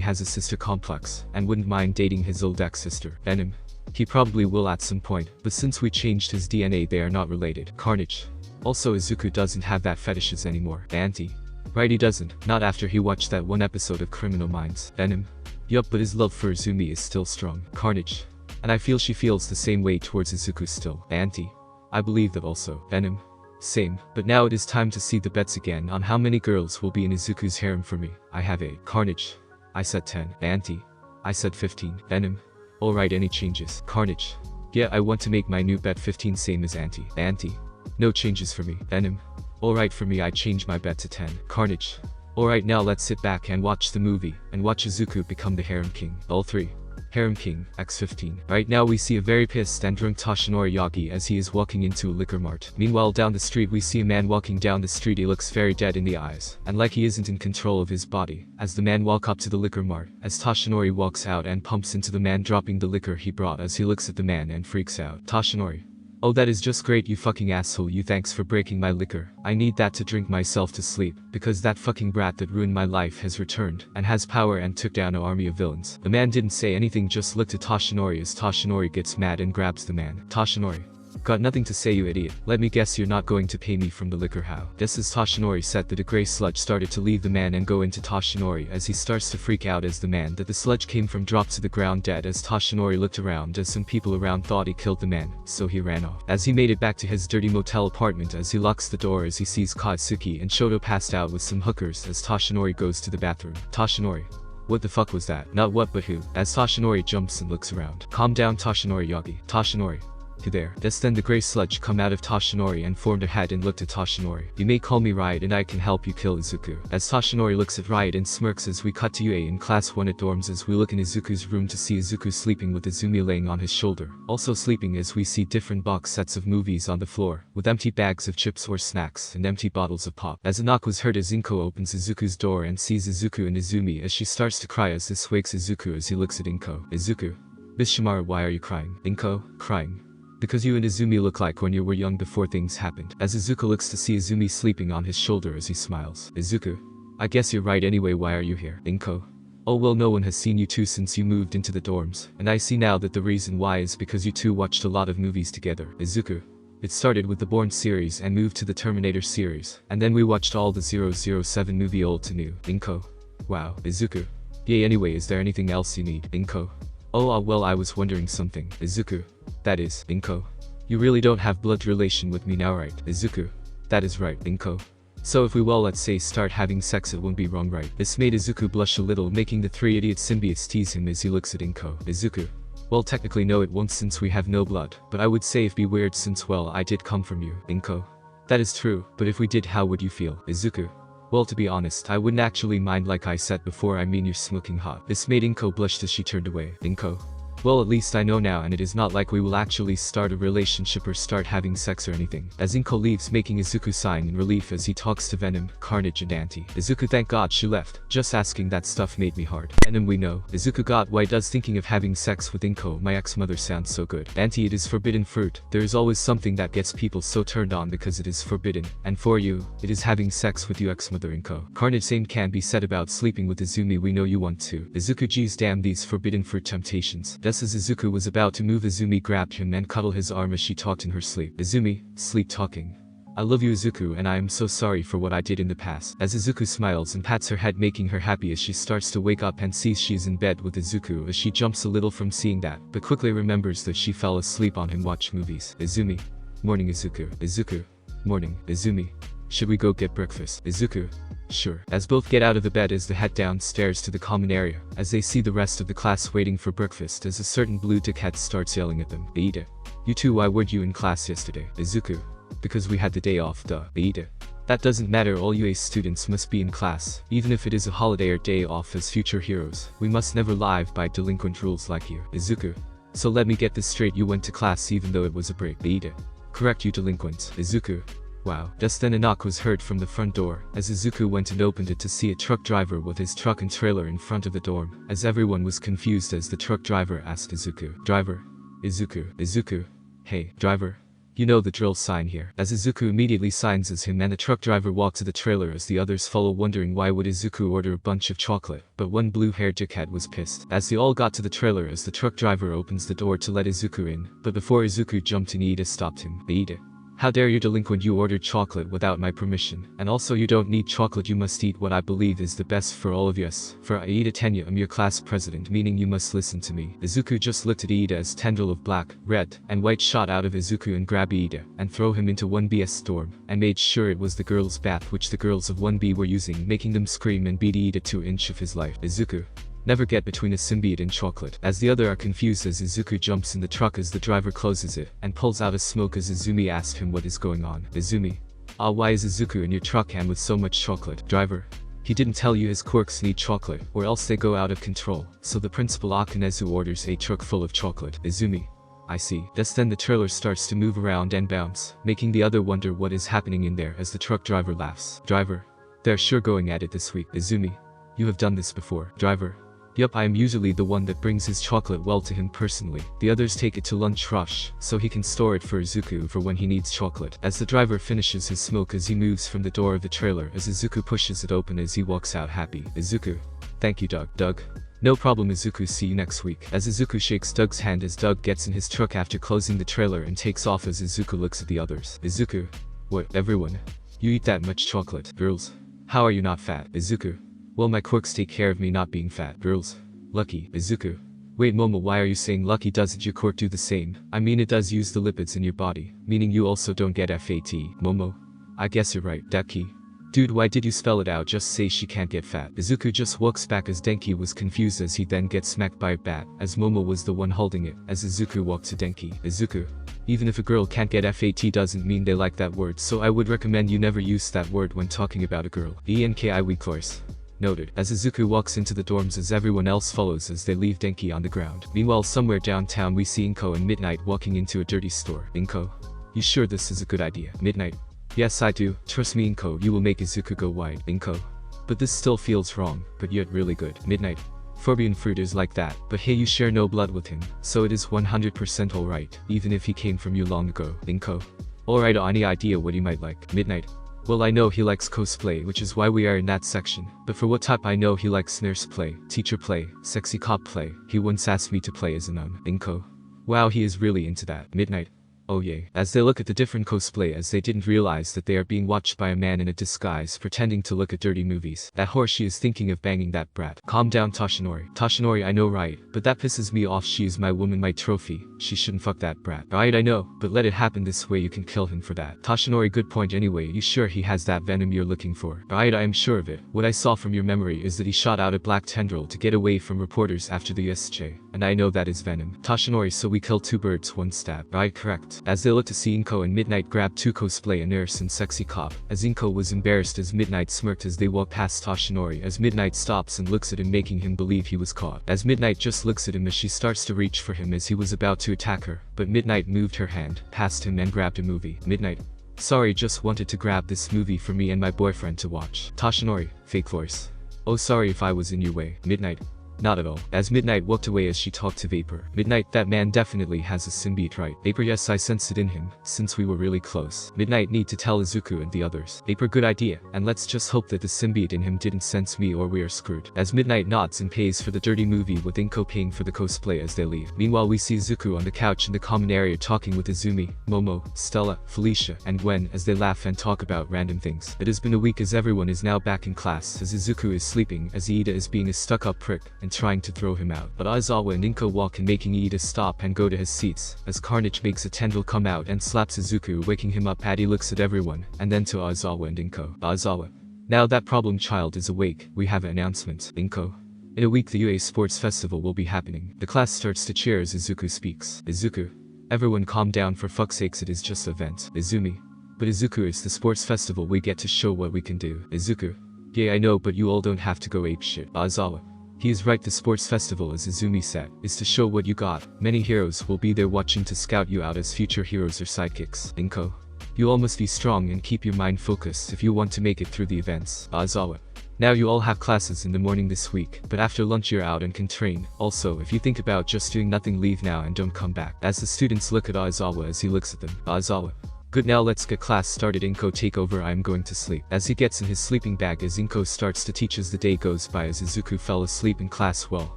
Speaker 2: has a sister complex and wouldn't mind dating his old ex-sister. Venom. He probably will at some point, but since we changed his DNA they are not related. Carnage. Also, Izuku doesn't have that fetishes anymore. Auntie. Right, he doesn't. Not after he watched that one episode of Criminal Minds. Venom. Yup, but his love for Izumi is still strong. Carnage. And I feel she feels the same way towards Izuku still. Auntie. I believe that also. Venom. Same, but now it is time to see the bets again on how many girls will be in Izuku's harem for me. I have 8. Carnage. I said 10. Auntie. I said 15. Venom. Alright, any changes? Carnage. Yeah, I want to make my new bet 15, same as Auntie. Auntie. No changes for me. Venom. Alright, for me I change my bet to 10. Carnage. Alright, now let's sit back and watch the movie, and watch Izuku become the harem king. All 3. Harem King, X15. Right now we see a very pissed and drunk Toshinori Yagi as he is walking into a liquor mart. Meanwhile down the street we see a man walking down the street. He looks very dead in the eyes, and like he isn't in control of his body. As the man walk up to the liquor mart, as Toshinori walks out and pumps into the man, dropping the liquor he brought, as he looks at the man and freaks out. Toshinori. Oh, that is just great, you fucking asshole, you, thanks for breaking my liquor. I need that to drink myself to sleep, because that fucking brat that ruined my life has returned, and has power and took down an army of villains. The man didn't say anything, just looked at Toshinori as Toshinori gets mad and grabs the man. Toshinori. Got nothing to say, you idiot. Let me guess, you're not going to pay me from the liquor. How? Just as Toshinori said that, a grey sludge started to leave the man and go into Toshinori, as he starts to freak out as the man that the sludge came from dropped to the ground dead. As Toshinori looked around, as some people around thought he killed the man, so he ran off. As he made it back to his dirty motel apartment, as he locks the door, as he sees Katsuki and Shoto passed out with some hookers, as Toshinori goes to the bathroom. Toshinori. What the fuck was that? Not what, but who? As Toshinori jumps and looks around. Calm down, Toshinori Yagi. Toshinori. To there. Just then the grey sludge come out of Toshinori and formed a head and looked at Toshinori. You may call me Riot and I can help you kill Izuku. As Toshinori looks at Riot and smirks, as we cut to UA in class 1 at dorms, as we look in Izuku's room to see Izuku sleeping with Izumi laying on his shoulder. Also sleeping, as we see different box sets of movies on the floor, with empty bags of chips or snacks and empty bottles of pop. As a knock was heard, as Inko opens Izuku's door and sees Izuku and Izumi, as she starts to cry, as this wakes Izuku as he looks at Inko. Izuku. Miss Shimara, why are you crying? Inko. Crying. Because you and Izumi look like when you were young before things happened. As Izuku looks to see Izumi sleeping on his shoulder, as he smiles. Izuku. I guess you're right anyway, why are you here? Inko. Oh well, no one has seen you two since you moved into the dorms, and I see now that the reason why is because you two watched a lot of movies together. Izuku. It started with the Bourne series and moved to the Terminator series, and then we watched all the 007 movie old to new. Inko. Wow. Izuku. Yay, anyway, is there anything else you need? Inko. Oh well, I was wondering something. Izuku. That is, Inko. You really don't have blood relation with me now, right? Izuku. That is right, Inko. So if we, well, let's say start having sex, it won't be wrong, right? This made Izuku blush a little, making the 3 idiot symbiotes tease him as he looks at Inko. Izuku. Well, technically no, it won't since we have no blood, but I would say it'd be weird since, well, I did come from you. Inko. That is true, but if we did, how would you feel? Izuku. Well, to be honest, I wouldn't actually mind, like I said before, I mean you're smoking hot. This made Inko blush as she turned away. Inko. Well, at least I know now, and it is not like we will actually start a relationship or start having sex or anything. As Inko leaves, making Izuku sign in relief as he talks to Venom, Carnage and Auntie. Izuku, thank God she left. Just asking that stuff made me hard. Venom, we know. Izuku, God, why does thinking of having sex with Inko, my ex-mother, sound so good? Auntie, it is forbidden fruit. There is always something that gets people so turned on because it is forbidden. And for you, it is having sex with you, ex-mother Inko. Carnage, same can be said about sleeping with Izumi, we know you want to. Izuku, geez, damn these forbidden fruit temptations. Just as Izuku was about to move, Izumi grabbed him and cuddled his arm as she talked in her sleep. Izumi, sleep talking. I love you, Izuku, and I am so sorry for what I did in the past. As Izuku smiles and pats her head, making her happy as she starts to wake up and sees she is in bed with Izuku, as she jumps a little from seeing that, but quickly remembers that she fell asleep on him watch movies. Izumi. Morning, Izuku. Izuku. Morning, Izumi. Should we go get breakfast? Izuku. Sure. As both get out of the bed, as they head downstairs to the common area, as they see the rest of the class waiting for breakfast, as a certain blue dickhead starts yelling at them. Aida. You two, why weren't you in class yesterday? Izuku. Because we had the day off, duh. Aida. That doesn't matter, all UA students must be in class, even if it is a holiday or day off. As future heroes, we must never live by delinquent rules like you. Izuku. So let me get this straight, you went to class even though it was a break. Aida. Correct, you delinquent. Izuku. Wow. Just then a knock was heard from the front door, as Izuku went and opened it to see a truck driver with his truck and trailer in front of the dorm, as everyone was confused as the truck driver asked Izuku. Driver? Izuku. Hey, driver. You know the drill, sign here. As Izuku immediately signs as him and the truck driver walked to the trailer as the others follow, wondering why would Izuku order a bunch of chocolate, but one blue-haired dickhead was pissed. As they all got to the trailer as the truck driver opens the door to let Izuku in, but before Izuku jumped in, Iida stopped him. Iida. How dare you, delinquent, you ordered chocolate without my permission, and also you don't need chocolate, you must eat what I believe is the best for all of us. For Iida Tenya, I'm your class president, meaning you must listen to me. Izuku just looked at Iida as tendril of black, red, and white shot out of Izuku and grabbed Iida, and throw him into 1B's storm, and made sure it was the girls' bath which the girls of 1B were using, making them scream and beat Iida to an inch of his life. Izuku. Never get between a symbiote and chocolate. As the other are confused as Izuku jumps in the truck as the driver closes it, and pulls out a smoke as Izumi asked him what is going on. Izumi. Why is Izuku in your truck and with so much chocolate? Driver. He didn't tell you his quirks need chocolate, or else they go out of control, so the principal Akanezu orders a truck full of chocolate. Izumi. I see. Just then the trailer starts to move around and bounce, making the other wonder what is happening in there as the truck driver laughs. Driver. They're sure going at it this week. Izumi. You have done this before. Driver. Yup, I am usually the one that brings his chocolate well to him personally. The others take it to lunch rush, so he can store it for Izuku for when he needs chocolate. As the driver finishes his smoke as he moves from the door of the trailer as Izuku pushes it open as he walks out happy. Izuku. Thank you, Doug. Doug. No problem, Izuku, see you next week. As Izuku shakes Doug's hand as Doug gets in his truck after closing the trailer and takes off as Izuku looks at the others. Izuku. What, everyone? You eat that much chocolate. Girls. How are you not fat? Izuku. Well, my quirks take care of me not being fat. Girls. Lucky. Izuku. Wait, Momo, why are you saying lucky? Doesn't your quirk do the same? I mean, it does use the lipids in your body, meaning you also don't get FAT. Momo. I guess you're right. Denki. Dude, why did you spell it out? Just say she can't get fat. Izuku just walks back as Denki was confused as he then gets smacked by a bat, as Momo was the one holding it, as Izuku walked to Denki. Izuku. Even if a girl can't get FAT doesn't mean they like that word, so I would recommend you never use that word when talking about a girl. ENKI weak course. Noted. As Izuku walks into the dorms as everyone else follows as they leave Denki on the ground. Meanwhile, somewhere downtown we see Inko and Midnight walking into a dirty store. Inko. You sure this is a good idea? Midnight. Yes, I do. Trust me, Inko, you will make Izuku go wide. Inko. But this still feels wrong, but yet really good. Midnight. Forbidden fruit is like that, but hey, you share no blood with him, so it is 100% alright, even if he came from you long ago. Inko. Alright, any idea what he might like? Midnight. Well, I know he likes cosplay, which is why we are in that section, but for what type I know he likes nurse play, teacher play, sexy cop play. He once asked me to play as a nun. Inko. Wow, he is really into that. Midnight. Oh yay. As they look at the different cosplay as they didn't realize that they are being watched by a man in a disguise pretending to look at dirty movies. That whore, she is thinking of banging that brat. Calm down, Toshinori. Toshinori, I know, right, but that pisses me off. She is my woman, my trophy. She shouldn't fuck that brat. Right, I know, but let it happen this way, you can kill him for that. Toshinori, good point anyway. You sure he has that venom you're looking for? Right, I am sure of it. What I saw from your memory is that he shot out a black tendril to get away from reporters after the USJ, and I know that is venom. Toshinori, so we kill two birds, one stab. Right, correct. As they look to see Inko and Midnight grab two cosplay, a nurse and sexy cop, as Inko was embarrassed as Midnight smirked as they walk past Toshinori as Midnight stops and looks at him, making him believe he was caught. As Midnight just looks at him as she starts to reach for him as he was about to attack her, but Midnight moved her hand past him and grabbed a movie. Midnight. Sorry, just wanted to grab this movie for me and my boyfriend to watch. Toshinori. Fake voice. Oh, sorry if I was in your way. Midnight. Not at all. As Midnight walked away as she talked to Vapor. Midnight, that man definitely has a symbiote, right? Vapor, yes, I sensed it in him, since we were really close. Midnight, need to tell Izuku and the others. Vapor, good idea, and let's just hope that the symbiote in him didn't sense me or we are screwed. As Midnight nods and pays for the dirty movie with Inko paying for the cosplay as they leave. Meanwhile, we see Izuku on the couch in the common area talking with Izumi, Momo, Stella, Felicia, and Gwen as they laugh and talk about random things. It has been a week as everyone is now back in class as Izuku is sleeping as Iida is being a stuck-up prick and trying to throw him out. But Aizawa and Inko walk in, making Iida stop and go to his seats as Carnage makes a tendril come out and slaps Izuku, waking him up. He looks at everyone and then to Aizawa and Inko. Aizawa. Now that problem child is awake, we have an announcement. Inko. In a week the UA Sports Festival will be happening. The class starts to cheer as Izuku speaks. Izuku. Everyone calm down, for fuck's sakes, it is just an event. Izumi. But Izuku, it's the sports festival, we get to show what we can do. Izuku. Yeah, I know, but you all don't have to go apeshit. Aizawa. He is right, the sports festival, as Izumi said, is to show what you got. Many heroes will be there watching to scout you out as future heroes or sidekicks. Inko, you all must be strong and keep your mind focused if you want to make it through the events. Aizawa, now you all have classes in the morning this week, but after lunch you're out and can train. Also, if you think about just doing nothing, leave now and don't come back. As the students look at Aizawa as he looks at them. Aizawa, good, now let's get class started. Inko, take over, I am going to sleep. As he gets in his sleeping bag as Inko starts to teach as the day goes by, as Izuku fell asleep in class. Well,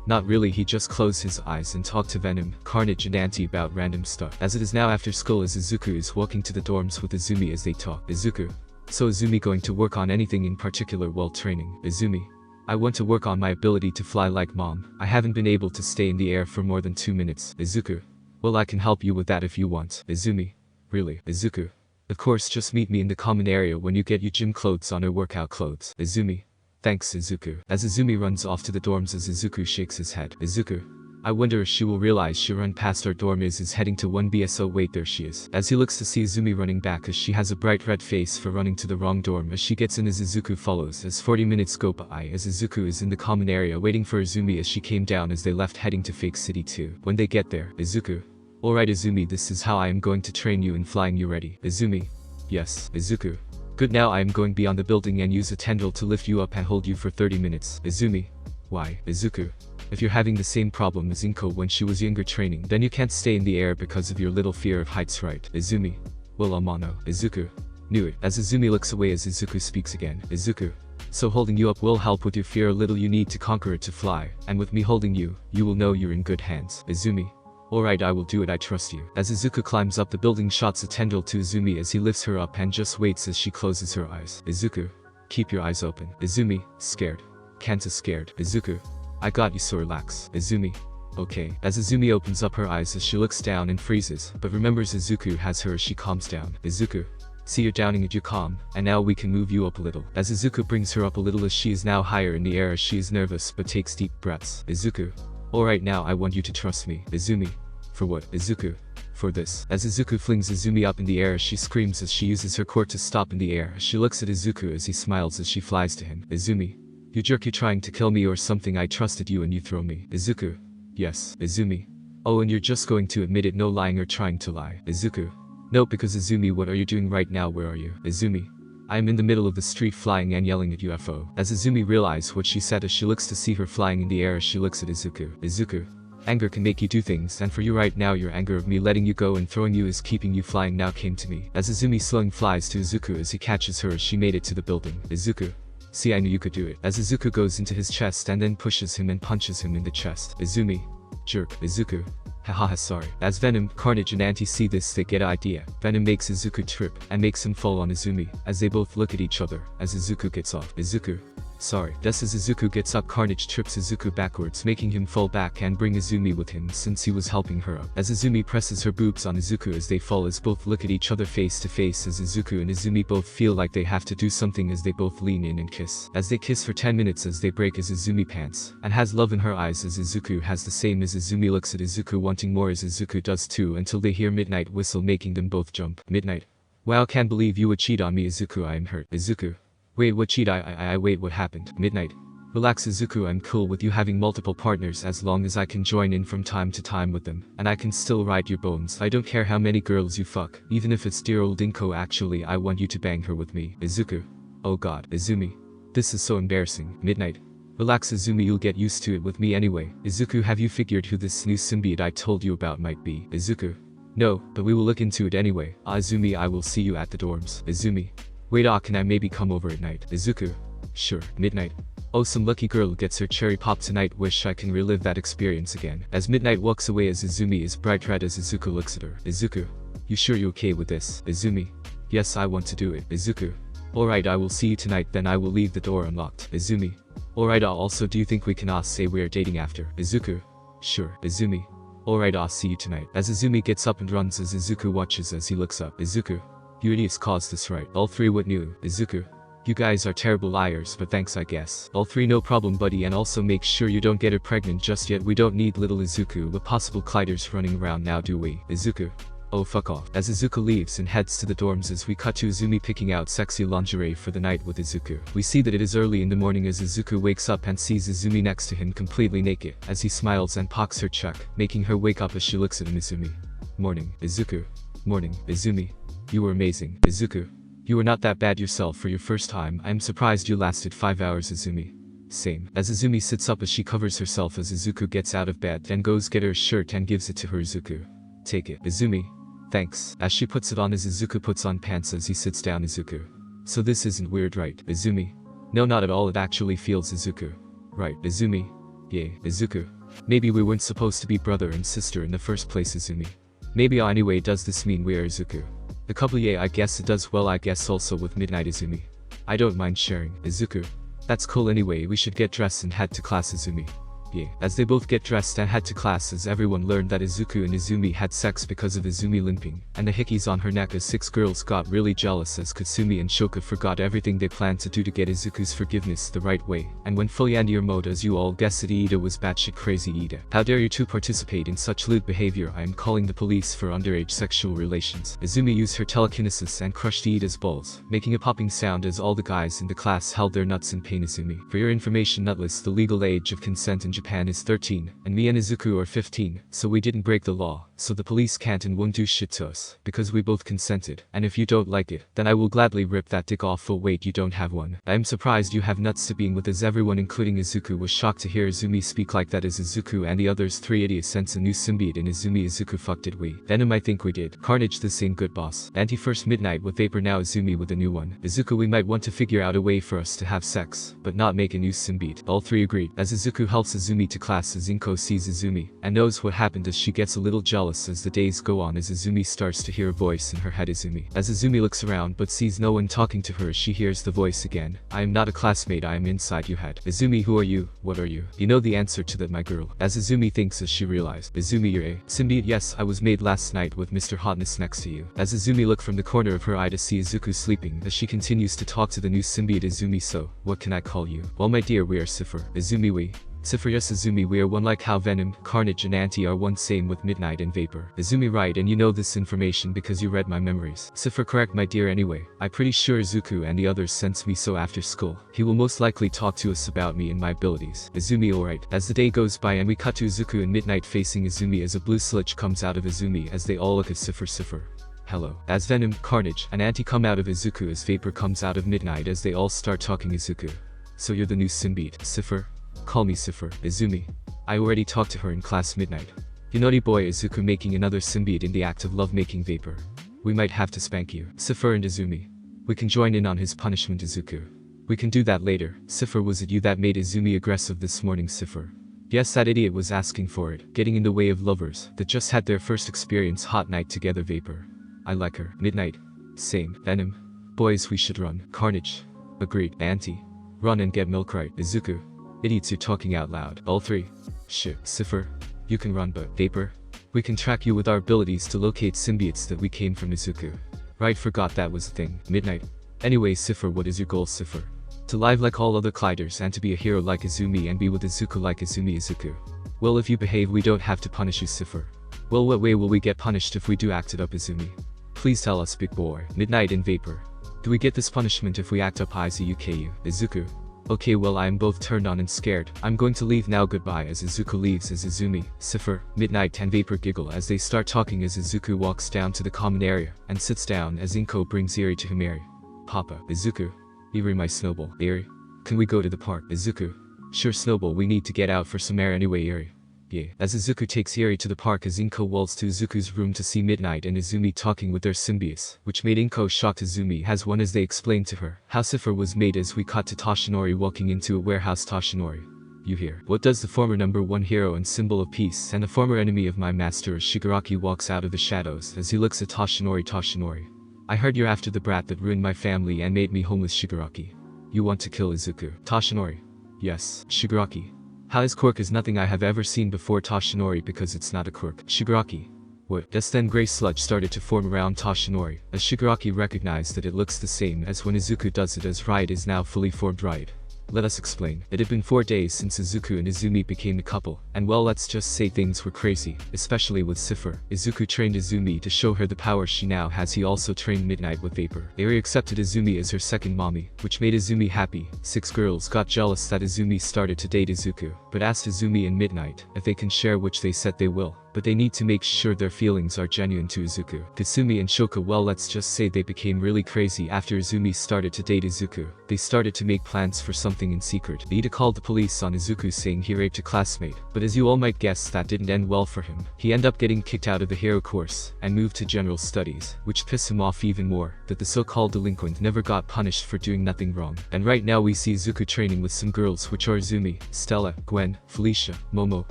Speaker 2: not really, he just closed his eyes and talked to Venom, Carnage and Anti about random stuff. As it is now after school, as Izuku is walking to the dorms with Izumi as they talk. Izuku, so Izumi going to work on anything in particular while training? Izumi, I want to work on my ability to fly like mom. I haven't been able to stay in the air for more than 2 minutes. Izuku, well, I can help you with that if you want. Izumi, really? Izuku, of course, just meet me in the common area when you get your gym clothes on or workout clothes. Izumi, thanks Izuku. As Izumi runs off to the dorms as Izuku shakes his head. Izuku, I wonder if she will realize she run past our dorm is heading to 1BSO. Wait, there she is. As he looks to see Izumi running back as she has a bright red face for running to the wrong dorm as she gets in as Izuku follows. As 40 minutes go by as Izuku is in the common area waiting for Izumi as she came down as they left heading to Fake City 2. When they get there, Izuku, alright Izumi, this is how I am going to train you in flying. You ready? Izumi, yes. Izuku, good, now I am going beyond the building and use a tendril to lift you up and hold you for 30 minutes. Izumi, why? Izuku, if you're having the same problem as Inko when she was younger training, then you can't stay in the air because of your little fear of heights, right? Izumi, well, Amano. Izuku, knew it. As Izumi looks away as Izuku speaks again. Izuku, so holding you up will help with your fear a little. You need to conquer it to fly, and with me holding you, you will know you're in good hands. Izumi, alright, I will do it, I trust you. As Izuku climbs up the building, shots a tendril to Izumi as he lifts her up and just waits as she closes her eyes. Izuku, keep your eyes open. Izumi, scared? Kanta, scared. Izuku, I got you, so relax. Izumi, okay. As Izumi opens up her eyes as she looks down and freezes, but remembers Izuku has her as she calms down. Izuku, see, you're downing it, you calm, and now we can move you up a little. As Izuku brings her up a little as she is now higher in the air as she is nervous but takes deep breaths. Izuku, alright, now I want you to trust me. Izumi, for what? Izuku, for this. As Izuku flings Izumi up in the air, she screams as she uses her core to stop in the air. She looks at Izuku as he smiles as she flies to him. Izumi, you jerk, you trying to kill me or something? I trusted you and you throw me. Izuku, yes. Izumi, oh, and you're just going to admit it? No lying or trying to lie. Izuku, no, because Izumi, what are you doing right now? Where are you? Izumi, I am in the middle of the street flying and yelling at UFO. As Izumi realizes what she said as she looks to see her flying in the air as she looks at Izuku. Izuku, anger can make you do things, and for you right now your anger of me letting you go and throwing you is keeping you flying now came to me. As Izumi slowing flies to Izuku as he catches her as she made it to the building. Izuku, see, I knew you could do it. As Izuku goes into his chest and then pushes him and punches him in the chest. Izumi, jerk. Izuku, hahaha, sorry. As Venom, Carnage and Anti see this, they get an idea. Venom makes Izuku trip and makes him fall on Izumi as they both look at each other as Izuku gets off. Izuku, sorry. Just as Izuku gets up, Carnage trips Izuku backwards, making him fall back and bring Izumi with him since he was helping her up. As Izumi presses her boobs on Izuku as they fall, as both look at each other face to face as Izuku and Izumi both feel like they have to do something as they both lean in and kiss. As they kiss for 10 minutes as they break as Izumi pants and has love in her eyes as Izuku has the same as Izumi looks at Izuku wanting more as Izuku does too until they hear Midnight whistle making them both jump. Midnight, wow, can't believe you would cheat on me. Izuku, I am hurt. Izuku, wait, what cheat? I wait, what happened? Midnight, relax Izuku, I'm cool with you having multiple partners as long as I can join in from time to time with them, and I can still ride your bones. I don't care how many girls you fuck, even if it's dear old Inko. Actually, I want you to bang her with me. Izuku, oh god. Izumi, this is so embarrassing. Midnight, relax Izumi, you'll get used to it with me anyway. Izuku, have you figured who this new symbiote I told you about might be? Izuku, no, but we will look into it anyway. Izumi, I will see you at the dorms. Izumi, wait, can I maybe come over at night? Izuku, sure. Midnight, oh, some lucky girl gets her cherry pop tonight. Wish I can relive that experience again. As Midnight walks away as Izumi is bright red as Izuku looks at her. Izuku, you sure you're okay with this? Izumi, yes, I want to do it. Izuku, alright, I will see you tonight, then I will leave the door unlocked. Izumi, alright, also do you think we can say we're dating after? Izuku, sure. Izumi, alright, I'll see you tonight. As Izumi gets up and runs as Izuku watches as he looks up. Izuku, you idiots caused this, right? All three, what knew? Izuku, you guys are terrible liars, but thanks I guess. All three, no problem buddy, and also make sure you don't get her pregnant just yet. We don't need little Izuku with possible colliders running around now, do we? Izuku, Oh fuck off. As Izuku leaves and heads to the dorms as we cut to Izumi picking out sexy lingerie for the night with Izuku. We see that it is early in the morning as Izuku wakes up and sees Izumi next to him completely naked, as he smiles and pocks her cheek, making her wake up as she looks at Izumi. Morning, Izuku. Morning, Izumi. You were amazing, Izuku. You were not that bad yourself for your first time. I am surprised you lasted 5 hours, Izumi. Same. As Izumi sits up as she covers herself as Izuku gets out of bed and goes get her shirt and gives it to her. Izuku. Take it, Izumi. Thanks. As she puts it on as Izuku puts on pants as he sits down. Izuku. So this isn't weird, right, Izumi? No, not at all. It actually feels, Izuku. Right, Izumi. Yeah, Izuku. Maybe we weren't supposed to be brother and sister in the first place, Izumi. Maybe anyway, does this mean we are, Izuku? The couple, yeah, I guess it does. Well, I guess also with midnight, Izumi. I don't mind sharing, Izuku. That's cool anyway, we should get dressed and head to class, Izumi. Yeah. As they both get dressed and head to class as everyone learned that Izuku and Izumi had sex because of Izumi limping, and the hickeys on her neck as 6 girls got really jealous as Kasumi and Shoka forgot everything they planned to do to get Izuku's forgiveness the right way, and when fully in your mode as you all guessed it, Ida was batshit crazy. Ida. How dare you two participate in such lewd behavior? I am calling the police for underage sexual relations. Izumi used her telekinesis and crushed Ida's balls, making a popping sound as all the guys in the class held their nuts in pain. Izumi. For your information, nutless, the legal age of consent in Japan is 13, and me and Izuku are 15, so we didn't break the law, so the police can't and won't do shit to us, because we both consented, and if you don't like it, then I will gladly rip that dick off. Oh wait, you don't have one. I am surprised you have nuts to being with as everyone including Izuku was shocked to hear Izumi speak like that as Izuku and the others 3 idiots sense a new symbiote in Izumi. Izuku, fuck did we? Venom, I think we did. Carnage, this ain't good, boss. Anti first midnight with Vapor, now Izumi with a new one. Izuku, we might want to figure out a way for us to have sex, but not make a new symbiote. All 3 agreed. As Izuku helps Izumi to class, Zinko sees Izumi and knows what happened as she gets a little jealous as the days go on as Izumi starts to hear a voice in her head. Izumi. As Izumi looks around but sees no one talking to her as she hears the voice again. I am not a classmate, I am inside your head. Izumi, who are you? What are you? You know the answer to that, my girl. As Izumi thinks as she realized. Izumi, you're a symbiote? Yes, I was made last night with Mr. Hotness next to you. As Izumi looked from the corner of her eye to see Izuku sleeping as she continues to talk to the new symbiote. Izumi, so, what can I call you? Well, my dear, we are Cifer. Izumi, we. Cifer, yes, Izumi, we are one, like how Venom, Carnage and Anti are one, same with Midnight and Vapor. Izumi, right, and you know this information because you read my memories. Cifer, correct, my dear. Anyway, I'm pretty sure Izuku and the others sense me, so after school, he will most likely talk to us about me and my abilities. Izumi, alright. As the day goes by and we cut to Izuku and Midnight facing Izumi as a blue sludge comes out of Izumi as they all look at Cifer. Cifer. Hello. As Venom, Carnage, and Anti come out of Izuku as Vapor comes out of Midnight as they all start talking. Izuku. So you're the new symbiote, Cifer? Call me Cifer. Izumi. I already talked to her in class. Midnight. You naughty boy. Izuku, making another symbiote in the act of love-making. Vapor. We might have to spank you. Cifer and Izumi. We can join in on his punishment. Izuku. We can do that later. Cifer, was it you that made Izumi aggressive this morning? Cifer. Yes, that idiot was asking for it, getting in the way of lovers that just had their first experience hot night together. Vapor. I like her. Midnight. Same. Venom. Boys, we should run. Carnage. Agreed. Anti. Run and get milk, right? Izuku. Idiots, you're talking out loud. All 3. Shit. Cifer. You can run, but Vapor. We can track you with our abilities to locate symbiotes that we came from. Izuku. Right, forgot that was a thing. Midnight. Anyway, Cifer, what is your goal? Cifer. To live like all other Gliders and to be a hero like Izumi and be with Izuku like Izumi. Izuku. Well, if you behave, we don't have to punish you. Cifer. Well, what way will we get punished if we do act it up? Izumi. Please tell us, big boy. Midnight and Vapor. Do we get this punishment if we act up? Izuku. Izuku. Okay, well, I am both turned on and scared. I'm going to leave now. Goodbye. As Izuku leaves as Izumi, Cifer, Midnight and Vapor giggle as they start talking as Izuku walks down to the common area and sits down as Inko brings Eri to him. Eri. Papa. Izuku. Eri, my Snowball. Eri. Can we go to the park? Izuku. Sure, Snowball, we need to get out for some air anyway. Eri. Yeah. As Izuku takes Eri to the park as Inko waltz to Izuku's room to see Midnight and Izumi talking with their symbiotes, which made Inko shocked. Izumi has one as they explained to her how Cifer was made as we cut to Toshinori walking into a warehouse. Toshinori. You hear? What does the former #1 hero and symbol of peace and the former enemy of my master Shigaraki walks out of the shadows as he looks at Toshinori. Toshinori. I heard you're after the brat that ruined my family and made me homeless. Shigaraki. You want to kill Izuku? Toshinori. Yes. Shigaraki. How his quirk is nothing I have ever seen before. Toshinori, because it's not a quirk. Shigaraki. What? Just then gray sludge started to form around Toshinori, as Shigaraki recognized that it looks the same as when Izuku does it as Riot is now fully formed. Riot. Let us explain. It had been 4 days since Izuku and Izumi became a couple, and well, let's just say things were crazy, especially with Cifer. Izuku trained Izumi to show her the power she now has. He also trained Midnight with Vapor. Nire accepted Izumi as her second mommy, which made Izumi happy. 6 girls got jealous that Izumi started to date Izuku, but asked Izumi and Midnight if they can share, which they said they will. But they need to make sure their feelings are genuine to Izuku. Kasumi and Shoka, well, let's just say they became really crazy after Izumi started to date Izuku. They started to make plans for something in secret. Ida called the police on Izuku saying he raped a classmate, but as you all might guess, that didn't end well for him. He ended up getting kicked out of the hero course and moved to general studies, which pissed him off even more, that the so-called delinquent never got punished for doing nothing wrong. And right now we see Izuku training with some girls, which are Izumi, Stella, Gwen, Felicia, Momo,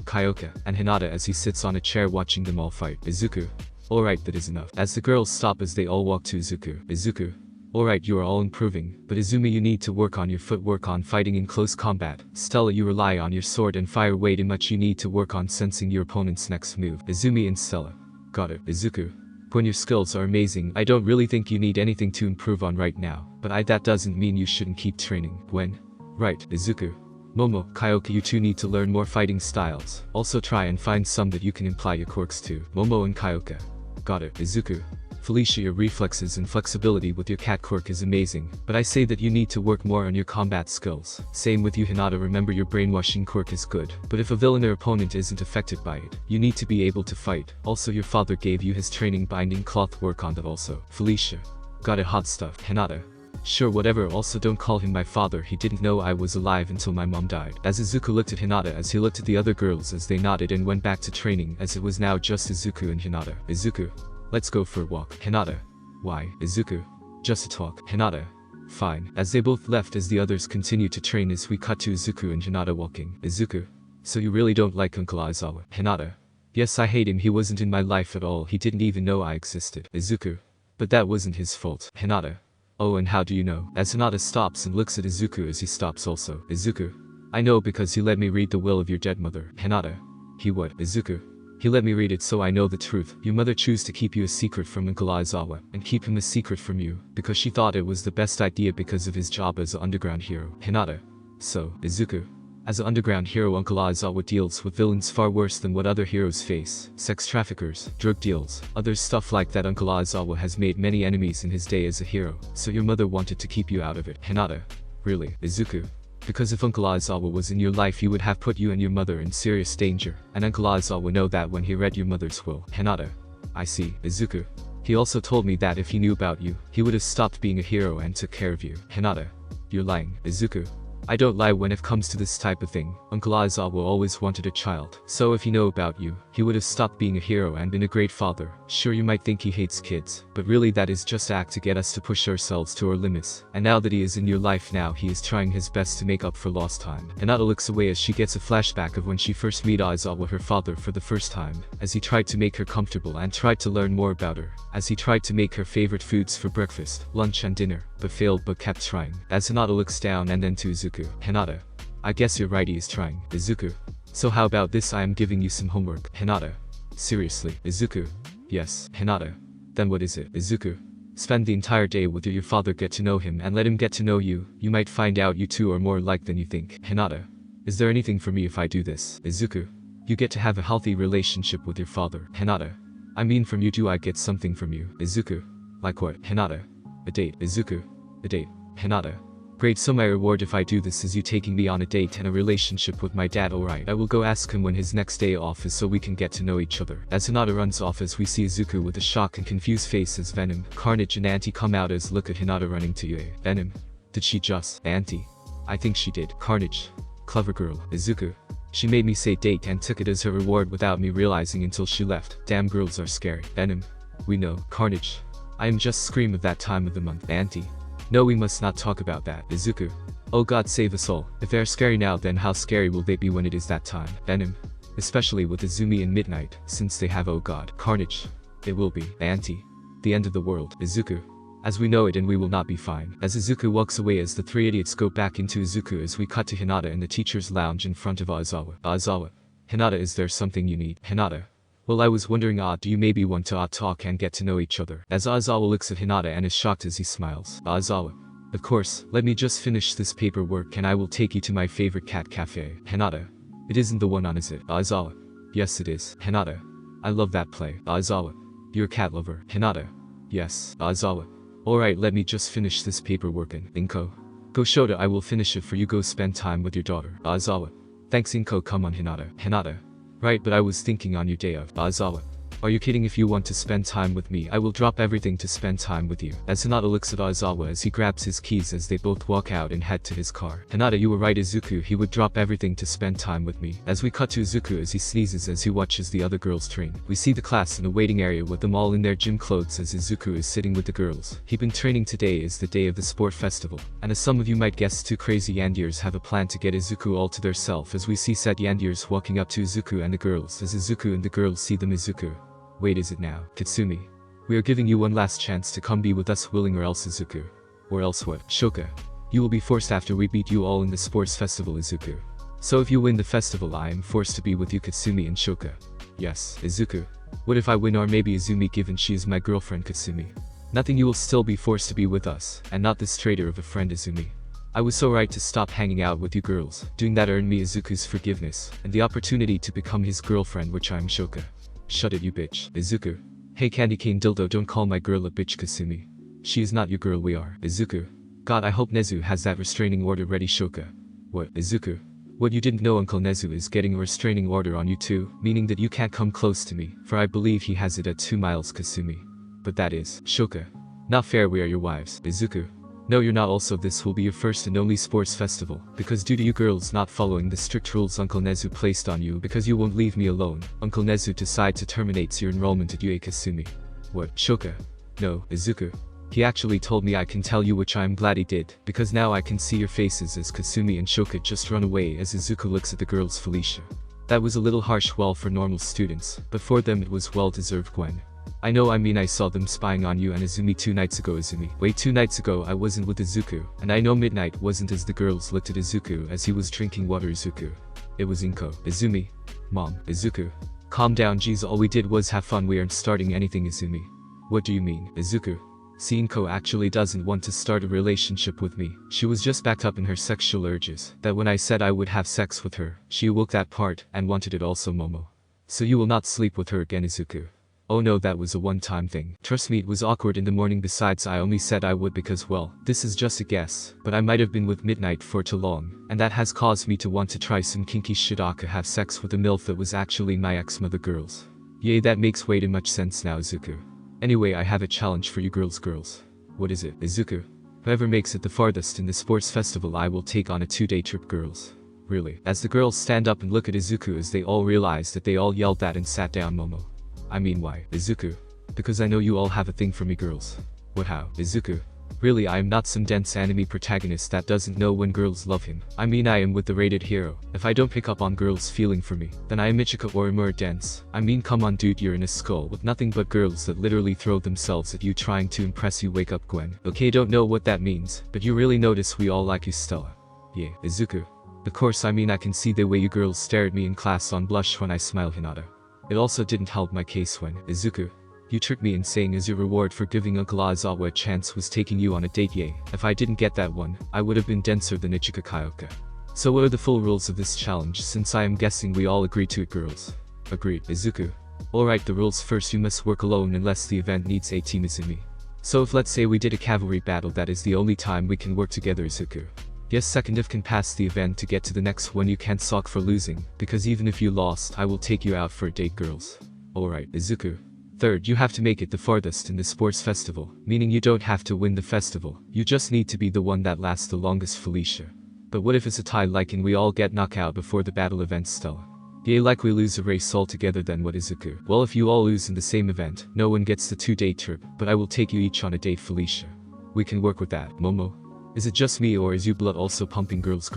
Speaker 2: Kyoka, and Hinata, as he sits on a chair watching them all fight. Izuku. Alright, that is enough. As the girls stop as they all walk to Izuku. Izuku. Alright, you are all improving, but Izumi, you need to work on your footwork, on fighting in close combat. Stella, you rely on your sword and fire way too much. You need to work on sensing your opponent's next move. Izumi and Stella. Got it. Izuku. Gwen, your skills are amazing. I don't really think you need anything to improve on right now, but that doesn't mean you shouldn't keep training. Gwen. Right. Izuku. Momo, Kyoka, you two need to learn more fighting styles. Also try and find some that you can apply your quirks to. Momo and Kyoka. Got it. Izuku. Felicia, your reflexes and flexibility with your cat quirk is amazing, but I say that you need to work more on your combat skills. Same with you, Hinata. Remember, your brainwashing quirk is good, but if a villain or opponent isn't affected by it, you need to be able to fight. Also, your father gave you his training binding cloth, work on that also. Felicia. Got it. Hot stuff. Hinata. Sure, whatever. Also, don't call him my father. He didn't know I was alive until my mom died. As Izuku looked at Hinata, as he looked at the other girls as they nodded and went back to training, as it was now just Izuku and Hinata. Izuku. Let's go for a walk. Hinata. Why? Izuku. Just a talk. Hinata. Fine. As they both left, as the others continued to train, as we cut to Izuku and Hinata walking. Izuku. So you really don't like Uncle Aizawa? Hinata. Yes, I hate him. He wasn't in my life at all. He didn't even know I existed. Izuku. But that wasn't his fault. Hinata. Oh, and how do you know? As Hinata stops and looks at Izuku as he stops also. Izuku. I know because he let me read the will of your dead mother. Hinata. He what? Izuku. He let me read it, so I know the truth. Your mother chose to keep you a secret from Uncle Aizawa, and keep him a secret from you, because she thought it was the best idea because of his job as an underground hero. Hinata. So, Izuku. As an underground hero, Uncle Aizawa deals with villains far worse than what other heroes face. Sex traffickers, drug deals, other stuff like that. Uncle Aizawa has made many enemies in his day as a hero, so your mother wanted to keep you out of it. Hinata. Really? Izuku. Because if Uncle Aizawa was in your life, he would have put you and your mother in serious danger, and Uncle Aizawa know that when he read your mother's will. Hinata. I see. Izuku. He also told me that if he knew about you, he would have stopped being a hero and took care of you. Hinata. You're lying. Izuku. I don't lie when it comes to this type of thing. Uncle Aizawa always wanted a child, so if he knew about you, he would have stopped being a hero and been a great father. Sure, you might think he hates kids, but really that is just an act to get us to push ourselves to our limits. And now that he is in your life now, he is trying his best to make up for lost time. Hinata looks away as she gets a flashback of when she first met Aizawa, her father, for the first time, as he tried to make her comfortable and tried to learn more about her, as he tried to make her favorite foods for breakfast, lunch and dinner, but failed but kept trying. As Hinata looks down and then to Izuku. Hinata. I guess you're right, he is trying. Izuku. So how about this, I am giving you some homework. Hinata. Seriously? Izuku. Yes. Hinata. Then what is it? Izuku. Spend the entire day with your father, get to know him and let him get to know you. You might find out you two are more alike than you think. Hinata. Is there anything for me if I do this? Izuku. You get to have a healthy relationship with your father. Hinata. I mean, from you do I get something from you? Izuku. Like what? Hinata. A date. Izuku. A date. Hinata. Great, so my reward if I do this is you taking me on a date and a relationship with my dad. Alright, I will go ask him when his next day off is so we can get to know each other. As Hinata runs off, as we see Izuku with a shocked and confused face as Venom, Carnage and Auntie come out as look at Hinata running to you. Venom. Did she just? Auntie. I think she did. Carnage. Clever girl. Izuku. She made me say date and took it as her reward without me realizing until she left. Damn, girls are scary. Venom. We know. Carnage. I am just scream of that time of the month. Auntie. No, we must not talk about that. Izuku. Oh God, save us all. If they're scary now, then how scary will they be when it is that time? Venom. Especially with Izumi and Midnight, since they have, oh God. Carnage. It will be. Auntie. The end of the world. Izuku. As we know it, and we will not be fine. As Izuku walks away, as the three idiots go back into Izuku, as we cut to Hinata in the teacher's lounge in front of Aizawa. Aizawa. Hinata, is there something you need? Hinata. Well, I was wondering, do you maybe want to talk and get to know each other? As Aizawa looks at Hinata and is shocked as he smiles. Aizawa. Of course, let me just finish this paperwork and I will take you to my favorite cat cafe. Hinata. It isn't the one on, is it? Aizawa. Yes it is. Hinata. I love that play. Aizawa. You're a cat lover. Hinata. Yes. Aizawa. Alright, let me just finish this paperwork and Inko. Go Shota, I will finish it for you. Go spend time with your daughter. Aizawa. Thanks Inko. Come on Hinata. Hinata. Right, but I was thinking on your day of. Aizawa. Are you kidding? If you want to spend time with me, I will drop everything to spend time with you. As Hinata looks at Aizawa as he grabs his keys as they both walk out and head to his car. Hinata, you were right, Izuku, he would drop everything to spend time with me. As we cut to Izuku as he sneezes as he watches the other girls train. We see the class in the waiting area with them all in their gym clothes as Izuku is sitting with the girls. He's been training. Today is the day of the sport festival. And as some of you might guess, two crazy yandiers have a plan to get Izuku all to their self as we see said yandiers walking up to Izuku and the girls as Izuku and the girls see them. Izuku. Wait, is it now? Katsumi. We are giving you one last chance to come be with us, willing or else Izuku. Or else what? Shoka. You will be forced after we beat you all in the sports festival, Izuku. So if you win the festival, I am forced to be with you, Katsumi and Shoka. Yes, Izuku. What if I win, or maybe Izumi, given she is my girlfriend, Katsumi? Nothing, you will still be forced to be with us, and not this traitor of a friend, Izumi. I was so right to stop hanging out with you girls. Doing that earned me Izuku's forgiveness, and the opportunity to become his girlfriend, which I am Shoka. Shut it, you bitch. Izuku. Hey candy cane dildo, don't call my girl a bitch, Kasumi. She is not your girl, we are. Izuku. God, I hope Nezu has that restraining order ready. Shoka. What? Izuku. What, you didn't know Uncle Nezu is getting a restraining order on you too, meaning that you can't come close to me, for I believe he has it at 2 miles, Kasumi. But that is. Shoka. Not fair, we are your wives. Izuku. No, you're not. Also, this will be your first and only sports festival, because due to you girls not following the strict rules Uncle Nezu placed on you because you won't leave me alone, Uncle Nezu decided to terminate your enrollment at UA Kasumi. What? Shoka? No, Izuku. He actually told me I can tell you, which I am glad he did, because now I can see your faces as Kasumi and Shoka just run away as Izuku looks at the girls. Felicia. That was a little harsh, well, for normal students, but for them it was well deserved. Gwen. I know, I saw them spying on you and Izumi 2 nights ago. Izumi. Wait, 2 nights ago I wasn't with Izuku, and I know midnight wasn't as the girls looked at Izuku as he was drinking water. Izuku. It was Inko. Izumi. Mom. Izuku. Calm down, geez, all we did was have fun, we aren't starting anything. Izumi. What do you mean? Izuku. See, Inko actually doesn't want to start a relationship with me. She was just backed up in her sexual urges, that when I said I would have sex with her, she awoke that part, and wanted it also. Momo. So you will not sleep with her again, Izuku? Oh no, that was a one-time thing. Trust me, it was awkward in the morning. Besides, I only said I would because, well, this is just a guess, but I might have been with Midnight for too long, and that has caused me to want to try some kinky shit. Have sex with a MILF that was actually my ex-mother. Girls. Yay, that makes way too much sense now, Izuku. Anyway, I have a challenge for you girls. What is it? Izuku. Whoever makes it the farthest in the sports festival, I will take on a 2-day trip. Girls. Really? As the girls stand up and look at Izuku as they all realize that they all yelled that and sat down. Momo. I mean, why? Izuku. Because I know you all have a thing for me. Girls. What, how? Izuku. Really, I am not some dense anime protagonist that doesn't know when girls love him. I mean, I am with the rated hero. If I don't pick up on girls feeling for me, then I am Ichika or more dense. I mean, come on dude, you're in a skull with nothing but girls that literally throw themselves at you trying to impress you. Wake up, Gwen. Okay, don't know what that means, but you really notice we all like you, Stella. Yeah, Izuku. Of course, I mean, I can see the way you girls stare at me in class on blush when I smile. Hinata. It also didn't help my case when, Izuku, you tricked me in saying as your reward for giving Uncle Aizawa a chance was taking you on a date. Yay. If I didn't get that one, I would have been denser than Ichika Kyoka. So what are the full rules of this challenge, since I am guessing we all agree to it? Girls. Agreed. Izuku. Alright, the rules first, you must work alone unless the event needs a team. Izumi. So if let's say we did a cavalry battle, that is the only time we can work together. Izuku. Yes, second, if can pass the event to get to the next one, you can't sulk for losing, because even if you lost, I will take you out for a date. Girls. Alright, Izuku. Third, you have to make it the farthest in the sports festival, meaning you don't have to win the festival, you just need to be the one that lasts the longest. Felicia. But what if it's a tie, like and we all get knocked out before the battle event? Stella. Yay, like we lose a race altogether. Then what? Izuku. Well, if you all lose in the same event, no one gets the 2-day trip, but I will take you each on a date. Felicia. We can work with that. Momo. Is it just me, or is your blood also pumping? Girls.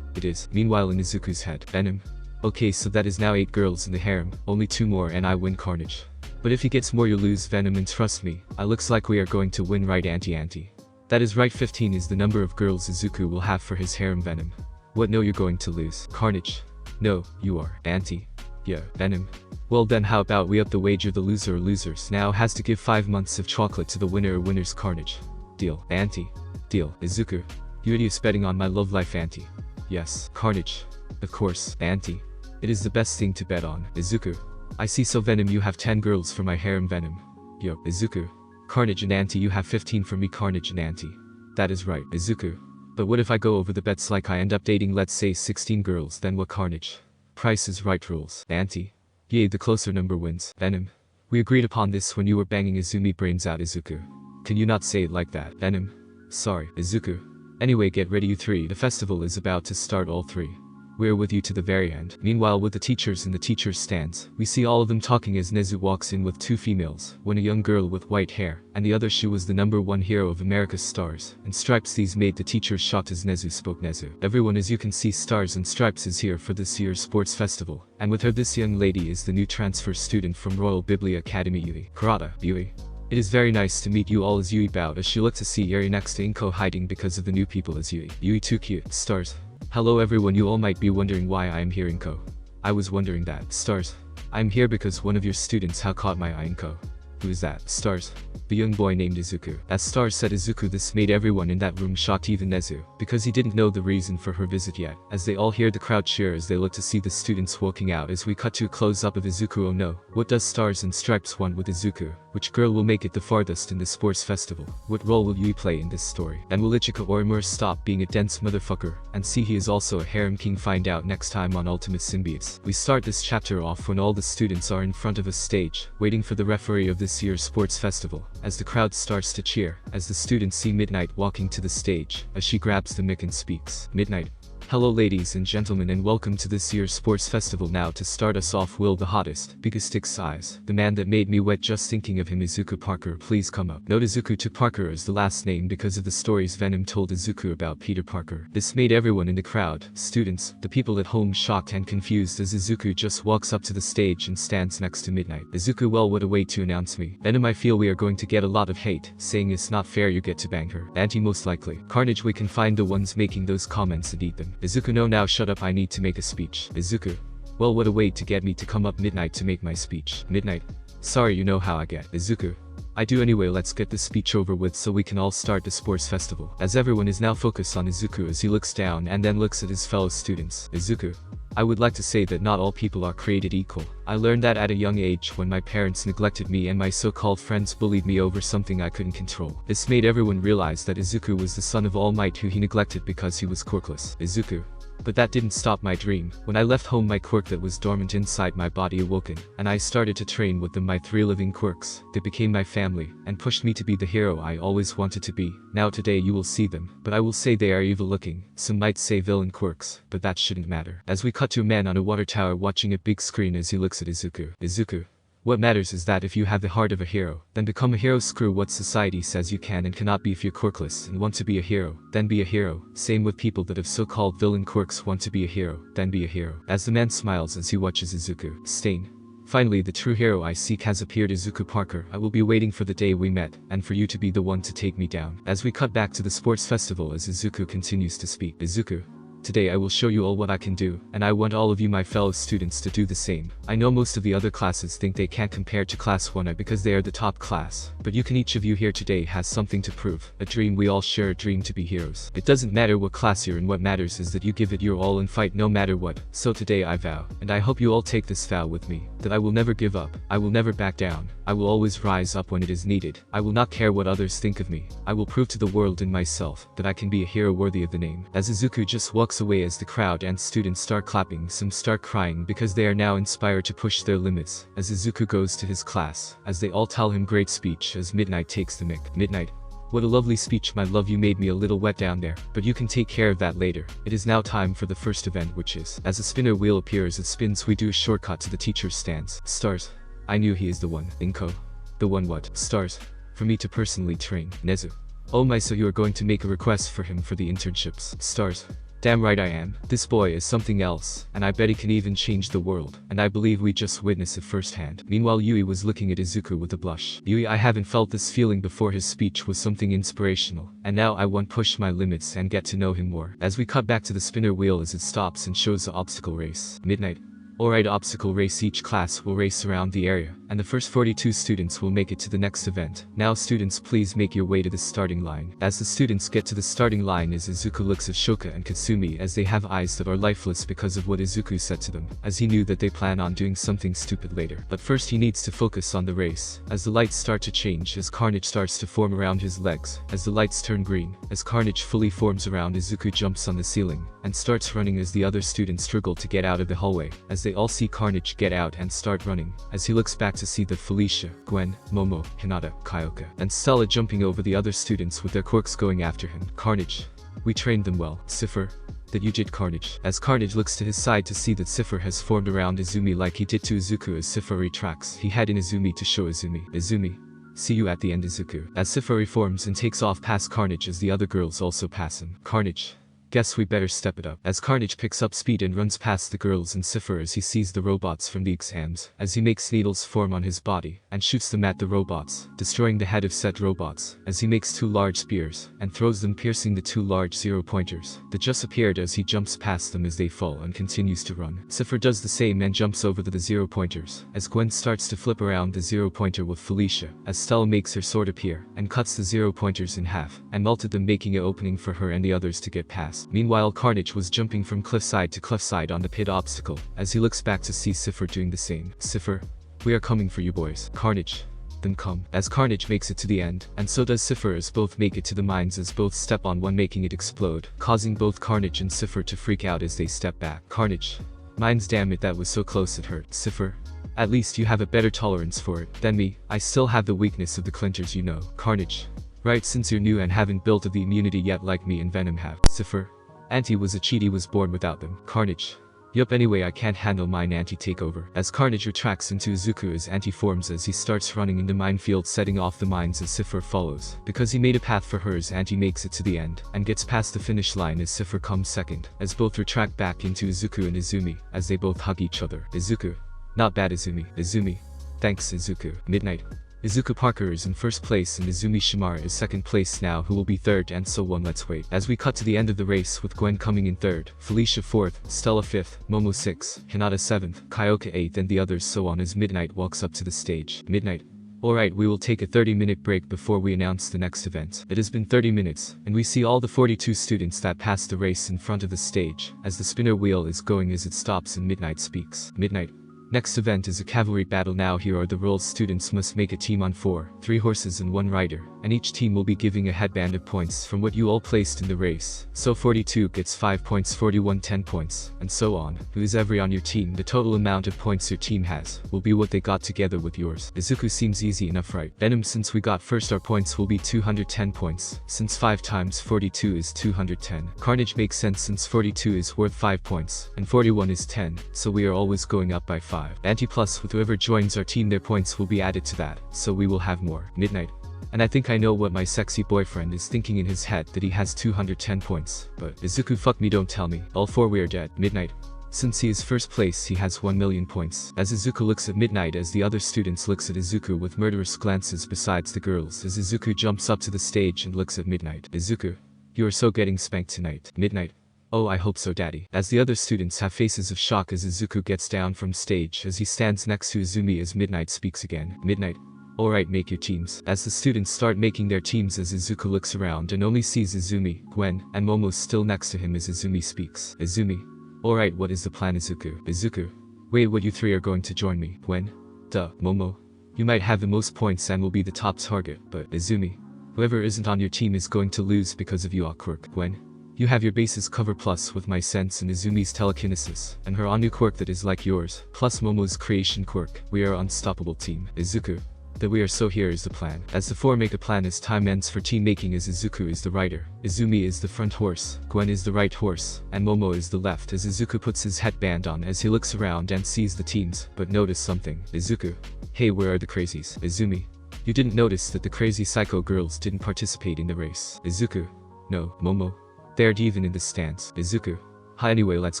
Speaker 2: It is. Meanwhile, in Izuku's head. Venom. Okay, so that is now 8 girls in the harem, only 2 more and I win. Carnage. But if he gets more, you lose. Venom. And trust me, I looks like we are going to win, right auntie? That is right, 15 is the number of girls Izuku will have for his harem. Venom. What? No, you're going to lose. Carnage. No, you are. Auntie. Yeah, Venom. Well then, how about we up the wager? The loser or losers now has to give 5 months of chocolate to the winner or winners. Carnage. Deal. Auntie. Deal. Izuku. You idiots betting on my love life, auntie. Yes. Carnage. Of course, auntie. It is the best thing to bet on. Izuku. I see, so Venom, you have 10 girls for my harem, Venom. Yo. Izuku. Carnage and auntie, you have 15 for me, Carnage and auntie. That is right, Izuku. But what if I go over the bets, like I end up dating, let's say, 16 girls, then what, Carnage? Price is right rules. Auntie. Yay, the closer number wins. Venom. We agreed upon this when you were banging Izumi brains out, Izuku. Can you not say it like that, Venom? Sorry, Izuku. Anyway, get ready, you three. The festival is about to start, all three. We're with you to the very end. Meanwhile, with the teachers in the teachers' stands, we see all of them talking as Nezu walks in with two females, one a young girl with white hair, and the other she was the #1 hero of America's Stars and Stripes. These made the teachers shocked as Nezu spoke. Nezu. Everyone, as you can see, Stars and Stripes is here for this year's sports festival, and with her this young lady is the new transfer student from Royal Bibli Academy, Yui. Karada, Yui. It is very nice to meet you all, as Yui bowed as she looked to see Yuri next to Inko hiding because of the new people as Yui. Yui too cute. Stars. Hello everyone, you all might be wondering why I am here, Inko. I was wondering that. Stars. I am here because one of your students have caught my eye, Inko. Who is that? Stars. The young boy named Izuku. As Stars said Izuku, this made everyone in that room shocked, even Nezu, because he didn't know the reason for her visit yet, as they all hear the crowd cheer as they look to see the students walking out. As we cut to a close-up of Izuku. Oh no, what does Stars and Stripes want with Izuku? Which girl will make it the farthest in this sports festival? What role will Yui play in this story? And will Ichika or Imura stop being a dense motherfucker and see he is also a harem king? Find out next time on Ultimate Symbiotes. We start this chapter off when all the students are in front of a stage, waiting for the referee of this year's sports festival, as the crowd starts to cheer, as the students see Midnight walking to the stage, as she grabs the mic and speaks. Midnight. Hello ladies and gentlemen, and welcome to this year's sports festival. Now to start us off, will the hottest, biggest dick size, the man that made me wet just thinking of him, Izuku Parker, please come up. Note Izuku took Parker as the last name because of the stories Venom told Izuku about Peter Parker. This made everyone in the crowd, students, the people at home, shocked and confused as Izuku just walks up to the stage and stands next to Midnight. Izuku, well, what a way to announce me. Venom, I feel we are going to get a lot of hate, saying it's not fair you get to bang her. Auntie, most likely. Carnage, we can find the ones making those comments and eat them. Izuku, no, now shut up, I need to make a speech. Izuku. Well, what a way to get me to come up, Midnight, to make my speech. Midnight. Sorry, you know how I get. Izuku. I do anyway, let's get this speech over with so we can all start the sports festival. As everyone is now focused on Izuku as he looks down and then looks at his fellow students. Izuku. I would like to say that not all people are created equal. I learned that at a young age when my parents neglected me and my so-called friends bullied me over something I couldn't control. This made everyone realize that Izuku was the son of All Might who he neglected because he was quirkless. Izuku. But that didn't stop my dream. When I left home, my quirk that was dormant inside my body awoken, and I started to train with them, my 3 living quirks. They became my family, and pushed me to be the hero I always wanted to be. Now today you will see them, but I will say they are evil looking. Some might say villain quirks, but that shouldn't matter. As we cut to a man on a water tower watching a big screen as he looks at Izuku. Izuku. What matters is that if you have the heart of a hero, then become a hero. Screw what society says you can and cannot be. If you're quirkless and want to be a hero, then be a hero. Same with people that have so-called villain quirks. Want to be a hero, then be a hero. As the man smiles as he watches Izuku. Stain. Finally, the true hero I seek has appeared, Izuku Parker. I will be waiting for the day we met, and for you to be the one to take me down. As we cut back to the sports festival as Izuku continues to speak. Izuku. Today I will show you all what I can do, and I want all of you, my fellow students, to do the same. I know most of the other classes think they can't compare to class 1A because they are the top class, but you can. Each of you here today has something to prove, a dream we all share, a dream to be heroes. It doesn't matter what class you're in, what matters is that you give it your all and fight no matter what. So today I vow, and I hope you all take this vow with me, that I will never give up, I will never back down, I will always rise up when it is needed, I will not care what others think of me, I will prove to the world and myself that I can be a hero worthy of the name. As Izuku just walks away, as the crowd and students start clapping, some start crying because they are now inspired to push their limits, as Izuku goes to his class, as they all tell him great speech as Midnight takes the mic. Midnight. What a lovely speech, my love, you made me a little wet down there, but you can take care of that later. It is now time for the first event, which is, as a spinner wheel appears, it spins, we do a shortcut to the teacher's stands. Stars. I knew he is the one. Inko. The one what? Stars. For me to personally train. Nezu. Oh my, so you are going to make a request for him for the internships. Stars. Damn right I am. This boy is something else, and I bet he can even change the world, and I believe we just witnessed it firsthand. Meanwhile, Yui was looking at Izuku with a blush. Yui, I haven't felt this feeling before. His speech was something inspirational, and now I want to push my limits and get to know him more. As we cut back to the spinner wheel as it stops and shows the obstacle race. Midnight. Alright, obstacle race. Each class will race around the area, and the first 42 students will make it to the next event. Now students, please make your way to the starting line. As the students get to the starting line, as Izuku looks at Shoka and Katsumi as they have eyes that are lifeless because of what Izuku said to them, as he knew that they plan on doing something stupid later. But first he needs to focus on the race. As the lights start to change, as carnage starts to form around his legs, as the lights turn green, as carnage fully forms around, Izuku jumps on the ceiling and starts running as the other students struggle to get out of the hallway, as they all see carnage get out and start running, as he looks back to see that Felicia, Gwen, Momo, Hinata, Kyoka, and Stella jumping over the other students with their quirks going after him. Carnage. We trained them well, Cifer. That you did, Carnage. As Carnage looks to his side to see that Cifer has formed around Izumi like he did to Izuku, as Cifer retracts he had in Izumi to show Izumi. See you at the end, Izuku. As Cifer reforms and takes off past Carnage as the other girls also pass him. Carnage. Guess we better step it up. As Carnage picks up speed and runs past the girls and Cifer as he sees the robots from the exams, as he makes needles form on his body and shoots them at the robots, destroying the head of said robots, as he makes 2 large spears and throws them, piercing the 2 large 0-pointers that just appeared, as he jumps past them as they fall and continues to run. Cifer does the same and jumps over the 0-pointers, as Gwen starts to flip around the 0-pointer with Felicia, as Stella makes her sword appear and cuts the 0-pointers in half and melted them, making an opening for her and the others to get past. Meanwhile, Carnage was jumping from cliffside to cliffside on the pit obstacle, as he looks back to see Cifer doing the same. Cifer, we are coming for you boys. Carnage. Then come. As Carnage makes it to the end, and so does Cifer, as both make it to the mines, as both step on one, making it explode, causing both Carnage and Cifer to freak out as they step back. Carnage. Mines, damn it, that was so close it hurt. Cifer. At least you have a better tolerance for it than me. I still have the weakness of the clinters, you know. Carnage. Right, since you're new and haven't built up the immunity yet like me and Venom have. Cifer. Auntie was a cheat, he was born without them. Carnage. Yup, anyway I can't handle mine Auntie takeover. As Carnage retracts into Izuku as Auntie forms, as he starts running in the minefield, setting off the mines as Cifer follows. Because he made a path for her, as Auntie makes it to the end and gets past the finish line, as Cifer comes second, as both retract back into Izuku and Izumi, as they both hug each other. Izuku. Not bad, Izumi. Izumi. Thanks, Izuku. Midnight. Izuku Parker is in first place and Izumi Shimara is second place now, who will be third, and so on. Let's wait. As we cut to the end of the race with Gwen coming in third, Felicia fourth, Stella fifth, Momo sixth, Hinata seventh, Kyoka eighth, and the others so on, as Midnight walks up to the stage. Midnight. Alright, we will take a 30-minute break before we announce the next event. It has been 30 minutes, and we see all the 42 students that passed the race in front of the stage, as the spinner wheel is going as it stops and Midnight speaks. Midnight. Next event is a cavalry battle. Now here are the rules. Students must make a team on 4, 3 horses and 1 rider, and each team will be giving a headband of points from what you all placed in the race. So 42 gets 5 points, 41 10 points, and so on. Who is every on your team, the total amount of points your team has will be what they got together with yours. Izuku seems easy enough, right? Venom, since we got first, our points will be 210 points, since 5 times 42 is 210. Carnage makes sense since 42 is worth 5 points, and 41 is 10, so we are always going up by 5. Anti plus, with whoever joins our team their points will be added to that, so we will have more. Midnight. And I think I know what my sexy boyfriend is thinking in his head, that he has 210 points. But Izuku, fuck me, don't tell me. All 4 we are dead. Midnight. Since he is first place, he has 1 million points. As Izuku looks at Midnight, as the other students looks at Izuku with murderous glances besides the girls, as Izuku jumps up to the stage and looks at Midnight. Izuku. You are so getting spanked tonight. Midnight. Oh, I hope so, daddy. As the other students have faces of shock as Izuku gets down from stage, as he stands next to Izumi as Midnight speaks again. Midnight. Alright, make your teams. As the students start making their teams, as Izuku looks around and only sees Izumi, Gwen, and Momo still next to him, as Izumi speaks. Izumi. Alright, what is the plan, Izuku? Izuku. Wait, what, you 3 are going to join me? Gwen. Duh, Momo. You might have the most points and will be the top target, but Izumi. Whoever isn't on your team is going to lose because of you, quirk. Gwen. You have your bases cover plus with my sense and Izumi's telekinesis, and her Anu quirk that is like yours, plus Momo's creation quirk. We are unstoppable team. Izuku. That we are, so here is the plan. As the 4 make a plan as time ends for team making, as Izuku is the rider, Izumi is the front horse, Gwen is the right horse, and Momo is the left, as Izuku puts his headband on as he looks around and sees the teams, but notice something. Izuku. Hey, where are the crazies? Izumi. You didn't notice that the crazy psycho girls didn't participate in the race? Izuku. No, Momo. They're even in the stands. Izuku. Hi, anyway, let's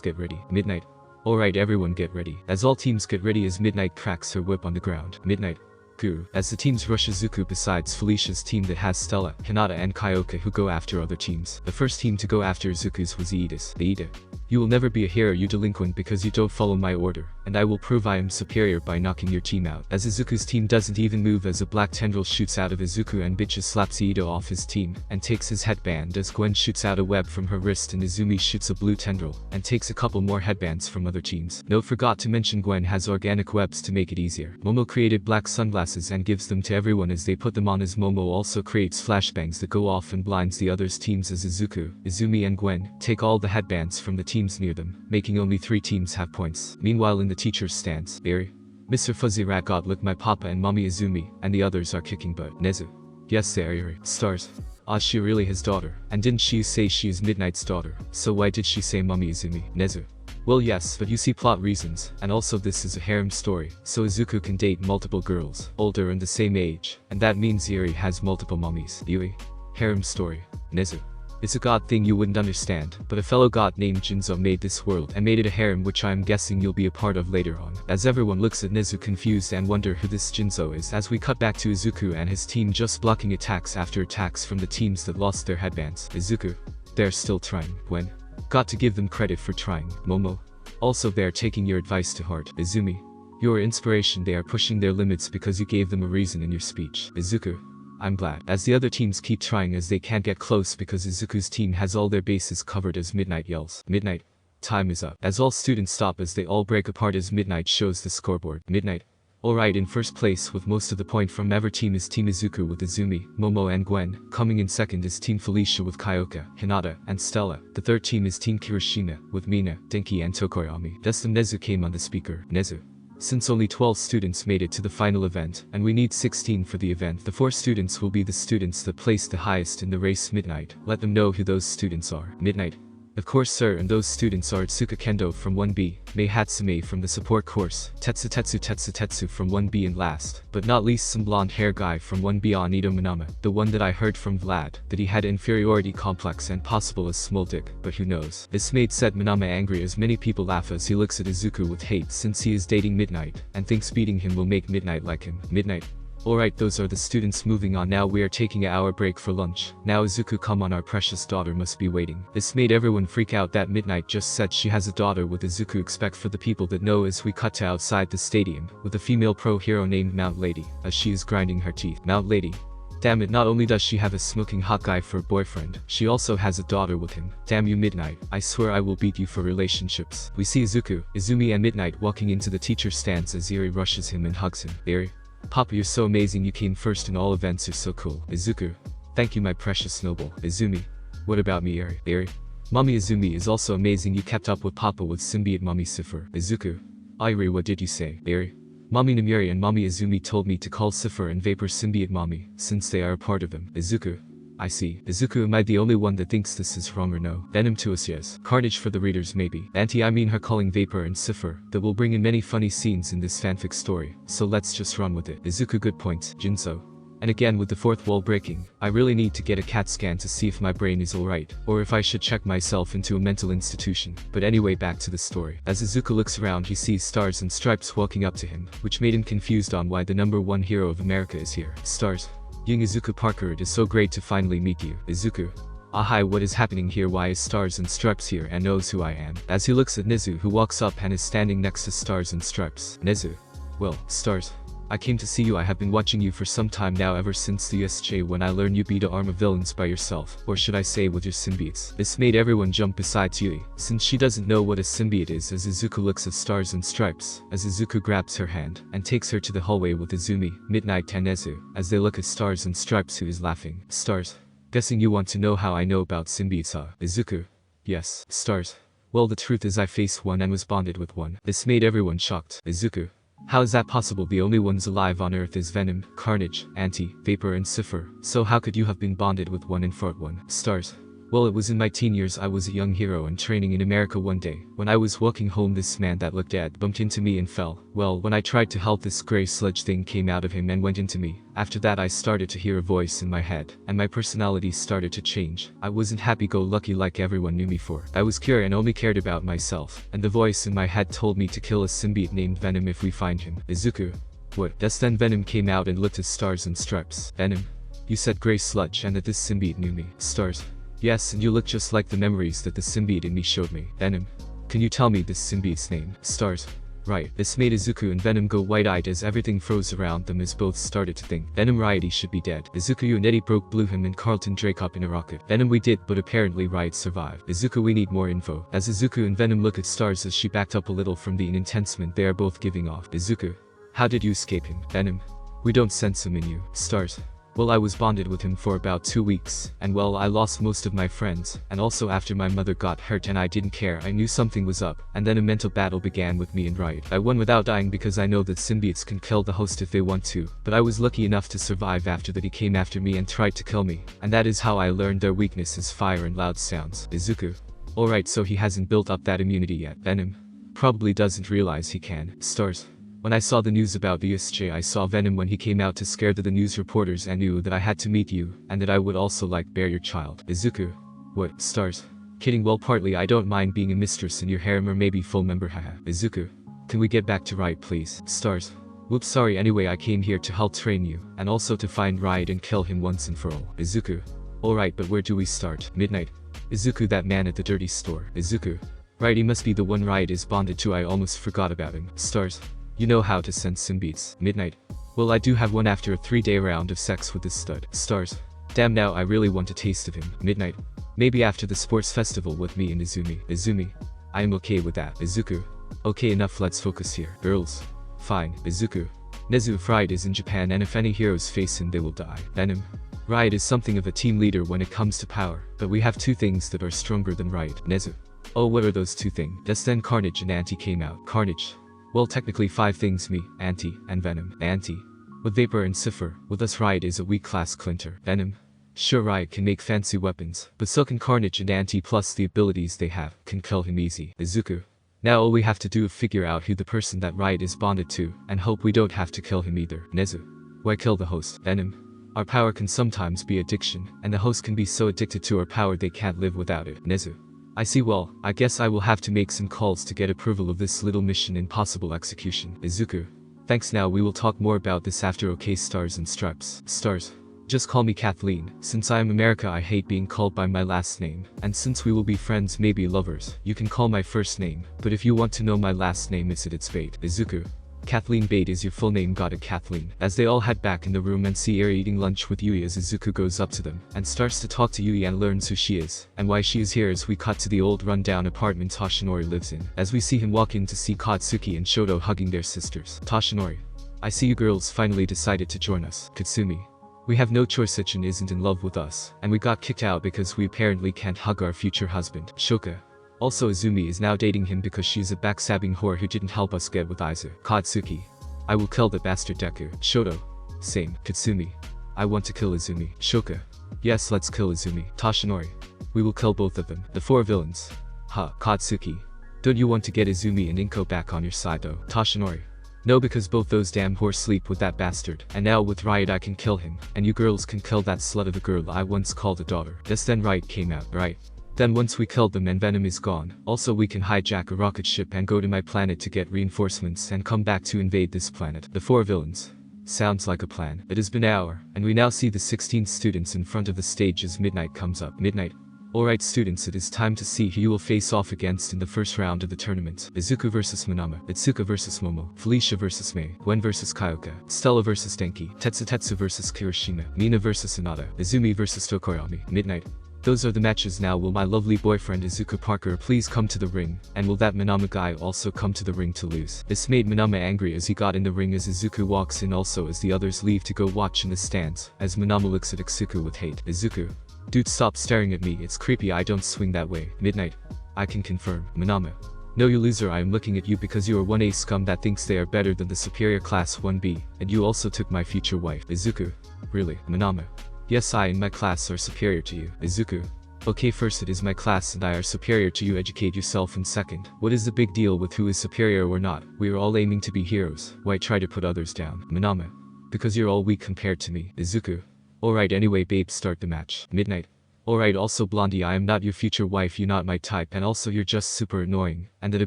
Speaker 2: get ready. Midnight. Alright, everyone get ready. As all teams get ready, as Midnight cracks her whip on the ground. Midnight. Guru. As the teams rush Izuku besides Felicia's team that has Stella, Hinata and Kyoka who go after other teams. The first team to go after Izuku's was Iida's. Iida. You will never be a hero, you delinquent, because you don't follow my order, and I will prove I am superior by knocking your team out. As Izuku's team doesn't even move as a black tendril shoots out of Izuku and bitches slaps Ito off his team, and takes his headband as Gwen shoots out a web from her wrist and Izumi shoots a blue tendril, and takes a couple more headbands from other teams. No, forgot to mention Gwen has organic webs to make it easier. Momo created black sunglasses and gives them to everyone as they put them on, as Momo also creates flashbangs that go off and blinds the others teams as Izuku, Izumi and Gwen take all the headbands from the teams near them, making only 3 teams have points. Meanwhile in the teacher's stance, Barry, Mr. Fuzzy Rat God look my papa and mommy Izumi, and the others are kicking butt. Nezu. Yes there, stars. Ah, she really his daughter, and didn't she say she is Midnight's daughter, so why did she say mommy Izumi? Nezu. Well yes, but you see plot reasons, and also this is a harem story, so Izuku can date multiple girls, older and the same age, and that means Yuri has multiple mummies. Yui. Harem story. Nezu. It's a god thing you wouldn't understand, but a fellow god named Jinzo made this world and made it a harem, which I am guessing you'll be a part of later on. As everyone looks at Nezu confused and wonder who this Jinzo is, as we cut back to Izuku and his team just blocking attacks after attacks from the teams that lost their headbands. Izuku. They're still trying. Gwen. Got to give them credit for trying. Momo. Also they're taking your advice to heart. Izumi. Your inspiration, they are pushing their limits because you gave them a reason in your speech. Izuku. I'm glad. As the other teams keep trying as they can't get close because Izuku's team has all their bases covered as Midnight yells. Midnight. Time is up. As all students stop as they all break apart as Midnight shows the scoreboard. Midnight. Alright, in first place with most of the point from every team is Team Izuku with Izumi, Momo and Gwen. Coming in second is Team Felicia with Kyoka, Hinata, and Stella. The third team is Team Kirishima with Mina, Denki and Tokoyami. Destin Nezu came on the speaker. Nezu. Since only 12 students made it to the final event, and we need 16 for the event, the 4 students will be the students that place the highest in the race. Midnight. Let them know who those students are. Midnight. Of course sir, and those students are Tsuka Kendo from 1B, Mei Hatsume from the support course, Tetsu from 1B, and last, but not least some blonde hair guy from 1B on Ito Manama, the one that I heard from Vlad, that he had inferiority complex and possible as small dick, but who knows. This made said Manama angry as many people laugh as he looks at Izuku with hate since he is dating Midnight, and thinks beating him will make Midnight like him. Midnight. Alright, those are the students. Moving on, now we are taking an hour break for lunch. Now Izuku, come on, our precious daughter must be waiting. This made everyone freak out that Midnight just said she has a daughter with Izuku. Expect for the people that know as we cut to outside the stadium, with a female pro hero named Mount Lady, as she is grinding her teeth. Mount Lady. Damn it, not only does she have a smoking hot guy for a boyfriend, she also has a daughter with him. Damn you Midnight, I swear I will beat you for relationships. We see Izuku, Izumi and Midnight walking into the teacher's stance as Iri rushes him and hugs him. Iri. Papa, you're so amazing, you came first in all events, you're so cool. Izuku. Thank you my precious snowball. Izumi. What about me, Iri? Iri. Mommy Izumi is also amazing, you kept up with Papa with symbiote mommy Cifer. Izuku. Iri, what did you say? Iri. Mommy Namiri and Mommy Izumi told me to call Cifer and Vapor symbiote mommy, since they are a part of them. Izuku. I see. Izuku, am I the only one that thinks this is wrong or no? Venom to us, yes. Carnage for the readers maybe. I mean her calling Vapor and Cifer, that will bring in many funny scenes in this fanfic story, so let's just run with it. Izuku, good point. Jinzo. And again with the fourth wall breaking, I really need to get a CAT scan to see if my brain is alright, or if I should check myself into a mental institution. But anyway, back to the story. As Izuku looks around, he sees Stars and Stripes walking up to him, which made him confused on why the #1 hero of America is here. Stars. Young Izuku Parker, it is so great to finally meet you. Izuku. Ah hi, what is happening here? Why is Stars and Stripes here and knows who I am? As he looks at Nezu, who walks up and is standing next to Stars and Stripes. Nezu. Well, Stars. I came to see you. I have been watching you for some time now, ever since the USJ when I learned you beat a arm of villains by yourself, or should I say with your symbiotes. This made everyone jump besides Yui, since she doesn't know what a symbiote is. As Izuku looks at Stars and Stripes, as Izuku grabs her hand, and takes her to the hallway with Izumi, Midnight and Nezu, as they look at Stars and Stripes, who is laughing. Stars. Guessing you want to know how I know about symbiotes, huh? Izuku. Yes. Stars. Well, the truth is I faced one and was bonded with one. This made everyone shocked. Izuku. How is that possible? The only ones alive on Earth is Venom, Carnage, Vapor and Cifer, so how could you have been bonded with one and fought one? Stars. Well, it was in my teen years. I was a young hero and training in America. One day, when I was walking home, this man that looked dead bumped into me and fell. Well, when I tried to help, this gray sludge thing came out of him and went into me. After that I started to hear a voice in my head, and my personality started to change. I wasn't happy-go-lucky like everyone knew me for. I was pure and only cared about myself, and the voice in my head told me to kill a symbiote named Venom if we find him. Izuku. What? Just then Venom came out and looked at Stars and Stripes. Venom. You said gray sludge and that this symbiote knew me. Stars. Yes, and you look just like the memories that the symbiote in me showed me. Venom. Can you tell me this symbiote's name? Stars. Right, this made Izuku and Venom go wide-eyed as everything froze around them as both started to think. Venom Righty should be dead. Izuku and Eddie blew him and Carlton Drake up in a rocket. Venom we did, but apparently Riot survived. Izuku we need more info. As Izuku and Venom look at Stars as she backed up a little from the intensement they are both giving off. Izuku, how did you escape him? Venom, we don't sense him in you. Stars, well, I was bonded with him for about 2 weeks, and well, I lost most of my friends, and also after my mother got hurt and I didn't care, I knew something was up, and then a mental battle began with me and Riot. I won without dying because I know that symbiotes can kill the host if they want to, but I was lucky enough to survive. After that he came after me and tried to kill me, and that is how I learned their weakness is fire and loud sounds. Izuku, alright, so he hasn't built up that immunity yet. Venom, probably doesn't realize he can. Stars, when I saw the news about VSJ, I saw Venom when he came out to scare the news reporters and knew that I had to meet you, and that I would also bear your child. Izuku, what? Stars, kidding, well, partly I don't mind being a mistress in your harem or maybe full member, haha. Izuku, can we get back to Riot please? Stars, whoops, sorry, anyway I came here to help train you, and also to find Riot and kill him once and for all. Izuku, alright, but where do we start? Midnight. Izuku, that man at the dirty store. Izuku, right, he must be the one Riot is bonded to, I almost forgot about him. Stars, you know how to sense symbiotes. Midnight, well, I do have one after a 3-day round of sex with this stud. Stars, damn, now I really want a taste of him. Midnight, maybe after the sports festival with me and Izumi. Izumi, I am okay with that. Izuku, okay, enough, let's focus here. Girls, fine. Izuku, Nezu, Riot is in Japan, and if any heroes face him they will die. Venom, Riot is something of a team leader when it comes to power, but we have 2 things that are stronger than Riot. Nezu, oh, what are those 2 things? Just then Carnage and Anti came out. Carnage, well, technically 5 things, me, Anti, and Venom. Anti, with Vapor and Cifer. With us Riot is a weak class Clinter. Venom, sure, Riot can make fancy weapons, but so can Carnage and Anti, plus the abilities they have can kill him easy. Izuku, now all we have to do is figure out who the person that Riot is bonded to, and hope we don't have to kill him either. Nezu, why kill the host? Venom, our power can sometimes be addiction, and the host can be so addicted to our power they can't live without it. Nezu, I see, well, I guess I will have to make some calls to get approval of this little mission and possible execution. Izuku, thanks, now we will talk more about this after, okay? Stars and Stripes. Stars, just call me Kathleen. Since I am America I hate being called by my last name, and since we will be friends, maybe lovers, you can call my first name, but if you want to know my last name, it's Bate. Izuku, Kathleen Bate is your full name, got it, Kathleen. As they all head back in the room and see Eri eating lunch with Yui, as Izuku goes up to them and starts to talk to Yui and learns who she is and why she is here, as we cut to the old rundown apartment Toshinori lives in, as we see him walk in to see Katsuki and Shoto hugging their sisters. Toshinori, I see you girls finally decided to join us. Katsumi, we have no choice, Sachin isn't in love with us, and we got kicked out because we apparently can't hug our future husband. Shoka, also Izumi is now dating him because she's a backstabbing whore who didn't help us get with Aizu. Katsuki, I will kill the bastard Deku. Shoto, same. Katsumi, I want to kill Izumi. Shoka, yes, let's kill Izumi. Toshinori, we will kill both of them. The 4 villains. Ha. Katsuki, don't you want to get Izumi and Inko back on your side though? Toshinori, no, because both those damn whores sleep with that bastard, and now with Riot I can kill him, and you girls can kill that slut of a girl I once called a daughter. Just then Riot came out, right? Then once we killed them and Venom is gone, also we can hijack a rocket ship and go to my planet to get reinforcements and come back to invade this planet. The 4 villains. Sounds like a plan. It has been an hour, and we now see the 16 students in front of the stage as midnight comes up. Midnight. Alright students, it is time to see who you will face off against in the first round of the tournament. Izuku vs Minama, Itsuka vs Momo, Felicia vs Mei, Gwen vs Kyoka, Stella vs Denki, Tetsu vs Kirishima, Mina vs Hinata, Izumi vs Tokoyami. Midnight. Those are the matches now. Will my lovely boyfriend Izuku Parker please come to the ring, and will that Minama guy also come to the ring to lose? This made Minama angry as he got in the ring as Izuku walks in, also as the others leave to go watch in the stands, as Minama looks at Izuku with hate. Izuku, dude, stop staring at me, it's creepy, I don't swing that way. Midnight, I can confirm. Minama, no, you loser, I am looking at you because you are 1A scum that thinks they are better than the superior class 1B, and you also took my future wife. Izuku, really? Minama, yes, I and my class are superior to you. Izuku, okay, first it is my class and I are superior to you, educate yourself, and second, what is the big deal with who is superior or not? We are all aiming to be heroes, why try to put others down? Minama, because you're all weak compared to me. Izuku, alright, anyway babe, start the match. Midnight, alright, also Blondie, I am not your future wife, you not my type, and also you're just super annoying, and that a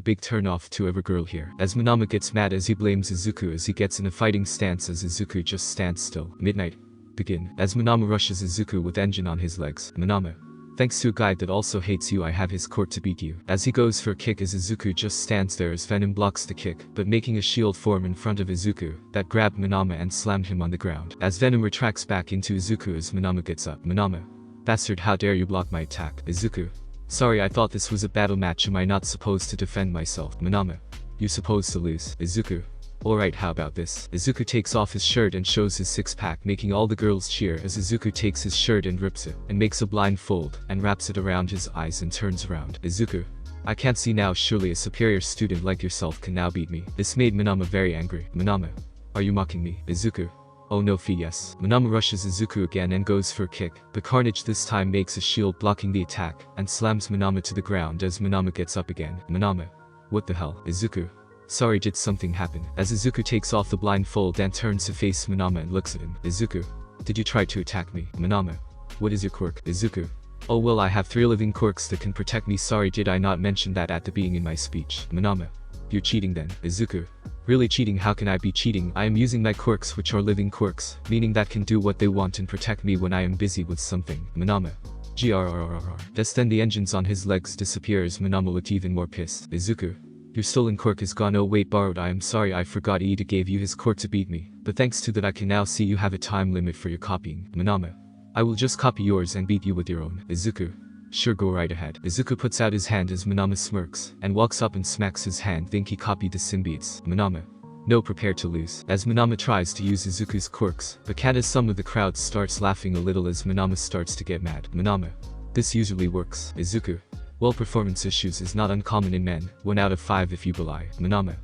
Speaker 2: big turn off to every girl here. As Minama gets mad as he blames Izuku as he gets in a fighting stance as Izuku just stands still. Midnight, begin. As Minama rushes Izuku with engine on his legs. Minama, Thanks to a guide that also hates you, I have his court to beat you. As he goes for a kick, as Izuku just stands there as Venom blocks the kick, but making a shield form in front of Izuku that grabbed Minama and slammed him on the ground. As Venom retracts back into Izuku as Minama gets up. Minama. Bastard, how dare you block my attack. Izuku. Sorry, I thought this was a battle match. Am I not supposed to defend myself? Minama. You supposed to lose. Izuku. Alright, how about this? Izuku takes off his shirt and shows his six-pack, making all the girls cheer as Izuku takes his shirt and rips it, and makes a blindfold, and wraps it around his eyes and turns around. Izuku. I can't see now, surely a superior student like yourself can now beat me. This made Minama very angry. Minama. Are you mocking me? Izuku. Oh no, fee, yes. Minama rushes Izuku again and goes for a kick, but Carnage this time makes a shield blocking the attack, and slams Minama to the ground as Minama gets up again. Minama. What the hell? Izuku. Sorry, did something happen? As Izuku takes off the blindfold and turns to face Minama and looks at him. Izuku. Did you try to attack me? Minama. What is your quirk? Izuku. Oh well, I have 3 living quirks that can protect me. Sorry, did I not mention that at the beginning in my speech? Minama. You're cheating then. Izuku. Really cheating? How can I be cheating? I am using my quirks, which are living quirks, meaning that can do what they want and protect me when I am busy with something. Minama. Grrrr. Just then the engines on his legs disappear as Minama looked even more pissed. Izuku. Your stolen quirk is gone. Oh wait, borrowed. I am sorry, I forgot Ida gave you his quirk to beat me, but thanks to that I can now see you have a time limit for your copying. Minama. I will just copy yours and beat you with your own. Izuku. Sure, go right ahead. Izuku puts out his hand as Minama smirks, and walks up and smacks his hand. Think he copied the symbiotes. Minama. No, prepare to lose. As Minama tries to use Izuku's quirks, but can't, as some of the crowd starts laughing a little as Minama starts to get mad. Minama. This usually works. Izuku. Well, performance issues is not uncommon in men. 1 out of 5 if you belie. Minama.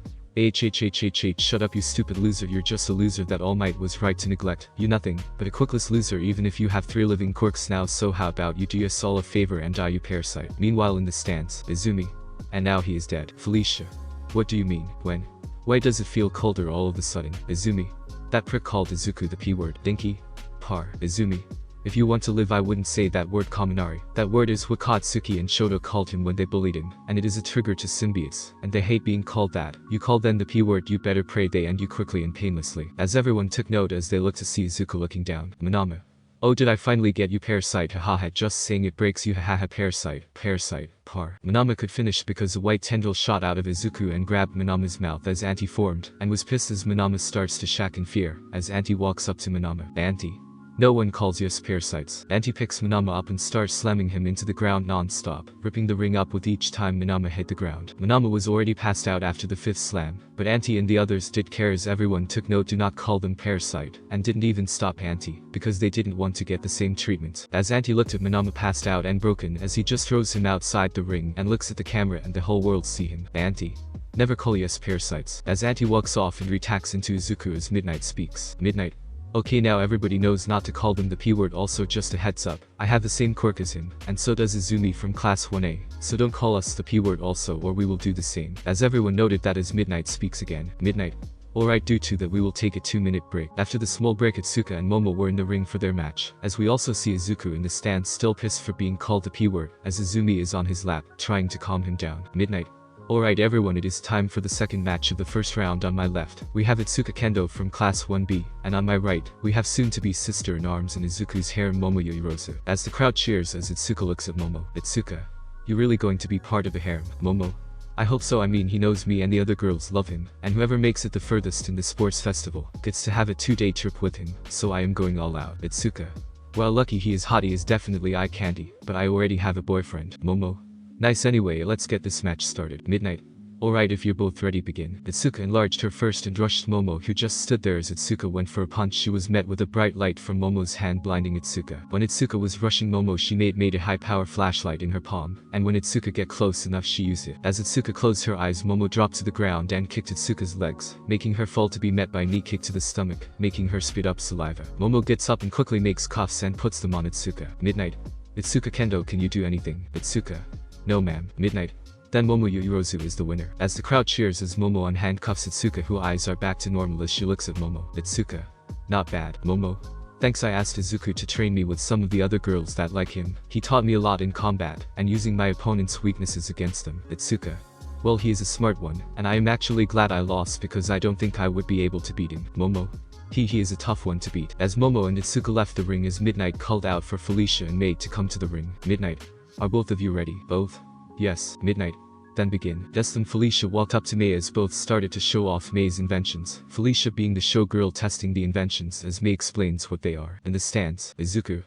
Speaker 2: Shut up, you stupid loser. You're just a loser that All Might was right to neglect. You nothing but a quirkless loser, even if you have 3 living quirks now. So how about you do us all a favor and die, you parasite. Meanwhile in the stands, Izumi. And now he is dead. Felicia. What do you mean? When? Why does it feel colder all of a sudden? Izumi. That prick called Izuku the P-word. Dinky. Par. Izumi. If you want to live, I wouldn't say that word, Kaminari. That word is what Katsuki and Shoto called him when they bullied him, and it is a trigger to symbiotes, and they hate being called that. You call them the P-word, you better pray they end you quickly and painlessly. As everyone took note as they looked to see Izuku looking down. Minama. Oh, did I finally get you, parasite? Haha, just saying it breaks you, haha, parasite. Parasite. Par. Minama could finish because a white tendril shot out of Izuku and grabbed Minama's mouth as Auntie formed, and was pissed as Minama starts to shack in fear, as Auntie walks up to Minama. Auntie. No one calls you parasites. Auntie picks Minama up and starts slamming him into the ground non-stop, ripping the ring up with each time Minama hit the ground. Minama was already passed out after the 5th slam, but Auntie and the others did care as everyone took note to not call them parasite, and didn't even stop Auntie, because they didn't want to get the same treatment. As Auntie looked at Minama passed out and broken as he just throws him outside the ring and looks at the camera and the whole world see him. Auntie. Never call you parasites. As Auntie walks off and retacks into Izuku as Midnight speaks. Midnight. Okay, now everybody knows not to call them the P-word. Also, just a heads up, I have the same quirk as him, and so does Izumi from class 1A, so don't call us the P-word also or we will do the same. As everyone noted that as Midnight speaks again. Midnight. Alright, due to that we will take a 2-minute break. After the small break, Atsuka and Momo were in the ring for their match, as we also see Izuku in the stands still pissed for being called the P-word, as Izumi is on his lap, trying to calm him down. Midnight. Alright everyone, it is time for the second match of the first round. On my left, we have Itsuka Kendo from class 1B, and on my right, we have soon-to-be sister-in-arms in Izuku's harem Momo Yoirozu. As the crowd cheers as Itsuka looks at Momo. Itsuka. You really going to be part of the harem, Momo? I hope so. I mean, he knows me and the other girls love him, and whoever makes it the furthest in the sports festival gets to have a 2-day trip with him, so I am going all out. Itsuka. While lucky he is hot, he is definitely eye candy, but I already have a boyfriend. Momo. Nice. Anyway, let's get this match started. Midnight. Alright, if you're both ready, begin. Itsuka enlarged her first and rushed Momo, who just stood there. As Itsuka went for a punch, she was met with a bright light from Momo's hand, blinding Itsuka. When Itsuka was rushing Momo, she made a high-power flashlight in her palm, and when Itsuka get close enough, she used it. As Itsuka closed her eyes, Momo dropped to the ground and kicked Itsuka's legs, making her fall to be met by a knee kick to the stomach, making her spit up saliva. Momo gets up and quickly makes cuffs and puts them on Itsuka. Midnight. Itsuka Kendo, can you do anything? Itsuka. No ma'am. Midnight. Then Momo Yoirozu is the winner. As the crowd cheers as Momo unhandcuffs Itsuka, whose eyes are back to normal as she looks at Momo. Itsuka. Not bad, Momo. Thanks, I asked Izuku to train me with some of the other girls that like him. He taught me a lot in combat, and using my opponent's weaknesses against them. Itsuka. Well, he is a smart one, and I am actually glad I lost because I don't think I would be able to beat him. Momo. He is a tough one to beat. As Momo and Itsuka left the ring as Midnight called out for Felicia and May to come to the ring. Midnight. Are both of you ready? Both? Yes, Midnight. Then begin. Just then Felicia walked up to May as both started to show off May's inventions. Felicia being the showgirl testing the inventions as May explains what they are. In the stands, Izuku.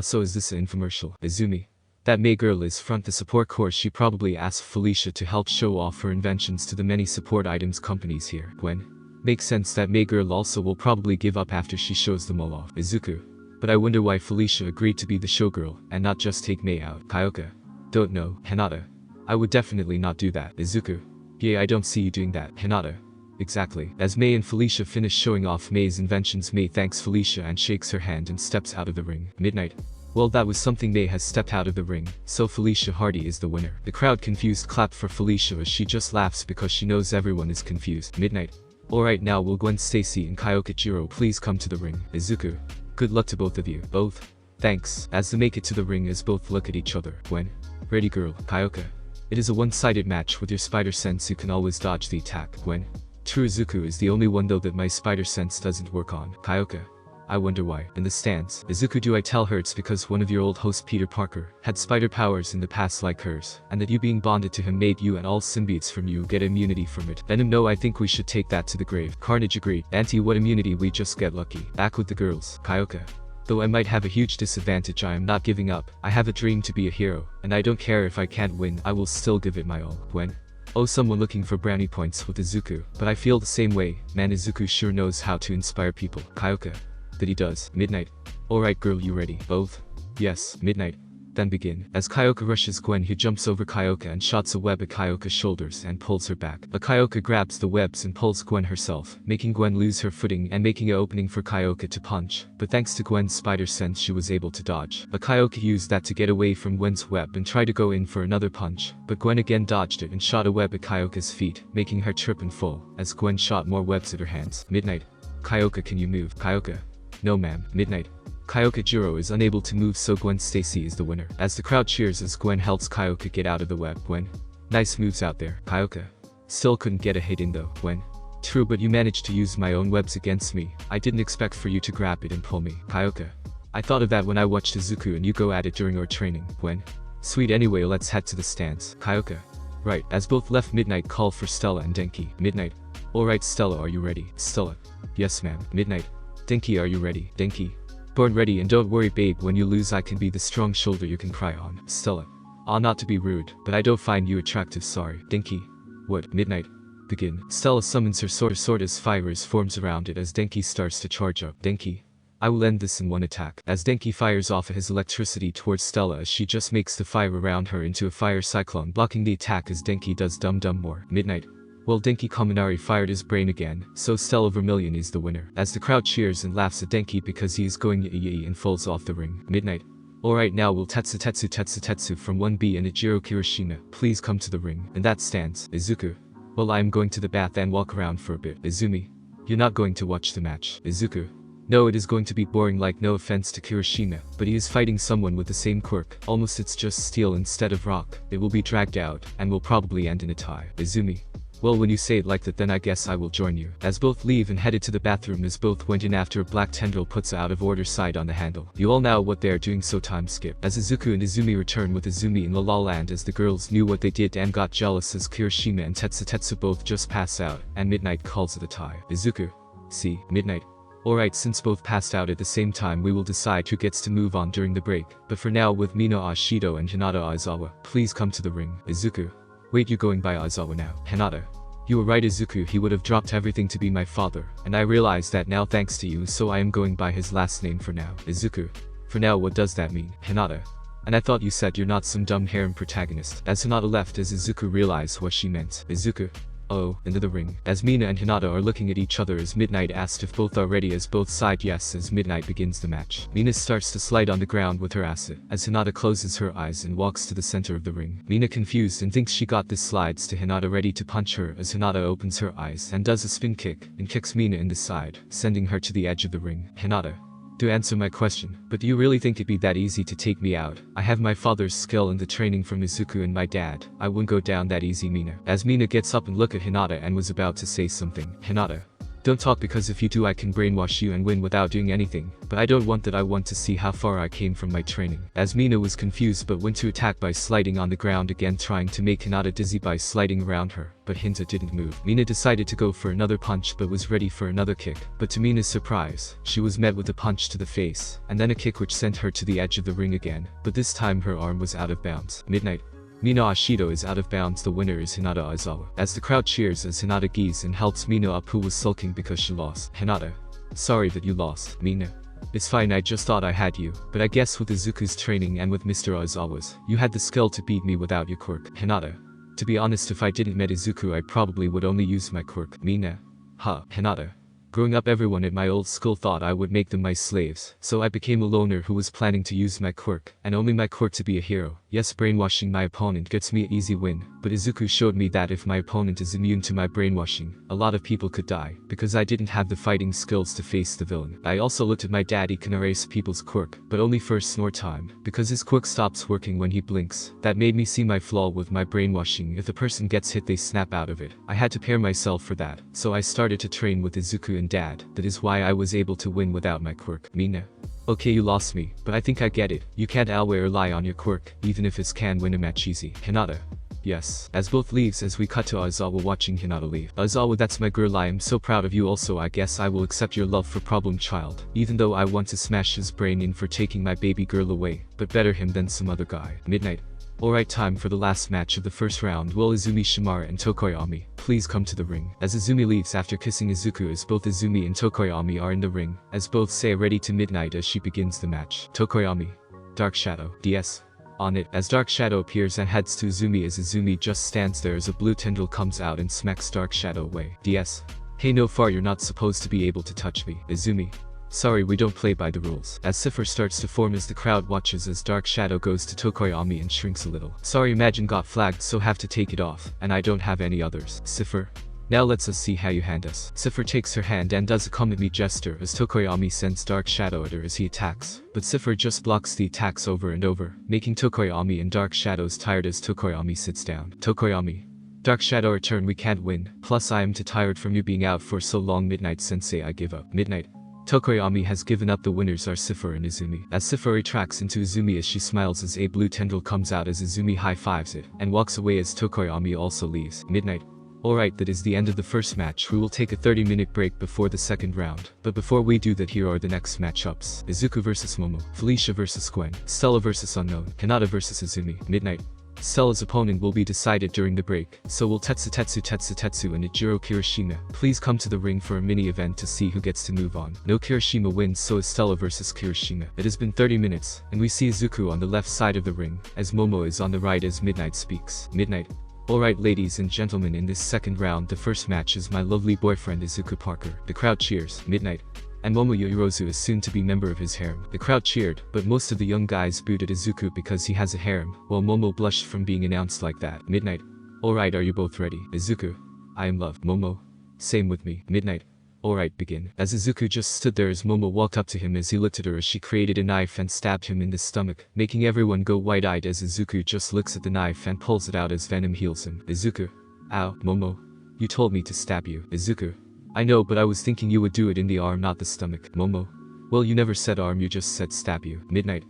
Speaker 2: So is this an infomercial? Izumi. That May girl is front the support course. She probably asked Felicia to help show off her inventions to the many support items companies here. Gwen. Makes sense that May girl also will probably give up after she shows them all off. Izuku. But I wonder why Felicia agreed to be the showgirl and not just take May out. Kyoka. Don't know. Hinata. I would definitely not do that. Izuku. Yeah, I don't see you doing that. Hinata. Exactly. As May and Felicia finish showing off May's inventions, May thanks Felicia and shakes her hand and steps out of the ring. Midnight. Well, that was something. May has stepped out of the ring, so Felicia Hardy is the winner. The crowd confused clapped for Felicia as she just laughs because she knows everyone is confused. Midnight. Alright, now will Gwen Stacy and Kyoka Jiro please come to the ring? Izuku. Good luck to both of you. Both. Thanks. As they make it to the ring as both look at each other. Gwen. Ready girl. Kyoka. It is a one-sided match. With your spider sense you can always dodge the attack. Gwen. True, Izuku is the only one though that my spider sense doesn't work on. Kyoka. I wonder why. In the stands, Izuku, do I tell her it's because one of your old hosts Peter Parker had spider powers in the past like hers, and that you being bonded to him made you and all symbiotes from you get immunity from it. Venom, no, I think we should take that to the grave. Carnage agreed. Auntie, what immunity? We just get lucky. Back with the girls. Kyoka. Though I might have a huge disadvantage, I am not giving up. I have a dream to be a hero, and I don't care if I can't win, I will still give it my all. Gwen. Oh, someone looking for brownie points with Izuku, but I feel the same way. Man, Izuku sure knows how to inspire people. Kyoka. That he does. Midnight. Alright girl, you ready? Both? Yes. Midnight. Then begin. As Kyoka rushes Gwen, he jumps over Kyoka and shots a web at Kyoka's shoulders and pulls her back. But Kyoka grabs the webs and pulls Gwen herself, making Gwen lose her footing and making an opening for Kyoka to punch. But thanks to Gwen's spider sense she was able to dodge. But Kyoka used that to get away from Gwen's web and try to go in for another punch. But Gwen again dodged it and shot a web at Kyoka's feet, making her trip and fall, as Gwen shot more webs at her hands. Midnight. Kyoka, can you move? Kyoka. No ma'am. Midnight. Kyoka Jiro is unable to move, so Gwen Stacy is the winner. As the crowd cheers as Gwen helps Kyoka get out of the web. Gwen. Nice moves out there. Kyoka. Still couldn't get a hit in though. Gwen. True, but you managed to use my own webs against me. I didn't expect for you to grab it and pull me. Kyoka. I thought of that when I watched Izuku and you go at it during our training. Gwen. Sweet, anyway, let's head to the stands. Kyoka. Right. As both left, Midnight called for Stella and Denki. Midnight. Alright Stella, are you ready? Stella. Yes ma'am. Midnight. Denki, are you ready? Denki. Born ready, and don't worry babe, when you lose I can be the strong shoulder you can cry on. Stella. Not to be rude, but I don't find you attractive, sorry. Denki. What? Midnight. Begin. Stella summons her sword as fire forms around it as Denki starts to charge up. Denki. I will end this in one attack. As Denki fires off his electricity towards Stella as she just makes the fire around her into a fire cyclone, blocking the attack as Denki does dum more. Midnight. Well, Denki Kaminari fired his brain again, so Stella Vermilion is the winner. As the crowd cheers and laughs at Denki because he is going yee and falls off the ring. Midnight. Alright, now will Tetsu from 1B and Ijiro Kirishima please come to the ring. And that stands. Izuku. Well, I am going to the bath and walk around for a bit. Izumi. You're not going to watch the match. Izuku. No, it is going to be boring, like, no offense to Kirishima, but he is fighting someone with the same quirk. Almost it's just steel instead of rock. It will be dragged out, and will probably end in a tie. Izumi. Well, when you say it like that, then I guess I will join you. As both leave and headed to the bathroom as both went in after a black tendril puts a out of order side on the handle. You all know what they are doing, so time skip. As Izuku and Izumi return with Izumi in La La Land as the girls knew what they did and got jealous as Kirishima and Tetsu both just pass out, and Midnight calls it a tie. Izuku. See, Midnight. Alright, since both passed out at the same time we will decide who gets to move on during the break, but for now with Mina Ashido and Hinata Aizawa, please come to the ring. Izuku. Wait, you going by Aizawa now? Hinata. You were right Izuku, he would have dropped everything to be my father, and I realize that now thanks to you, so I am going by his last name for now. Izuku. For now, what does that mean? Hinata. And I thought you said you're not some dumb harem protagonist. As Hinata left as Izuku realized what she meant. Izuku. Oh, into the ring. As Mina and Hinata are looking at each other as Midnight asked if both are ready as both side yes as Midnight begins the match. Mina starts to slide on the ground with her acid, as Hinata closes her eyes and walks to the center of the ring. Mina confused and thinks she got this slides to Hinata ready to punch her as Hinata opens her eyes and does a spin kick and kicks Mina in the side, sending her to the edge of the ring. Hinata. To answer my question, but do you really think it'd be that easy to take me out? I have my father's skill and the training from Izuku and my dad. I wouldn't go down that easy, Mina. As Mina gets up and look at Hinata and was about to say something. Hinata. Don't talk, because if you do I can brainwash you and win without doing anything, but I don't want that. I want to see how far I came from my training. As Mina was confused but went to attack by sliding on the ground again, trying to make Hinata dizzy by sliding around her, but Hinata didn't move. Mina decided to go for another punch but was ready for another kick, but to Mina's surprise, she was met with a punch to the face, and then a kick which sent her to the edge of the ring again, but this time her arm was out of bounds. Midnight. Mina Ashido is out of bounds. The winner is Hinata Aizawa. As the crowd cheers as Hinata gees and helps Mina up, who was sulking because she lost. Hinata. Sorry that you lost, Mina. It's fine, I just thought I had you, but I guess with Izuku's training and with Mr. Aizawa's, you had the skill to beat me without your quirk. Hinata. To be honest, if I didn't met Izuku I probably would only use my quirk. Mina. Hinata. Growing up, everyone at my old school thought I would make them my slaves, so I became a loner who was planning to use my quirk, and only my quirk to be a hero. Yes, brainwashing my opponent gets me an easy win, but Izuku showed me that if my opponent is immune to my brainwashing, a lot of people could die, because I didn't have the fighting skills to face the villain. I also looked at my dad. He can erase people's quirk, but only for a snore time, because his quirk stops working when he blinks. That made me see my flaw with my brainwashing. If the person gets hit they snap out of it. I had to prepare myself for that, so I started to train with Izuku and dad. That is why I was able to win without my quirk. Mina. Okay, you lost me, but I think I get it. You can't always rely on your quirk, even if it can win a match easy. Hinata. Yes. As both leaves, as we cut to Aizawa watching Hinata leave. Aizawa, that's my girl. I am so proud of you. Also, I guess I will accept your love for problem child, even though I want to smash his brain in for taking my baby girl away, but better him than some other guy. Midnight. Alright, time for the last match of the first round. Will Izumi Shimara and Tokoyami please come to the ring? As Izumi leaves after kissing Izuku, as both Izumi and Tokoyami are in the ring, as both say ready to midnight as she begins the match. Tokoyami. Dark Shadow. DS. On it, as Dark Shadow appears and heads to Izumi, as Izumi just stands there as a blue tendril comes out and smacks Dark Shadow away. DS. Hey, no far, you're not supposed to be able to touch me. Izumi. Sorry, we don't play by the rules. As Cifer starts to form as the crowd watches as Dark Shadow goes to Tokoyami and shrinks a little. Sorry, imagine got flagged, so have to take it off, and I don't have any others. Cifer. Now let's us see how you hand us. Cifer takes her hand and does a come at me gesture as Tokoyami sends Dark Shadow at her as he attacks, but Cifer just blocks the attacks over and over, making Tokoyami and Dark Shadows tired as Tokoyami sits down. Tokoyami. Dark Shadow, return, we can't win, plus I am too tired from you being out for so long. Midnight Sensei, I give up. Midnight. Tokoyami has given up. The winners are Cifer and Izumi. As Cifer retracts into Izumi as she smiles as a blue tendril comes out as Izumi high-fives it, and walks away as Tokoyami also leaves. Midnight. Alright, that is the end of the first match. We will take a 30-minute break before the second round, but before we do that, here are the next matchups. Izuku vs Momo, Felicia vs Gwen, Stella vs Unknown, Hinata vs Izumi. Midnight. Stella's opponent will be decided during the break, so will Tetsu and Ijiro Kirishima please come to the ring for a mini-event to see who gets to move on. No Kirishima wins, so is Stella vs Kirishima. It has been 30 minutes, and we see Izuku on the left side of the ring, as Momo is on the right as Midnight speaks. Midnight. Alright, ladies and gentlemen, in this second round the first match is my lovely boyfriend Izuku Parker. The crowd cheers. Midnight. And Momo Yorozu is soon to be member of his harem. The crowd cheered, but most of the young guys booed at Izuku because he has a harem, while Momo blushed from being announced like that. Midnight. Alright, are you both ready? Izuku. I am love. Momo. Same with me. Midnight. Alright, begin. As Izuku just stood there as Momo walked up to him as he looked at her as she created a knife and stabbed him in the stomach, making everyone go wide-eyed as Izuku just looks at the knife and pulls it out as venom heals him. Izuku. Ow, Momo. You told me to stab you. Izuku. I know, but I was thinking you would do it in the arm, not the stomach. Momo. Well, you never said arm, you just said stab you. Midnight.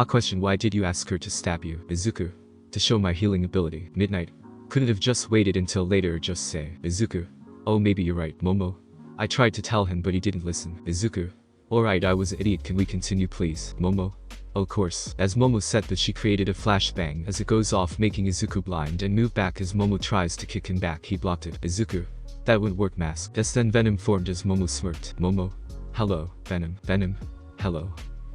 Speaker 2: Question, why did you ask her to stab you? Izuku. To show my healing ability. Midnight. Couldn't have just waited until later or just say. Izuku. Oh, maybe you're right, Momo. I tried to tell him but he didn't listen. Izuku. Alright, I was an idiot, can we continue please? Momo. Of course. As Momo said that, she created a flashbang as it goes off, making Izuku blind and move back as Momo tries to kick him back. He blocked it. Izuku. That wouldn't work, mask. Just then Venom formed as Momo smirked. Momo. Hello, Venom. Venom. Hello.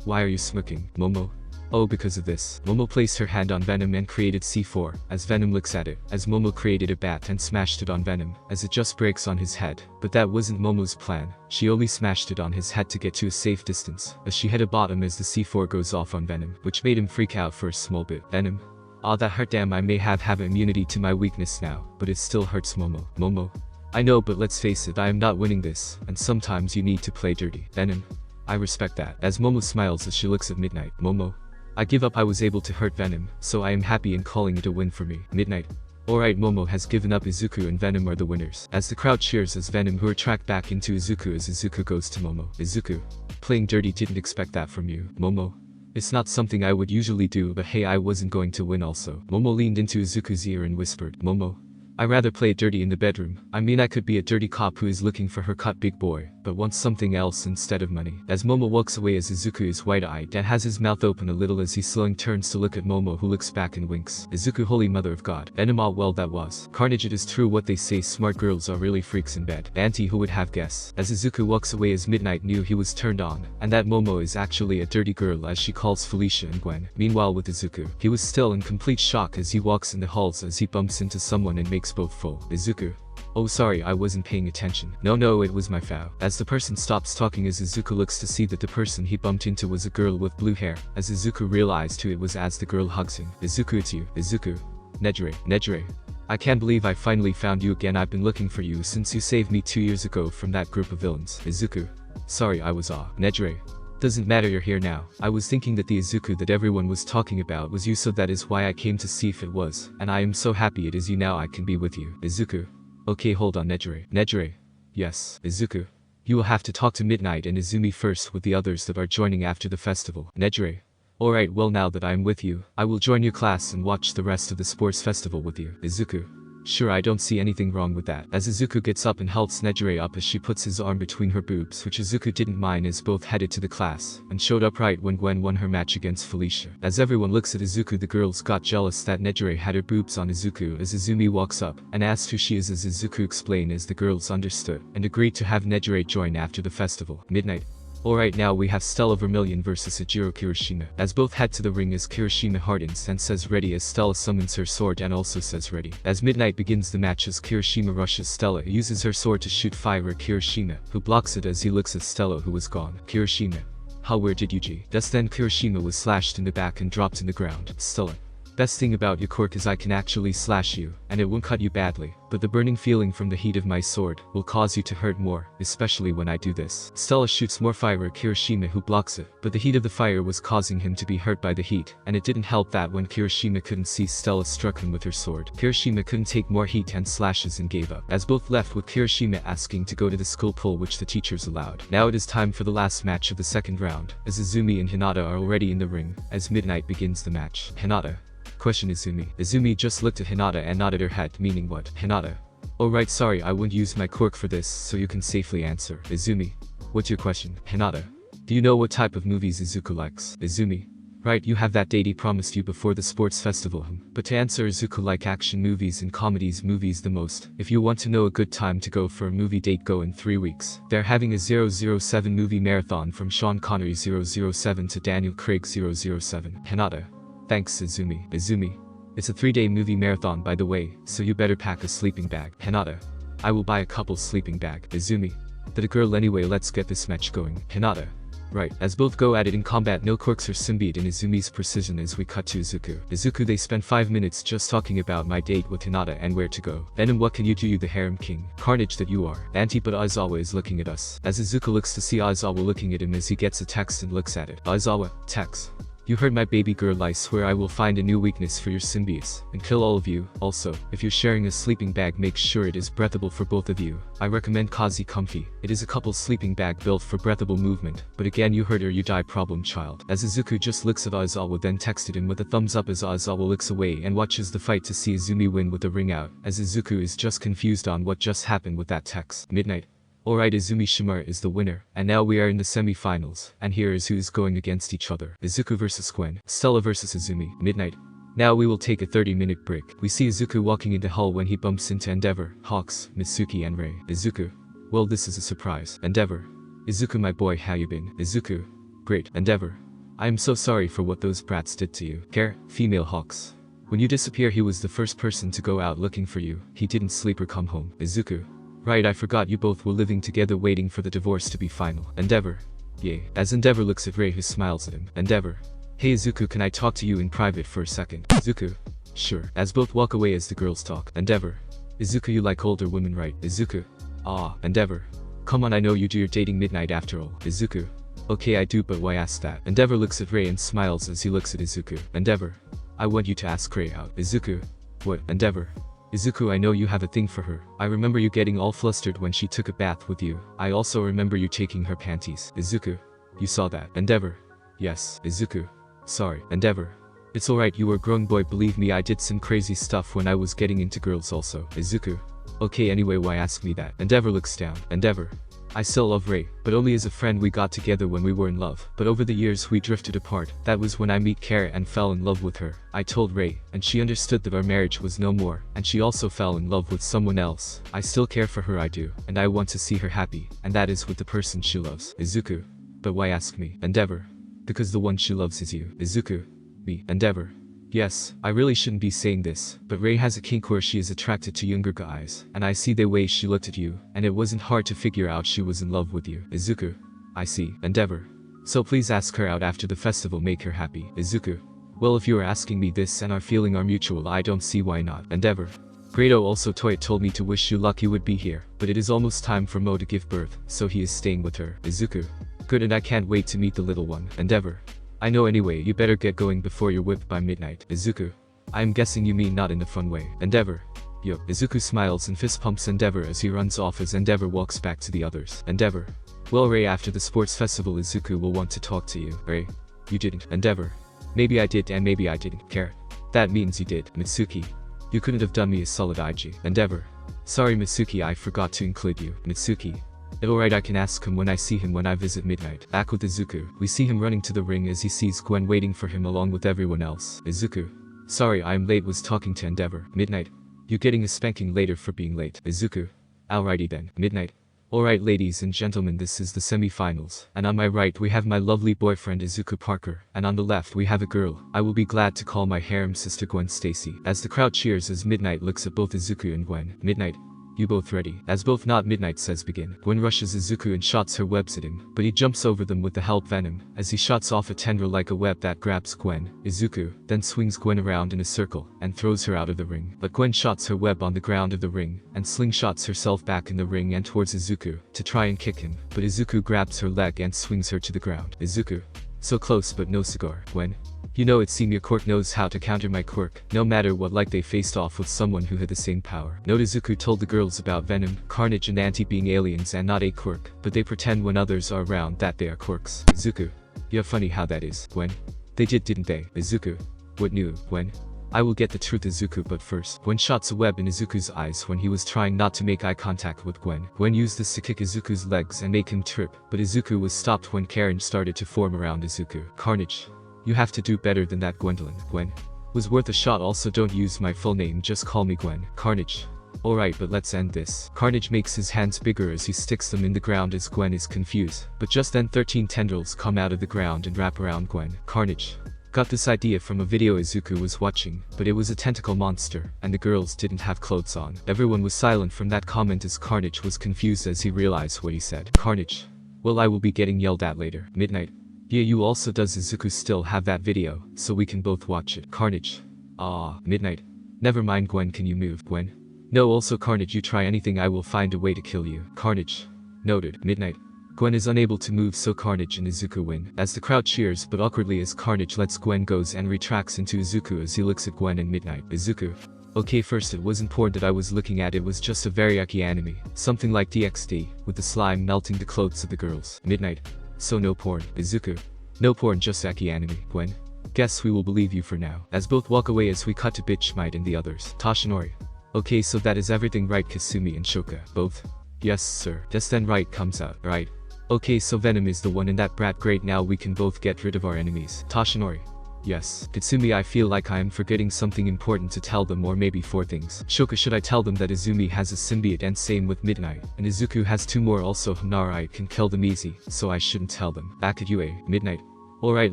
Speaker 2: Why are you smirking, Momo? Oh, because of this. Momo placed her hand on Venom and created C4, as Venom looks at it, as Momo created a bat and smashed it on Venom, as it just breaks on his head. But that wasn't Momo's plan. She only smashed it on his head to get to a safe distance, as she hit a bottom as the C4 goes off on Venom, which made him freak out for a small bit. Venom. Aw, that hurt. Damn, I may have immunity to my weakness now, but it still hurts, Momo. Momo. I know, but let's face it, I am not winning this, and sometimes you need to play dirty. Venom. I respect that. As Momo smiles as she looks at Midnight. Momo. I give up. I was able to hurt Venom, so I am happy in calling it a win for me. Midnight. Alright, Momo has given up. Izuku and Venom are the winners. As the crowd cheers as Venom who are tracked back into Izuku as Izuku goes to Momo. Izuku. Playing dirty, didn't expect that from you. Momo. It's not something I would usually do, but hey, I wasn't going to win also. Momo leaned into Izuku's ear and whispered, Momo. I rather play dirty in the bedroom. I mean, I could be a dirty cop who is looking for her cut big boy, but wants something else instead of money. As Momo walks away as Izuku is wide-eyed and has his mouth open a little as he slowly turns to look at Momo who looks back and winks. Izuku, holy mother of God. Venom, ah, well that was carnage. It is true what they say, smart girls are really freaks in bed. Auntie, who would have guessed? As Izuku walks away as Midnight knew he was turned on, and that Momo is actually a dirty girl as she calls Felicia and Gwen. Meanwhile with Izuku, he was still in complete shock as he walks in the halls as he bumps into someone and makes both full. Izuku. Oh sorry, I wasn't paying attention. No, it was my foul. As the person stops talking as Izuku looks to see that the person he bumped into was a girl with blue hair, as Izuku realized who it was as the girl hugs him. Izuku, it's you. Izuku. Nejire. I can't believe I finally found you again. I've been looking for you since you saved me 2 years ago from that group of villains. Izuku. Sorry, I was Nejire. Doesn't matter, you're here now. I was thinking that the Izuku that everyone was talking about was you, so that is why I came to see if it was, and I am so happy it is you now. I can be with you. Izuku. Okay, hold on, Nejire. Yes, Izuku. You will have to talk to Midnight and Izumi first with the others that are joining after the festival. Nejire. Alright, well now that I am with you, I will join your class and watch the rest of the sports festival with you. Izuku. Sure, I don't see anything wrong with that. As Izuku gets up and helps Nejire up as she puts his arm between her boobs, which Izuku didn't mind as both headed to the class, and showed up right when Gwen won her match against Felicia. As everyone looks at Izuku, the girls got jealous that Nejire had her boobs on Izuku as Izumi walks up and asked who she is as Izuku explained as the girls understood and agreed to have Nejire join after the festival. Midnight. Alright, now we have Stella Vermilion versus Ajiro Kirishima. As both head to the ring as Kirishima hardens and says ready as Stella summons her sword and also says ready. As Midnight begins the match as Kirishima rushes Stella, uses her sword to shoot fire at Kirishima, who blocks it as he looks at Stella who was gone. Kirishima. How, where did you G? Thus then Kirishima was slashed in the back and dropped in the ground. Stella. Best thing about your quirk is I can actually slash you, and it won't cut you badly, but the burning feeling from the heat of my sword will cause you to hurt more, especially when I do this. Stella shoots more fire at Kirishima who blocks it, but the heat of the fire was causing him to be hurt by the heat, and it didn't help that when Kirishima couldn't see Stella struck him with her sword. Kirishima couldn't take more heat and slashes and gave up, as both left with Kirishima asking to go to the school pool which the teachers allowed. Now it is time for the last match of the second round, as Izumi and Hinata are already in the ring, as Midnight begins the match. Hinata. Question Izumi. Izumi just looked at Hinata and nodded her head, meaning what? Hinata. Oh right, sorry, I won't use my quirk for this, so you can safely answer. Izumi. What's your question? Hinata. Do you know what type of movies Izuku likes? Izumi. Right, you have that date he promised you before the sports festival. But to answer, Izuku like action movies and comedies movies the most. If you want to know a good time to go for a movie date, go in 3 weeks. They're having a 007 movie marathon from Sean Connery 007 to Daniel Craig 007. Hinata. Thanks, Izumi. Izumi. It's a 3-day movie marathon by the way, so you better pack a sleeping bag. Hinata. I will buy a couple sleeping bag. Izumi. That a girl anyway, let's get this match going. Hinata. Right, as both go at it in combat, no quirks or symbiote in Izumi's precision as we cut to Izuku. Izuku, they spent 5 minutes just talking about my date with Hinata and where to go. Venom, what can you do, you the harem king? Carnage that you are. Auntie, but Aizawa is looking at us. As Izuku looks to see Aizawa looking at him as he gets a text and looks at it. Aizawa, text. You heard my baby girl, I swear I will find a new weakness for your symbiotes and kill all of you. Also, if you're sharing a sleeping bag, make sure it is breathable for both of you. I recommend Kazi Comfy. It is a couple sleeping bag built for breathable movement, but again you heard her, you die problem child. As Izuku just looks at Aizawa then texted him with a thumbs up as Aizawa looks away and watches the fight to see Izumi win with the ring out, as Izuku is just confused on what just happened with that text. Midnight. Alright, Izumi Shimura is the winner, and now we are in the semi-finals, and here is who's going against each other. Izuku vs Gwen, Stella vs Izumi. Midnight. Now we will take a 30-minute break. We see Izuku walking into Hull when he bumps into Endeavor, Hawks, Mitsuki and Rei. Izuku. Well, this is a surprise. Endeavor. Izuku, my boy, how you been? Izuku. Great. Endeavor. I am so sorry for what those brats did to you. Care, female Hawks. When you disappear, he was the first person to go out looking for you. He didn't sleep or come home. Izuku. Right, I forgot you both were living together waiting for the divorce to be final. Endeavor. Yay. As Endeavor looks at Rei who smiles at him. Endeavor. Hey Izuku, can I talk to you in private for a second? Izuku. Sure. As both walk away as the girls talk. Endeavor. Izuku, you like older women, right? Izuku. Ah. Endeavor. Come on, I know you do, you're dating Midnight after all. Izuku. Okay, I do, but why ask that? Endeavor looks at Rei and smiles as he looks at Izuku. Endeavor. I want you to ask Rei out. Izuku. What? Endeavor. Izuku, I know you have a thing for her. I remember you getting all flustered when she took a bath with you. I also remember you taking her panties. Izuku, you saw that. Endeavor. Yes. Izuku. Sorry. Endeavor. It's alright, you were a grown boy, believe me, I did some crazy stuff when I was getting into girls also. Izuku. Okay, anyway, why ask me that? Endeavor looks down. Endeavor. I still love Rei, but only as a friend. We got together when we were in love, but over the years we drifted apart. That was when I met Kara and fell in love with her. I told Rei, and she understood that our marriage was no more, and she also fell in love with someone else. I still care for her, I do, and I want to see her happy, and that is with the person she loves. Izuku. But why ask me? Endeavor. Because the one she loves is you. Izuku. Me. Endeavor. Yes, I really shouldn't be saying this, but Rei has a kink where she is attracted to younger guys, and I see the way she looked at you, and it wasn't hard to figure out she was in love with you. Izuku. I see. Endeavor. So please ask her out after the festival, make her happy. Izuku. Well, if you are asking me this and our feeling are mutual, I don't see why not. Endeavor. Grado also Toya told me to wish you luck, he would be here, but it is almost time for Mo to give birth, so he is staying with her. Izuku. Good, and I can't wait to meet the little one. Endeavor. I know, anyway, you better get going before you're whipped by midnight. Izuku. I am guessing you mean not in the fun way. Endeavor. Yup. Izuku smiles and fist pumps Endeavor as he runs off as Endeavor walks back to the others. Endeavor. Well, Rei, after the sports festival Izuku will want to talk to you. Rei. You didn't. Endeavor. Maybe I did and maybe I didn't. Care. That means you did. Mitsuki. You couldn't have done me a solid IG. Endeavor. Sorry Mitsuki, I forgot to include you. Mitsuki. Alright, I can ask him when I see him when I visit midnight. Back with Izuku, we see him running to the ring as he sees Gwen waiting for him along with everyone else. Izuku. Sorry, I am late, was talking to Endeavor. Midnight. You getting a spanking later for being late. Izuku. Alrighty then. Midnight. Alright ladies and gentlemen, this is the semi-finals, and on my right we have my lovely boyfriend Izuku Parker, and on the left we have a girl I will be glad to call my harem sister Gwen Stacy. As the crowd cheers as Midnight looks at both Izuku and Gwen. Midnight. You both ready? As both not Midnight says begin. Gwen rushes Izuku and shots her webs at him, but he jumps over them with the help Venom, as he shots off a tendril like a web that grabs Gwen. Izuku then swings Gwen around in a circle, and throws her out of the ring. But Gwen shots her web on the ground of the ring, and slingshots herself back in the ring and towards Izuku, to try and kick him, but Izuku grabs her leg and swings her to the ground. Izuku. So close but no cigar. Gwen. You know it seems your quirk knows how to counter my quirk, no matter what, like they faced off with someone who had the same power. Note Izuku told the girls about Venom, Carnage and Anti being aliens and not a quirk, but they pretend when others are around that they are quirks. Izuku. Yeah, funny how that is. Gwen. They didn't they? Izuku. What new? Gwen. I will get the truth Izuku, but first. Gwen shots a web in Izuku's eyes when he was trying not to make eye contact with Gwen. Gwen used this to kick Izuku's legs and make him trip, but Izuku was stopped when Karen started to form around Izuku. Carnage. You have to do better than that, Gwendolyn. Gwen. Was worth a shot. Also don't use my full name, just call me Gwen. Carnage. Alright, but let's end this. Carnage makes his hands bigger as he sticks them in the ground as Gwen is confused, but just then 13 tendrils come out of the ground and wrap around Gwen. Carnage. Got this idea from a video Izuku was watching, but it was a tentacle monster, and the girls didn't have clothes on. Everyone was silent from that comment as Carnage was confused as he realized what he said. Carnage. Well, I will be getting yelled at later. Midnight. Yeah, you also does Izuku still have that video, so we can both watch it. Carnage. Ah, Midnight. Never mind Gwen, can you move? Gwen. No, also Carnage, you try anything I will find a way to kill you. Carnage. Noted. Midnight. Gwen is unable to move, so Carnage and Izuku win. As the crowd cheers but awkwardly as Carnage lets Gwen goes and retracts into Izuku as he looks at Gwen and Midnight. Izuku. Okay, first it wasn't porn that I was looking at, it was just a very yucky anime. Something like DxD, with the slime melting the clothes of the girls. Midnight. So no porn. Izuku. No porn, just yucky anime. Gwen. Guess we will believe you for now. As both walk away as we cut to Bitch Might and the others. Toshinori. Okay, so that is everything, right? Kasumi and Shoka. Both? Yes, sir. Just then right comes out. Right. Okay, so Venom is the one and that brat, great, now we can both get rid of our enemies. Toshinori. Yes. Katsumi, I feel like I am forgetting something important to tell them, or maybe 4 things. Shoka, should I tell them that Izumi has a symbiote and same with Midnight, and Izuku has 2 more also? Nire, I can kill them easy, so I shouldn't tell them. Back at UA. Midnight. Alright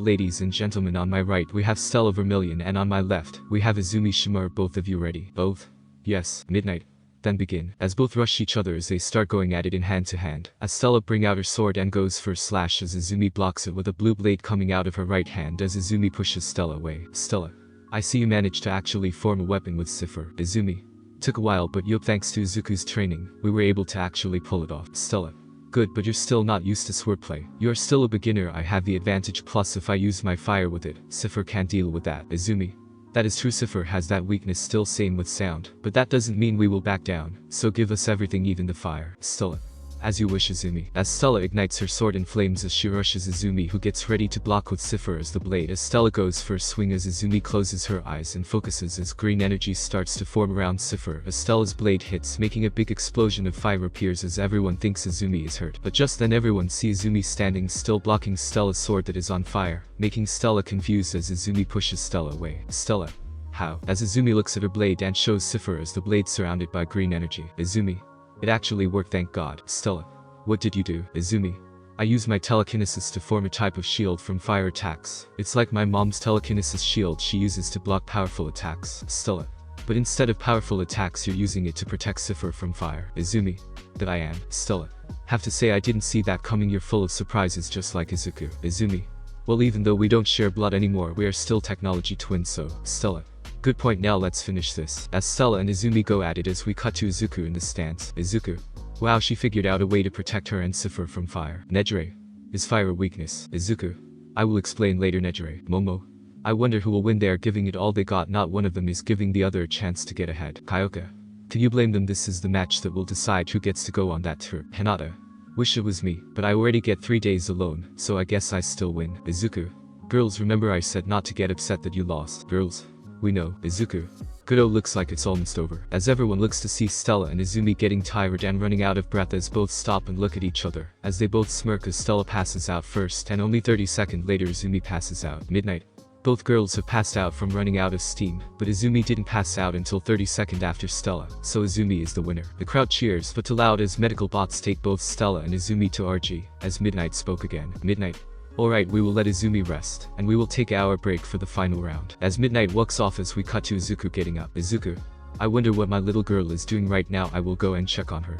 Speaker 2: ladies and gentlemen, on my right we have Stella Vermilion and on my left we have Izumi Shimura. Both of you ready? Both? Yes. Midnight. Then begin. As both rush each other as they start going at it in hand to hand. As Stella bring out her sword and goes for a slash as Izumi blocks it with a blue blade coming out of her right hand as Izumi pushes Stella away. Stella. I see you managed to actually form a weapon with Cifer. Izumi. Took a while, but yup, thanks to Izuku's training, we were able to actually pull it off. Stella. Good, but you're still not used to swordplay. You're still a beginner. I have the advantage, plus if I use my fire with it, Cifer can't deal with that. Izumi. That is true, Cifer has that weakness still, same with sound, but that doesn't mean we will back down, so give us everything, even the fire. Stella. As you wish, Izumi. As Stella ignites her sword in flames as she rushes Izumi, who gets ready to block with Cifer as the blade. As Stella goes for a swing, as Izumi closes her eyes and focuses as green energy starts to form around Cifer. As Stella's blade hits, making a big explosion of fire appears as everyone thinks Izumi is hurt. But just then everyone sees Izumi standing still, blocking Stella's sword that is on fire, making Stella confused as Izumi pushes Stella away. Stella. How? As Izumi looks at her blade and shows Cifer as the blade surrounded by green energy. Izumi. It actually worked, thank God. Stella. What did you do? Izumi. I used my telekinesis to form a type of shield from fire attacks. It's like my mom's telekinesis shield she uses to block powerful attacks. Stella. But instead of powerful attacks, you're using it to protect Cifer from fire. Izumi. That I am. Stella. Have to say I didn't see that coming, you're full of surprises just like Izuku. Izumi. Well, even though we don't share blood anymore, we are still technology twins, so. Stella. Good point, now let's finish this. As Stella and Izumi go at it, as we cut to Izuku in the stands. Izuku. Wow, she figured out a way to protect her and Cifer from fire. Nejire. Is fire a weakness? Izuku. I will explain later. Nejire. Momo. I wonder who will win. They are giving it all they got, not one of them is giving the other a chance to get ahead. Kyoka. Can you blame them? This is the match that will decide who gets to go on that tour. Hinata. Wish it was me, but I already get 3 days alone, so I guess I still win. Izuku. Girls, remember I said not to get upset that you lost. Girls. We know. Izuku. Good. Looks like it's almost over. As everyone looks to see Stella and Izumi getting tired and running out of breath, as both stop and look at each other, as they both smirk as Stella passes out first and only 30 seconds later Izumi passes out. Midnight. Both girls have passed out from running out of steam, but Izumi didn't pass out until 30 seconds after Stella, so Izumi is the winner. The crowd cheers, but too loud as medical bots take both Stella and Izumi to RG, as Midnight spoke again. Midnight. Alright, we will let Izumi rest, and we will take our break for the final round. As Midnight walks off, as we cut to Izuku getting up. Izuku. I wonder what my little girl is doing right now. I will go and check on her.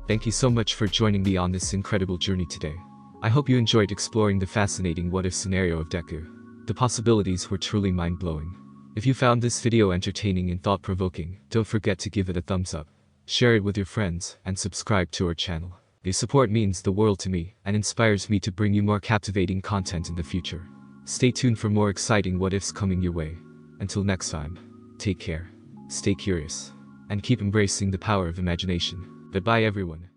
Speaker 2: Thank you so much for joining me on this incredible journey today. I hope you enjoyed exploring the fascinating what-if scenario of Deku. The possibilities were truly mind-blowing. If you found this video entertaining and thought-provoking, don't forget to give it a thumbs up, share it with your friends, and subscribe to our channel. Your support means the world to me, and inspires me to bring you more captivating content in the future. Stay tuned for more exciting what-ifs coming your way. Until next time, take care, stay curious, and keep embracing the power of imagination. Goodbye everyone.